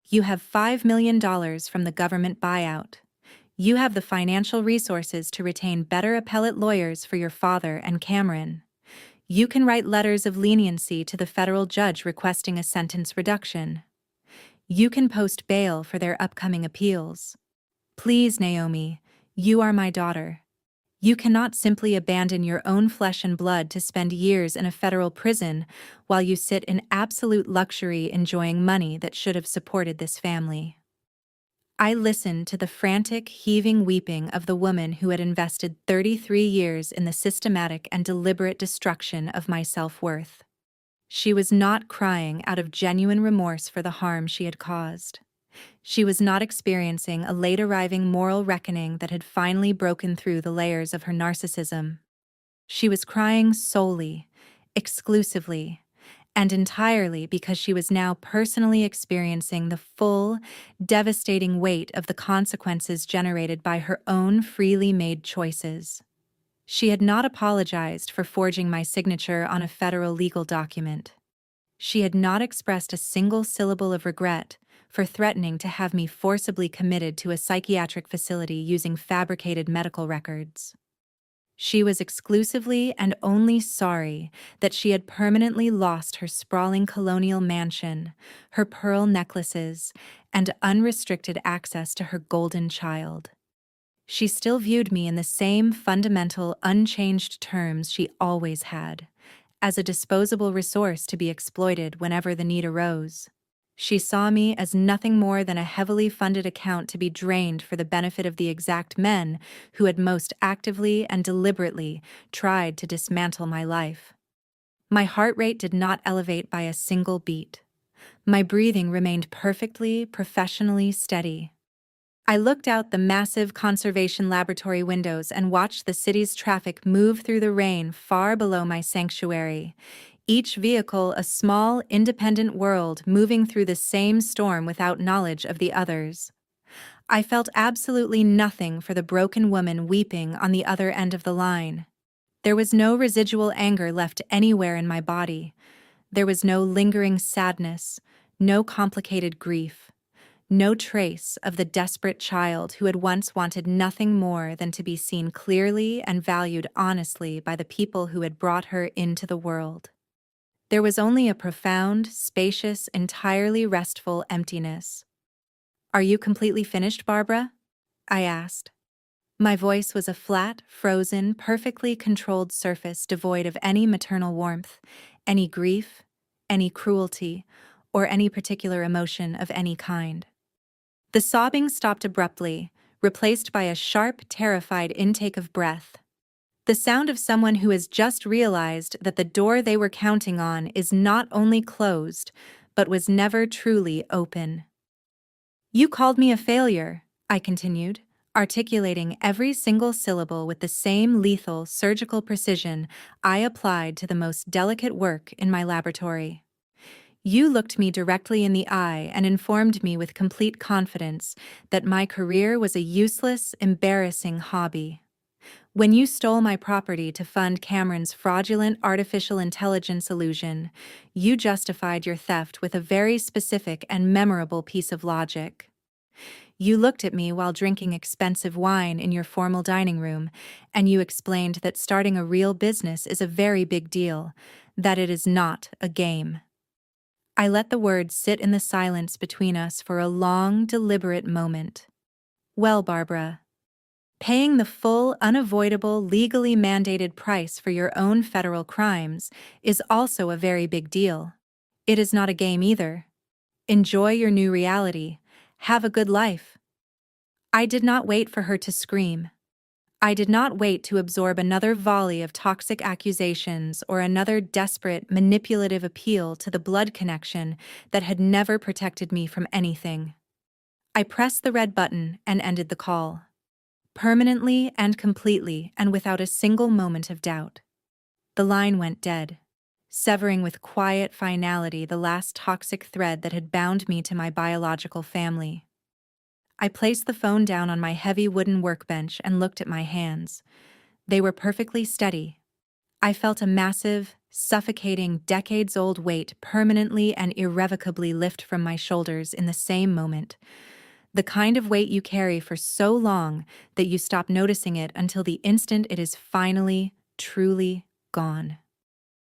"You have $5 million from the government buyout. You have the financial resources to retain better appellate lawyers for your father and Cameron. You can write letters of leniency to the federal judge requesting a sentence reduction. You can post bail for their upcoming appeals. Please, Naomi, you are my daughter. You cannot simply abandon your own flesh and blood to spend years in a federal prison while you sit in absolute luxury enjoying money that should have supported this family. I listened to the frantic, heaving weeping of the woman who had invested 33 years in the systematic and deliberate destruction of my self-worth. She was not crying out of genuine remorse for the harm she had caused. She was not experiencing a late-arriving moral reckoning that had finally broken through the layers of her narcissism. She was crying solely, exclusively, and entirely because she was now personally experiencing the full, devastating weight of the consequences generated by her own freely made choices. She had not apologized for forging my signature on a federal legal document. She had not expressed a single syllable of regret for threatening to have me forcibly committed to a psychiatric facility using fabricated medical records. She was exclusively and only sorry that she had permanently lost her sprawling colonial mansion, her pearl necklaces, and unrestricted access to her golden child. She still viewed me in the same fundamental, unchanged terms she always had, as a disposable resource to be exploited whenever the need arose. She saw me as nothing more than a heavily funded account to be drained for the benefit of the exact men who had most actively and deliberately tried to dismantle my life. My heart rate did not elevate by a single beat. My breathing remained perfectly, professionally steady. I looked out the massive conservation laboratory windows and watched the city's traffic move through the rain far below my sanctuary, each vehicle a small, independent world moving through the same storm without knowledge of the others. I felt absolutely nothing for the broken woman weeping on the other end of the line. There was no residual anger left anywhere in my body. There was no lingering sadness, no complicated grief. No trace of the desperate child who had once wanted nothing more than to be seen clearly and valued honestly by the people who had brought her into the world. There was only a profound, spacious, entirely restful emptiness. "Are you completely finished, Barbara?" I asked. My voice was a flat, frozen, perfectly controlled surface devoid of any maternal warmth, any grief, any cruelty, or any particular emotion of any kind. The sobbing stopped abruptly, replaced by a sharp, terrified intake of breath. The sound of someone who has just realized that the door they were counting on is not only closed, but was never truly open. "You called me a failure," I continued, articulating every single syllable with the same lethal, surgical precision I applied to the most delicate work in my laboratory. "You looked me directly in the eye and informed me with complete confidence that my career was a useless, embarrassing hobby. When you stole my property to fund Cameron's fraudulent artificial intelligence illusion, you justified your theft with a very specific and memorable piece of logic. You looked at me while drinking expensive wine in your formal dining room, and you explained that starting a real business is a very big deal, that it is not a game." I let the words sit in the silence between us for a long, deliberate moment. "Well, Barbara, paying the full, unavoidable, legally mandated price for your own federal crimes is also a very big deal. It is not a game either. Enjoy your new reality. Have a good life." I did not wait for her to scream. I did not wait to absorb another volley of toxic accusations or another desperate, manipulative appeal to the blood connection that had never protected me from anything. I pressed the red button and ended the call. Permanently and completely and without a single moment of doubt. The line went dead, severing with quiet finality the last toxic thread that had bound me to my biological family. I placed the phone down on my heavy wooden workbench and looked at my hands. They were perfectly steady. I felt a massive, suffocating, decades-old weight permanently and irrevocably lift from my shoulders in the same moment. The kind of weight you carry for so long that you stop noticing it until the instant it is finally, truly gone.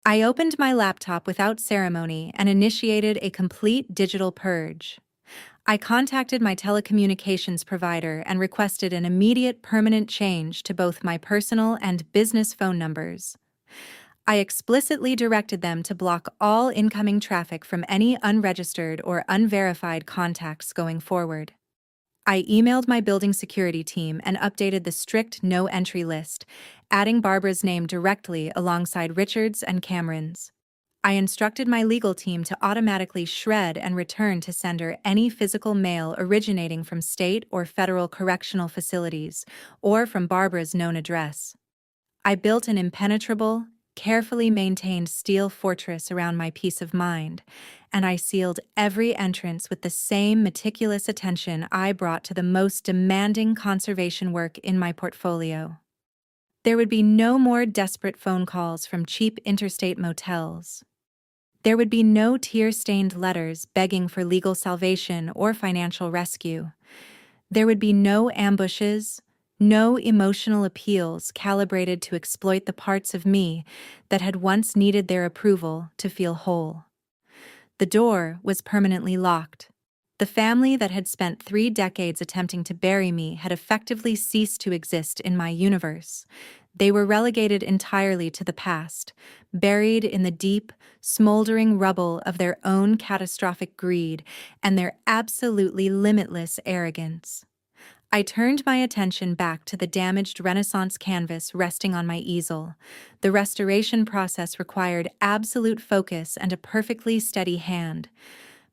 I opened my laptop without ceremony and initiated a complete digital purge. I contacted my telecommunications provider and requested an immediate permanent change to both my personal and business phone numbers. I explicitly directed them to block all incoming traffic from any unregistered or unverified contacts going forward. I emailed my building security team and updated the strict no-entry list, adding Barbara's name directly alongside Richard's and Cameron's. I instructed my legal team to automatically shred and return to sender any physical mail originating from state or federal correctional facilities or from Barbara's known address. I built an impenetrable, carefully maintained steel fortress around my peace of mind, and I sealed every entrance with the same meticulous attention I brought to the most demanding conservation work in my portfolio. There would be no more desperate phone calls from cheap interstate motels. There would be no tear-stained letters begging for legal salvation or financial rescue. There would be no ambushes, no emotional appeals calibrated to exploit the parts of me that had once needed their approval to feel whole. The door was permanently locked. The family that had spent 3 decades attempting to bury me had effectively ceased to exist in my universe. They were relegated entirely to the past, buried in the deep, smoldering rubble of their own catastrophic greed and their absolutely limitless arrogance. I turned my attention back to the damaged Renaissance canvas resting on my easel. The restoration process required absolute focus and a perfectly steady hand.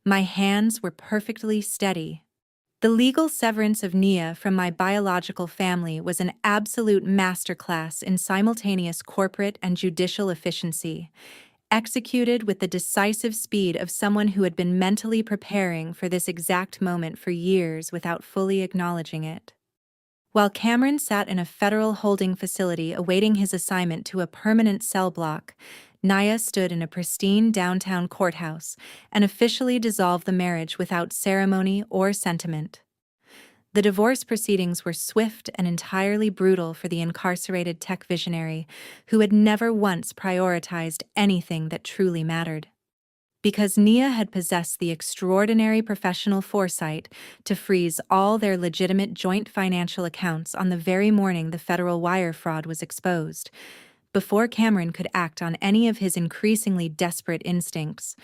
My hands were perfectly steady. The legal severance of Nia from my biological family was an absolute masterclass in simultaneous corporate and judicial efficiency, executed with the decisive speed of someone who had been mentally preparing for this exact moment for years without fully acknowledging it. While Cameron sat in a federal holding facility awaiting his assignment to a permanent cell block, Nia stood in a pristine downtown courthouse and officially dissolved the marriage without ceremony or sentiment. The divorce proceedings were swift and entirely brutal for the incarcerated tech visionary who had never once prioritized anything that truly mattered. Because Nia had possessed the extraordinary professional foresight to freeze all their legitimate joint financial accounts on the very morning the federal wire fraud was exposed, before Cameron could act on any of his increasingly desperate instincts,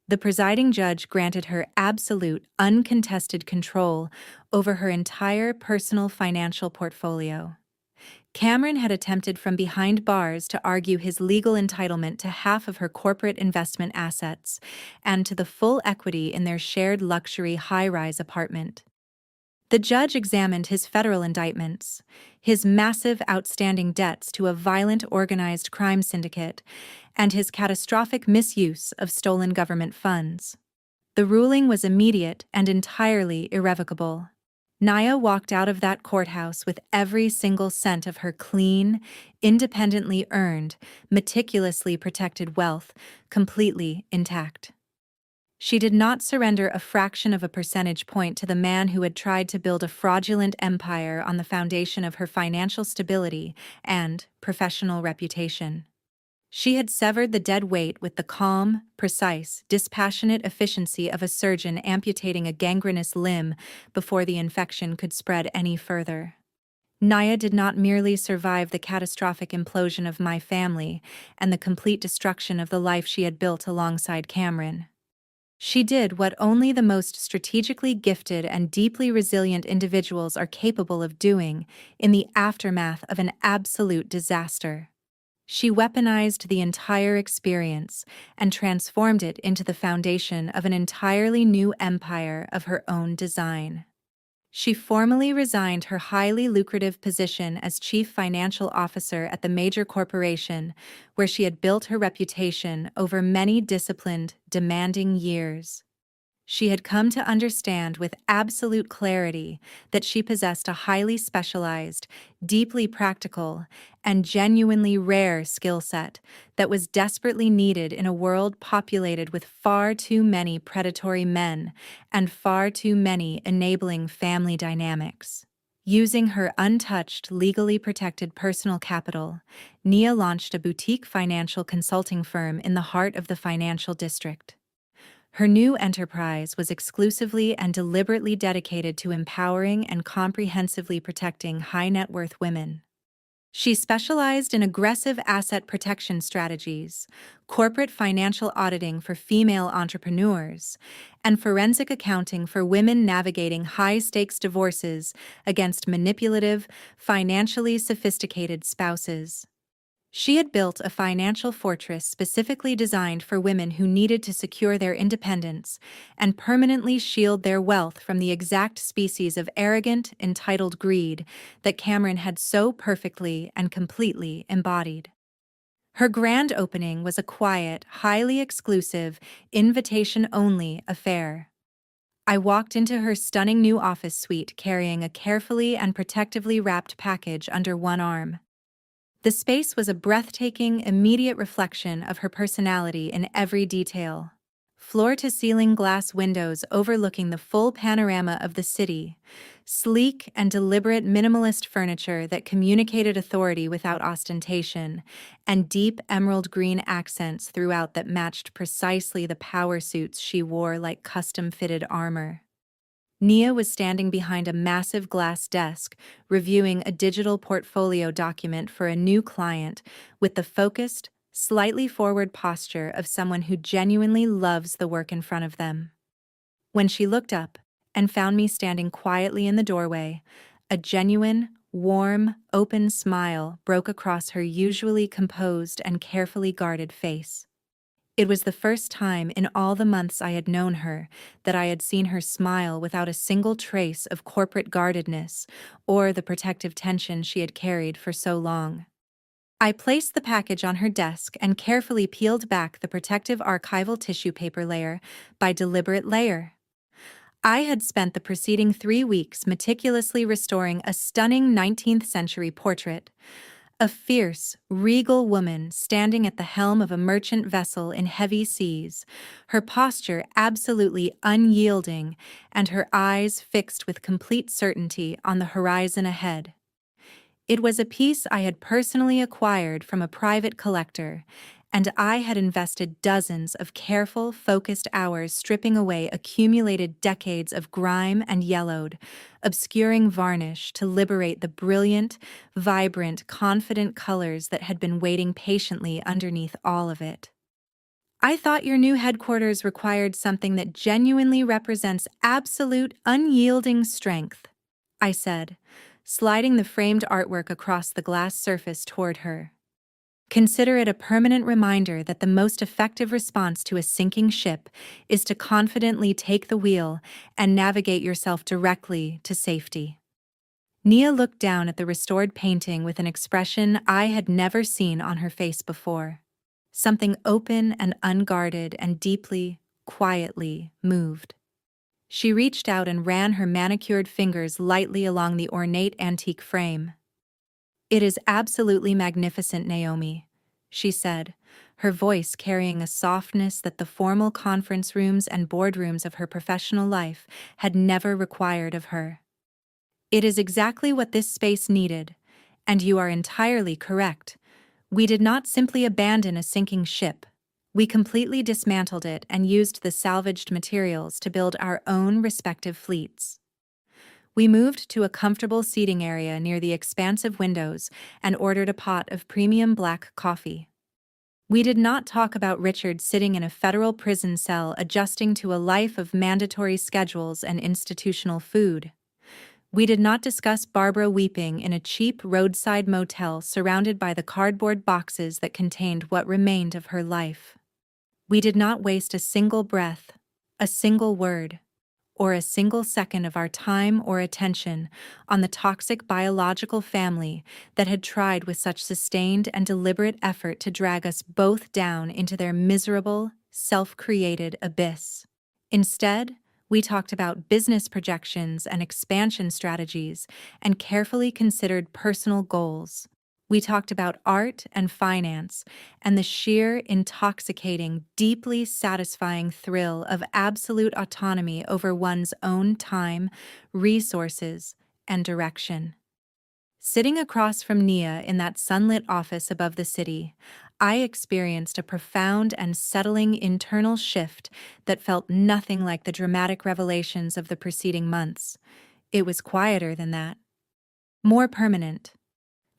the presiding judge granted her absolute, uncontested control over her entire personal financial portfolio. Cameron had attempted from behind bars to argue his legal entitlement to half of her corporate investment assets and to the full equity in their shared luxury high-rise apartment. The judge examined his federal indictments, his massive outstanding debts to a violent organized crime syndicate, and his catastrophic misuse of stolen government funds. The ruling was immediate and entirely irrevocable. Nia walked out of that courthouse with every single cent of her clean, independently earned, meticulously protected wealth completely intact. She did not surrender a fraction of a percentage point to the man who had tried to build a fraudulent empire on the foundation of her financial stability and professional reputation. She had severed the dead weight with the calm, precise, dispassionate efficiency of a surgeon amputating a gangrenous limb before the infection could spread any further. Nia did not merely survive the catastrophic implosion of my family and the complete destruction of the life she had built alongside Cameron. She did what only the most strategically gifted and deeply resilient individuals are capable of doing in the aftermath of an absolute disaster. She weaponized the entire experience and transformed it into the foundation of an entirely new empire of her own design. She formally resigned her highly lucrative position as chief financial officer at the major corporation, where she had built her reputation over many disciplined, demanding years. She had come to understand with absolute clarity that she possessed a highly specialized, deeply practical, and genuinely rare skill set that was desperately needed in a world populated with far too many predatory men and far too many enabling family dynamics. Using her untouched, legally protected personal capital, Nia launched a boutique financial consulting firm in the heart of the financial district. Her new enterprise was exclusively and deliberately dedicated to empowering and comprehensively protecting high-net-worth women. She specialized in aggressive asset protection strategies, corporate financial auditing for female entrepreneurs, and forensic accounting for women navigating high-stakes divorces against manipulative, financially sophisticated spouses. She had built a financial fortress specifically designed for women who needed to secure their independence and permanently shield their wealth from the exact species of arrogant, entitled greed that Cameron had so perfectly and completely embodied. Her grand opening was a quiet, highly exclusive, invitation-only affair. I walked into her stunning new office suite carrying a carefully and protectively wrapped package under one arm. The space was a breathtaking, immediate reflection of her personality in every detail. Floor-to-ceiling glass windows overlooking the full panorama of the city, sleek and deliberate minimalist furniture that communicated authority without ostentation, and deep emerald green accents throughout that matched precisely the power suits she wore like custom-fitted armor. Nia was standing behind a massive glass desk, reviewing a digital portfolio document for a new client with the focused, slightly forward posture of someone who genuinely loves the work in front of them. When she looked up and found me standing quietly in the doorway, a genuine, warm, open smile broke across her usually composed and carefully guarded face. It was the first time in all the months I had known her that I had seen her smile without a single trace of corporate guardedness or the protective tension she had carried for so long. I placed the package on her desk and carefully peeled back the protective archival tissue paper layer by deliberate layer. I had spent the preceding 3 weeks meticulously restoring a stunning 19th century portrait, a fierce, regal woman standing at the helm of a merchant vessel in heavy seas, her posture absolutely unyielding and her eyes fixed with complete certainty on the horizon ahead. It was a piece I had personally acquired from a private collector, and I had invested dozens of careful, focused hours stripping away accumulated decades of grime and yellowed, obscuring varnish to liberate the brilliant, vibrant, confident colors that had been waiting patiently underneath all of it. I thought your new headquarters required something that genuinely represents absolute, unyielding strength, I said, sliding the framed artwork across the glass surface toward her. Consider it a permanent reminder that the most effective response to a sinking ship is to confidently take the wheel and navigate yourself directly to safety. Nia looked down at the restored painting with an expression I had never seen on her face before. Something open and unguarded and deeply, quietly moved. She reached out and ran her manicured fingers lightly along the ornate antique frame. "It is absolutely magnificent, Naomi," she said, her voice carrying a softness that the formal conference rooms and boardrooms of her professional life had never required of her. "It is exactly what this space needed, and you are entirely correct. We did not simply abandon a sinking ship. We completely dismantled it and used the salvaged materials to build our own respective fleets." We moved to a comfortable seating area near the expansive windows and ordered a pot of premium black coffee. We did not talk about Richard sitting in a federal prison cell adjusting to a life of mandatory schedules and institutional food. We did not discuss Barbara weeping in a cheap roadside motel surrounded by the cardboard boxes that contained what remained of her life. We did not waste a single breath, a single word, or a single second of our time or attention on the toxic biological family that had tried with such sustained and deliberate effort to drag us both down into their miserable, self-created abyss. Instead, we talked about business projections and expansion strategies and carefully considered personal goals. We talked about art and finance and the sheer, intoxicating, deeply satisfying thrill of absolute autonomy over one's own time, resources, and direction. Sitting across from Nia in that sunlit office above the city, I experienced a profound and settling internal shift that felt nothing like the dramatic revelations of the preceding months. It was quieter than that, more permanent.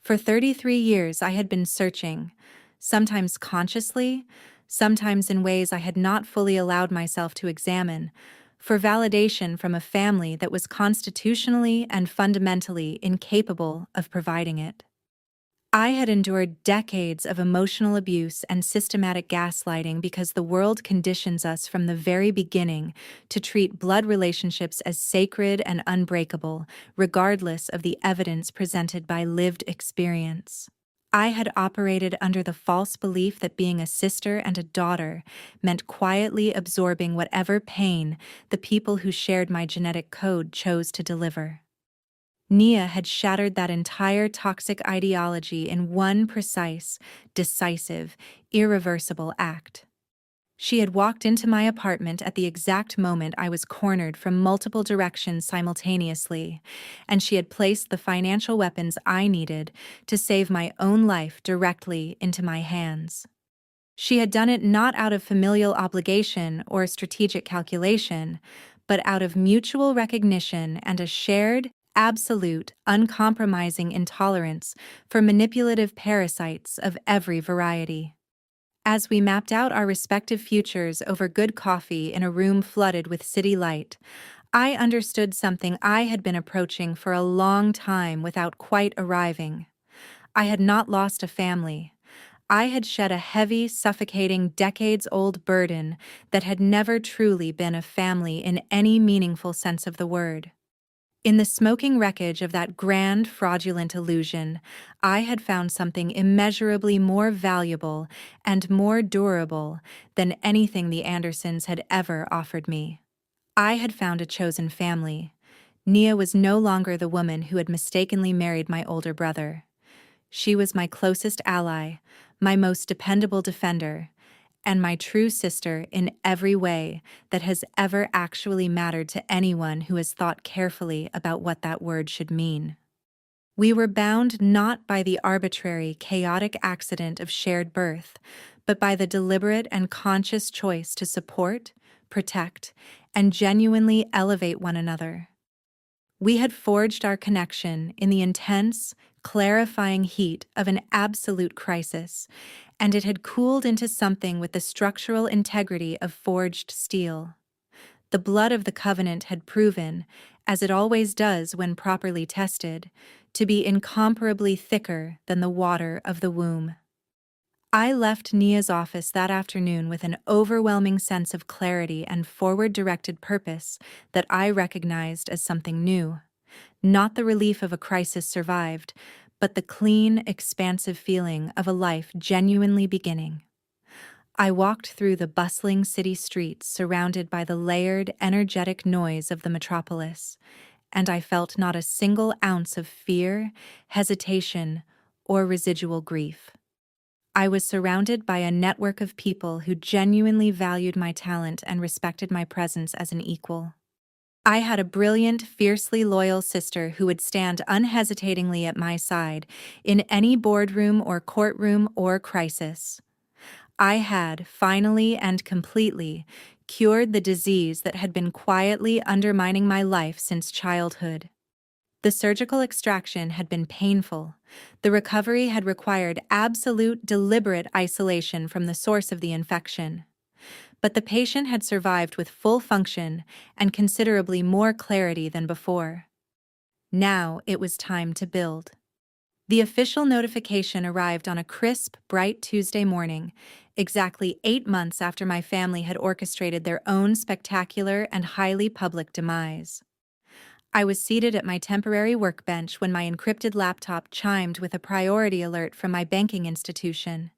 For 33 years, I had been searching, sometimes consciously, sometimes in ways I had not fully allowed myself to examine, for validation from a family that was constitutionally and fundamentally incapable of providing it. I had endured decades of emotional abuse and systematic gaslighting because the world conditions us from the very beginning to treat blood relationships as sacred and unbreakable, regardless of the evidence presented by lived experience. I had operated under the false belief that being a sister and a daughter meant quietly absorbing whatever pain the people who shared my genetic code chose to deliver. Nia had shattered that entire toxic ideology in one precise, decisive, irreversible act. She had walked into my apartment at the exact moment I was cornered from multiple directions simultaneously, and she had placed the financial weapons I needed to save my own life directly into my hands. She had done it not out of familial obligation or strategic calculation, but out of mutual recognition and a shared, absolute, uncompromising intolerance for manipulative parasites of every variety. As we mapped out our respective futures over good coffee in a room flooded with city light, I understood something I had been approaching for a long time without quite arriving. I had not lost a family. I had shed a heavy, suffocating, decades-old burden that had never truly been a family in any meaningful sense of the word. In the smoking wreckage of that grand, fraudulent illusion, I had found something immeasurably more valuable and more durable than anything the Andersons had ever offered me. I had found a chosen family. Nia was no longer the woman who had mistakenly married my older brother. She was my closest ally, my most dependable defender, and my true sister in every way that has ever actually mattered to anyone who has thought carefully about what that word should mean. We were bound not by the arbitrary, chaotic accident of shared birth, but by the deliberate and conscious choice to support, protect, and genuinely elevate one another. We had forged our connection in the intense, clarifying heat of an absolute crisis, and it had cooled into something with the structural integrity of forged steel. The blood of the covenant had proven, as it always does when properly tested, to be incomparably thicker than the water of the womb. I left Nia's office that afternoon with an overwhelming sense of clarity and forward-directed purpose that I recognized as something new. Not the relief of a crisis survived, but the clean, expansive feeling of a life genuinely beginning. I walked through the bustling city streets surrounded by the layered, energetic noise of the metropolis, and I felt not a single ounce of fear, hesitation, or residual grief. I was surrounded by a network of people who genuinely valued my talent and respected my presence as an equal. I had a brilliant, fiercely loyal sister who would stand unhesitatingly at my side in any boardroom or courtroom or crisis. I had, finally and completely, cured the disease that had been quietly undermining my life since childhood. The surgical extraction had been painful. The recovery had required absolute, deliberate isolation from the source of the infection. But the patient had survived with full function and considerably more clarity than before. Now it was time to build. The official notification arrived on a crisp, bright Tuesday morning, exactly 8 months after my family had orchestrated their own spectacular and highly public demise. I was seated at my temporary workbench when my encrypted laptop chimed with a priority alert from my banking institution.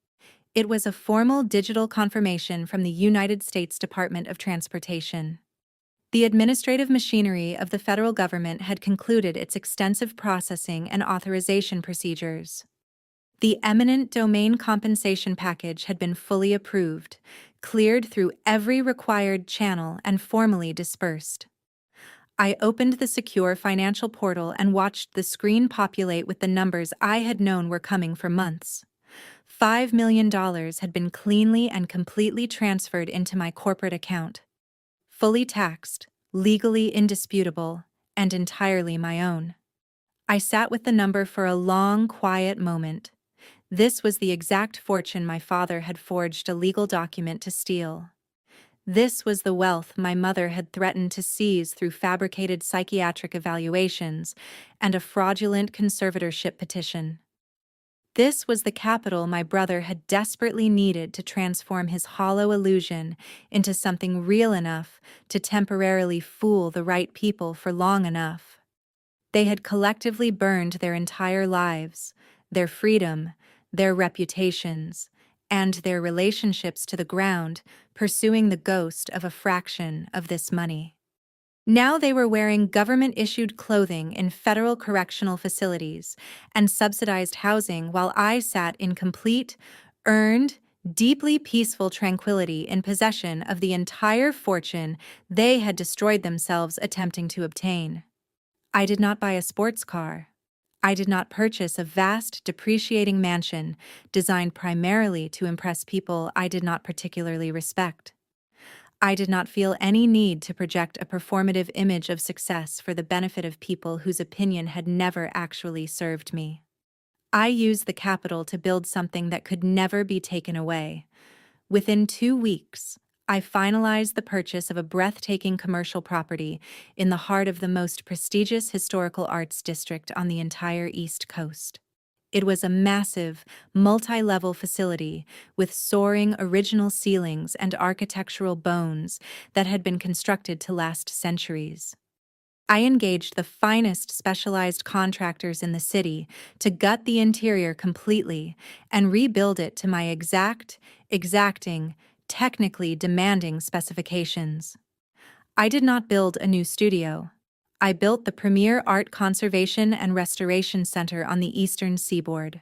It was a formal digital confirmation from the United States Department of Transportation. The administrative machinery of the federal government had concluded its extensive processing and authorization procedures. The eminent domain compensation package had been fully approved, cleared through every required channel, and formally dispersed. I opened the secure financial portal and watched the screen populate with the numbers I had known were coming for months. $5 million had been cleanly and completely transferred into my corporate account. Fully taxed, legally indisputable, and entirely my own. I sat with the number for a long, quiet moment. This was the exact fortune my father had forged a legal document to steal. This was the wealth my mother had threatened to seize through fabricated psychiatric evaluations and a fraudulent conservatorship petition. This was the capital my brother had desperately needed to transform his hollow illusion into something real enough to temporarily fool the right people for long enough. They had collectively burned their entire lives, their freedom, their reputations, and their relationships to the ground, pursuing the ghost of a fraction of this money. Now they were wearing government-issued clothing in federal correctional facilities and subsidized housing while I sat in complete, earned, deeply peaceful tranquility in possession of the entire fortune they had destroyed themselves attempting to obtain. I did not buy a sports car. I did not purchase a vast, depreciating mansion designed primarily to impress people I did not particularly respect. I did not feel any need to project a performative image of success for the benefit of people whose opinion had never actually served me. I used the capital to build something that could never be taken away. Within 2 weeks, I finalized the purchase of a breathtaking commercial property in the heart of the most prestigious historical arts district on the entire East Coast. It was a massive, multi-level facility with soaring original ceilings and architectural bones that had been constructed to last centuries. I engaged the finest specialized contractors in the city to gut the interior completely and rebuild it to my exacting, technically demanding specifications. I did not build a new studio. I built the premier art conservation and restoration center on the eastern seaboard.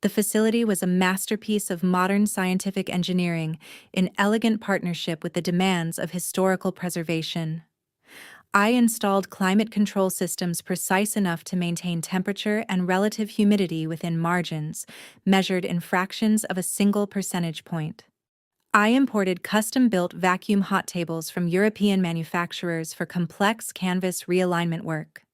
The facility was a masterpiece of modern scientific engineering in elegant partnership with the demands of historical preservation. I installed climate control systems precise enough to maintain temperature and relative humidity within margins, measured in fractions of a single percentage point. I imported custom-built vacuum hot tables from European manufacturers for complex canvas realignment work.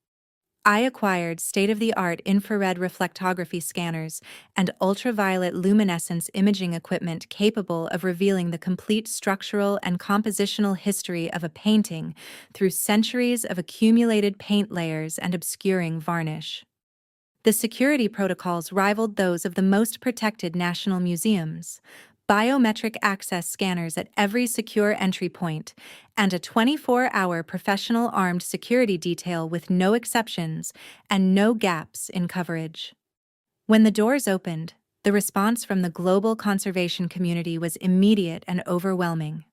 I acquired state-of-the-art infrared reflectography scanners and ultraviolet luminescence imaging equipment capable of revealing the complete structural and compositional history of a painting through centuries of accumulated paint layers and obscuring varnish. The security protocols rivaled those of the most protected national museums. Biometric access scanners at every secure entry point, and a 24-hour professional armed security detail with no exceptions and no gaps in coverage. When the doors opened, the response from the global conservation community was immediate and overwhelming.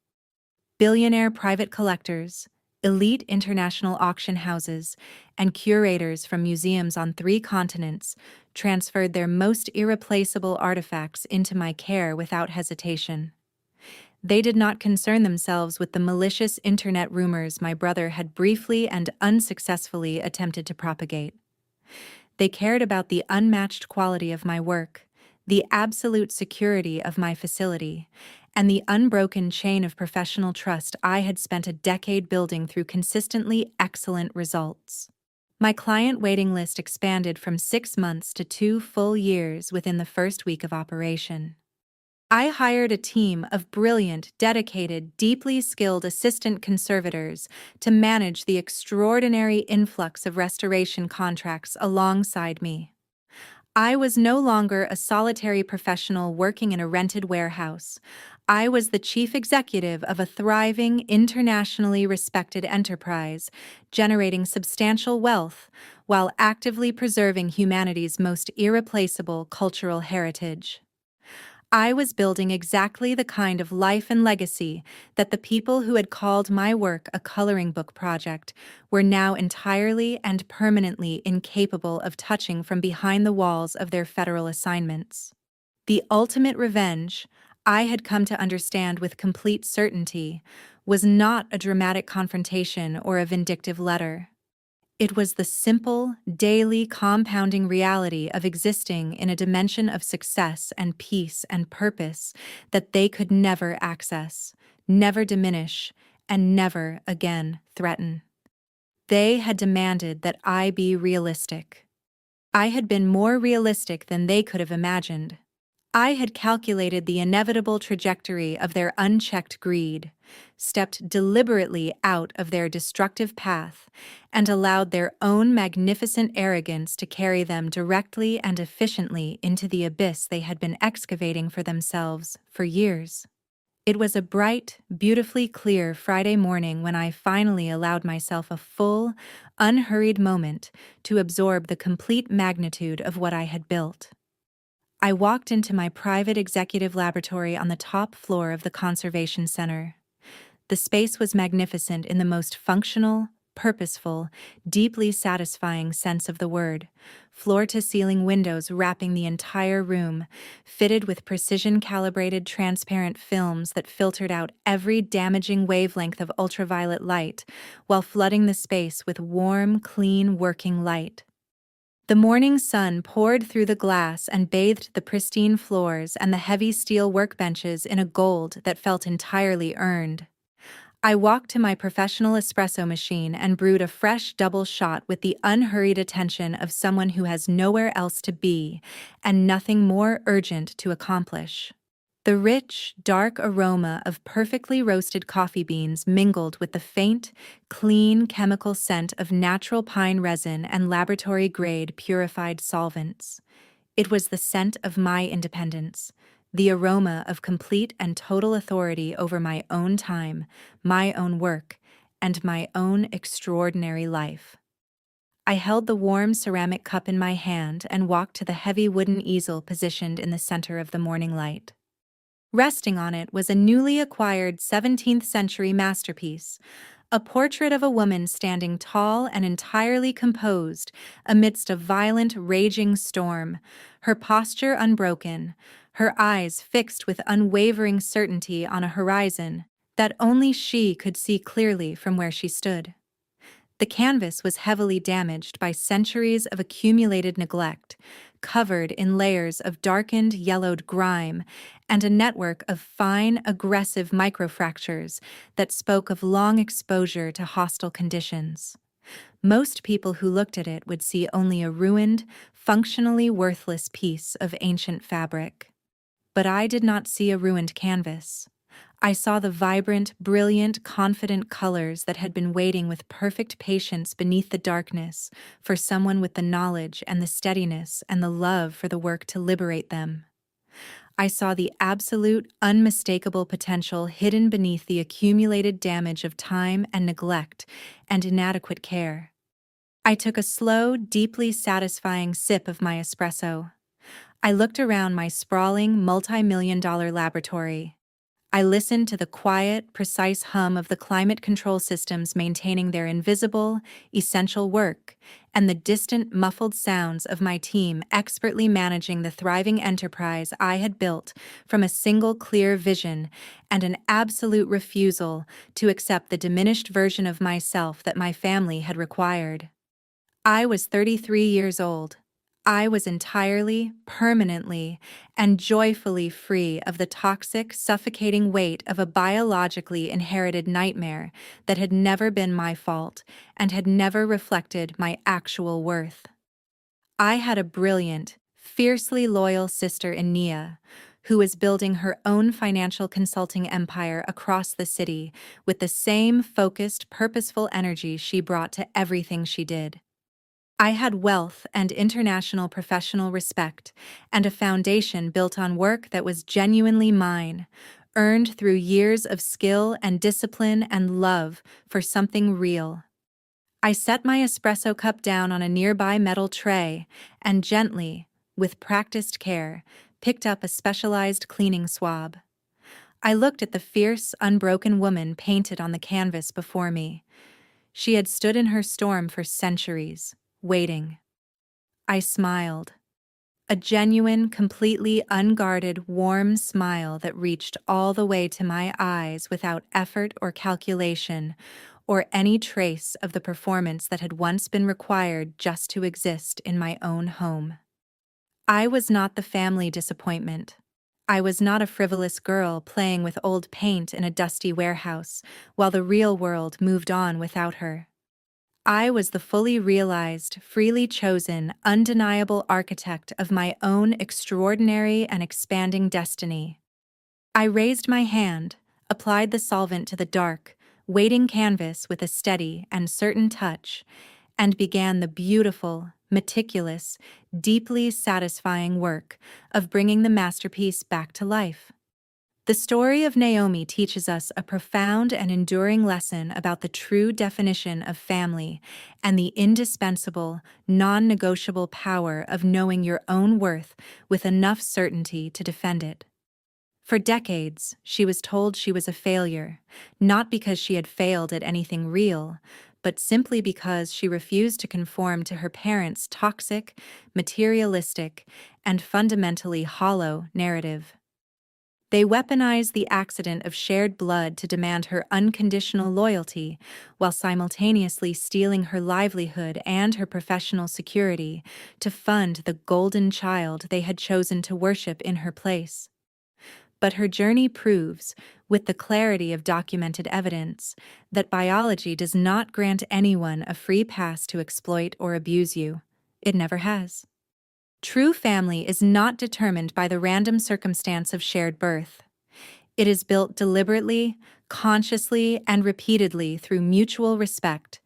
Billionaire private collectors, elite international auction houses, and curators from museums on 3 continents transferred their most irreplaceable artifacts into my care without hesitation. They did not concern themselves with the malicious internet rumors my brother had briefly and unsuccessfully attempted to propagate. They cared about the unmatched quality of my work, the absolute security of my facility, and the unbroken chain of professional trust I had spent a decade building through consistently excellent results. My client waiting list expanded from 6 months to 2 full years within the first week of operation. I hired a team of brilliant, dedicated, deeply skilled assistant conservators to manage the extraordinary influx of restoration contracts alongside me. I was no longer a solitary professional working in a rented warehouse. I was the chief executive of a thriving, internationally respected enterprise, generating substantial wealth while actively preserving humanity's most irreplaceable cultural heritage. I was building exactly the kind of life and legacy that the people who had called my work a coloring book project were now entirely and permanently incapable of touching from behind the walls of their federal assignments. The ultimate revenge, I had come to understand with complete certainty, was not a dramatic confrontation or a vindictive letter. It was the simple, daily, compounding reality of existing in a dimension of success and peace and purpose that they could never access, never diminish, and never again threaten. They had demanded that I be realistic. I had been more realistic than they could have imagined. I had calculated the inevitable trajectory of their unchecked greed, stepped deliberately out of their destructive path, and allowed their own magnificent arrogance to carry them directly and efficiently into the abyss they had been excavating for themselves for years. It was a bright, beautifully clear Friday morning when I finally allowed myself a full, unhurried moment to absorb the complete magnitude of what I had built. I walked into my private executive laboratory on the top floor of the Conservation Center. The space was magnificent in the most functional, purposeful, deeply satisfying sense of the word. Floor-to-ceiling windows wrapping the entire room, fitted with precision-calibrated transparent films that filtered out every damaging wavelength of ultraviolet light, while flooding the space with warm, clean, working light. The morning sun poured through the glass and bathed the pristine floors and the heavy steel workbenches in a gold that felt entirely earned. I walked to my professional espresso machine and brewed a fresh double shot with the unhurried attention of someone who has nowhere else to be and nothing more urgent to accomplish. The rich, dark aroma of perfectly roasted coffee beans mingled with the faint, clean chemical scent of natural pine resin and laboratory-grade purified solvents. It was the scent of my independence, the aroma of complete and total authority over my own time, my own work, and my own extraordinary life. I held the warm ceramic cup in my hand and walked to the heavy wooden easel positioned in the center of the morning light. Resting on it was a newly acquired 17th century masterpiece, a portrait of a woman standing tall and entirely composed amidst a violent, raging storm, her posture unbroken, her eyes fixed with unwavering certainty on a horizon that only she could see clearly from where she stood. The canvas was heavily damaged by centuries of accumulated neglect, covered in layers of darkened, yellowed grime and a network of fine, aggressive microfractures that spoke of long exposure to hostile conditions. Most people who looked at it would see only a ruined, functionally worthless piece of ancient fabric. But I did not see a ruined canvas. I saw the vibrant, brilliant, confident colors that had been waiting with perfect patience beneath the darkness for someone with the knowledge and the steadiness and the love for the work to liberate them. I saw the absolute, unmistakable potential hidden beneath the accumulated damage of time and neglect and inadequate care. I took a slow, deeply satisfying sip of my espresso. I looked around my sprawling, multi-million-dollar laboratory. I listened to the quiet, precise hum of the climate control systems maintaining their invisible, essential work, and the distant, muffled sounds of my team expertly managing the thriving enterprise I had built from a single clear vision and an absolute refusal to accept the diminished version of myself that my family had required. I was 33 years old. I was entirely, permanently, and joyfully free of the toxic, suffocating weight of a biologically inherited nightmare that had never been my fault and had never reflected my actual worth. I had a brilliant, fiercely loyal sister in Nia, who was building her own financial consulting empire across the city with the same focused, purposeful energy she brought to everything she did. I had wealth and international professional respect, and a foundation built on work that was genuinely mine, earned through years of skill and discipline and love for something real. I set my espresso cup down on a nearby metal tray and gently, with practiced care, picked up a specialized cleaning swab. I looked at the fierce, unbroken woman painted on the canvas before me. She had stood in her storm for centuries, waiting. I smiled. A genuine, completely unguarded, warm smile that reached all the way to my eyes without effort or calculation, or any trace of the performance that had once been required just to exist in my own home. I was not the family disappointment. I was not a frivolous girl playing with old paint in a dusty warehouse while the real world moved on without her. I was the fully realized, freely chosen, undeniable architect of my own extraordinary and expanding destiny. I raised my hand, applied the solvent to the dark, waiting canvas with a steady and certain touch, and began the beautiful, meticulous, deeply satisfying work of bringing the masterpiece back to life. The story of Naomi teaches us a profound and enduring lesson about the true definition of family and the indispensable, non-negotiable power of knowing your own worth with enough certainty to defend it. For decades, she was told she was a failure, not because she had failed at anything real, but simply because she refused to conform to her parents' toxic, materialistic, and fundamentally hollow narrative. They weaponized the accident of shared blood to demand her unconditional loyalty, while simultaneously stealing her livelihood and her professional security to fund the golden child they had chosen to worship in her place. But her journey proves, with the clarity of documented evidence, that biology does not grant anyone a free pass to exploit or abuse you. It never has. True family is not determined by the random circumstance of shared birth. It is built deliberately, consciously, and repeatedly through mutual respect,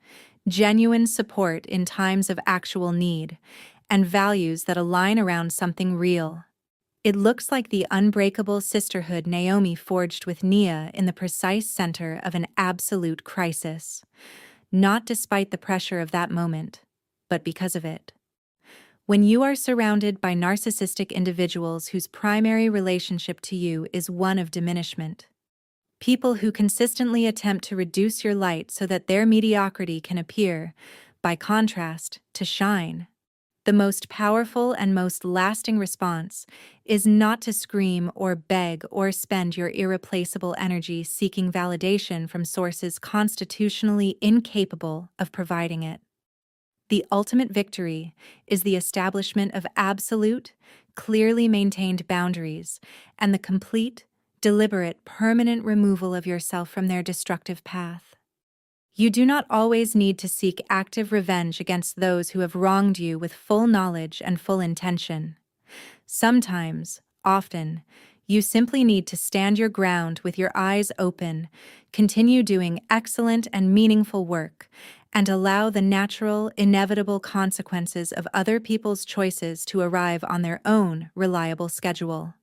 genuine support in times of actual need, and values that align around something real. It looks like the unbreakable sisterhood Naomi forged with Nia in the precise center of an absolute crisis, not despite the pressure of that moment, but because of it. When you are surrounded by narcissistic individuals whose primary relationship to you is one of diminishment, people who consistently attempt to reduce your light so that their mediocrity can appear, by contrast, to shine, the most powerful and most lasting response is not to scream or beg or spend your irreplaceable energy seeking validation from sources constitutionally incapable of providing it. The ultimate victory is the establishment of absolute, clearly maintained boundaries and the complete, deliberate, permanent removal of yourself from their destructive path. You do not always need to seek active revenge against those who have wronged you with full knowledge and full intention. Sometimes, often, you simply need to stand your ground with your eyes open, continue doing excellent and meaningful work, and allow the natural, inevitable consequences of other people's choices to arrive on their own reliable schedule.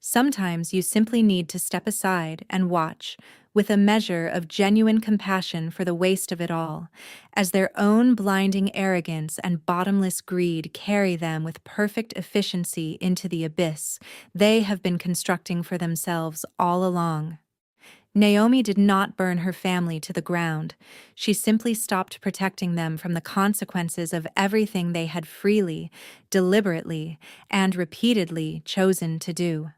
Sometimes you simply need to step aside and watch, with a measure of genuine compassion for the waste of it all, as their own blinding arrogance and bottomless greed carry them with perfect efficiency into the abyss they have been constructing for themselves all along. Naomi did not burn her family to the ground. She simply stopped protecting them from the consequences of everything they had freely, deliberately, and repeatedly chosen to do.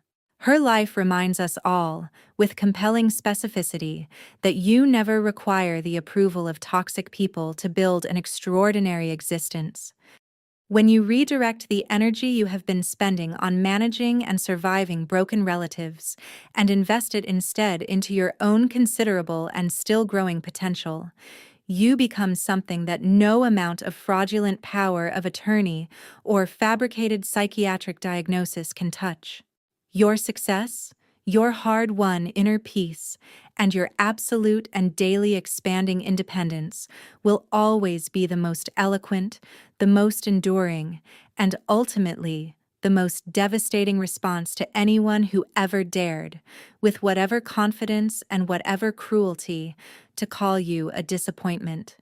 Her life reminds us all, with compelling specificity, that you never require the approval of toxic people to build an extraordinary existence. When you redirect the energy you have been spending on managing and surviving broken relatives and invest it instead into your own considerable and still growing potential, you become something that no amount of fraudulent power of attorney or fabricated psychiatric diagnosis can touch. Your success, your hard-won inner peace, and your absolute and daily expanding independence will always be the most eloquent, the most enduring, and ultimately the most devastating response to anyone who ever dared, with whatever confidence and whatever cruelty, to call you a disappointment.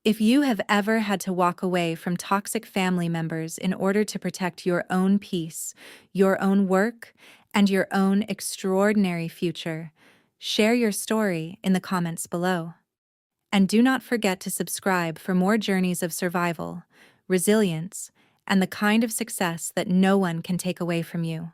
If you have ever had to walk away from toxic family members in order to protect your own peace, your own work, and your own extraordinary future, share your story in the comments below. And do not forget to subscribe for more journeys of survival, resilience, and the kind of success that no one can take away from you.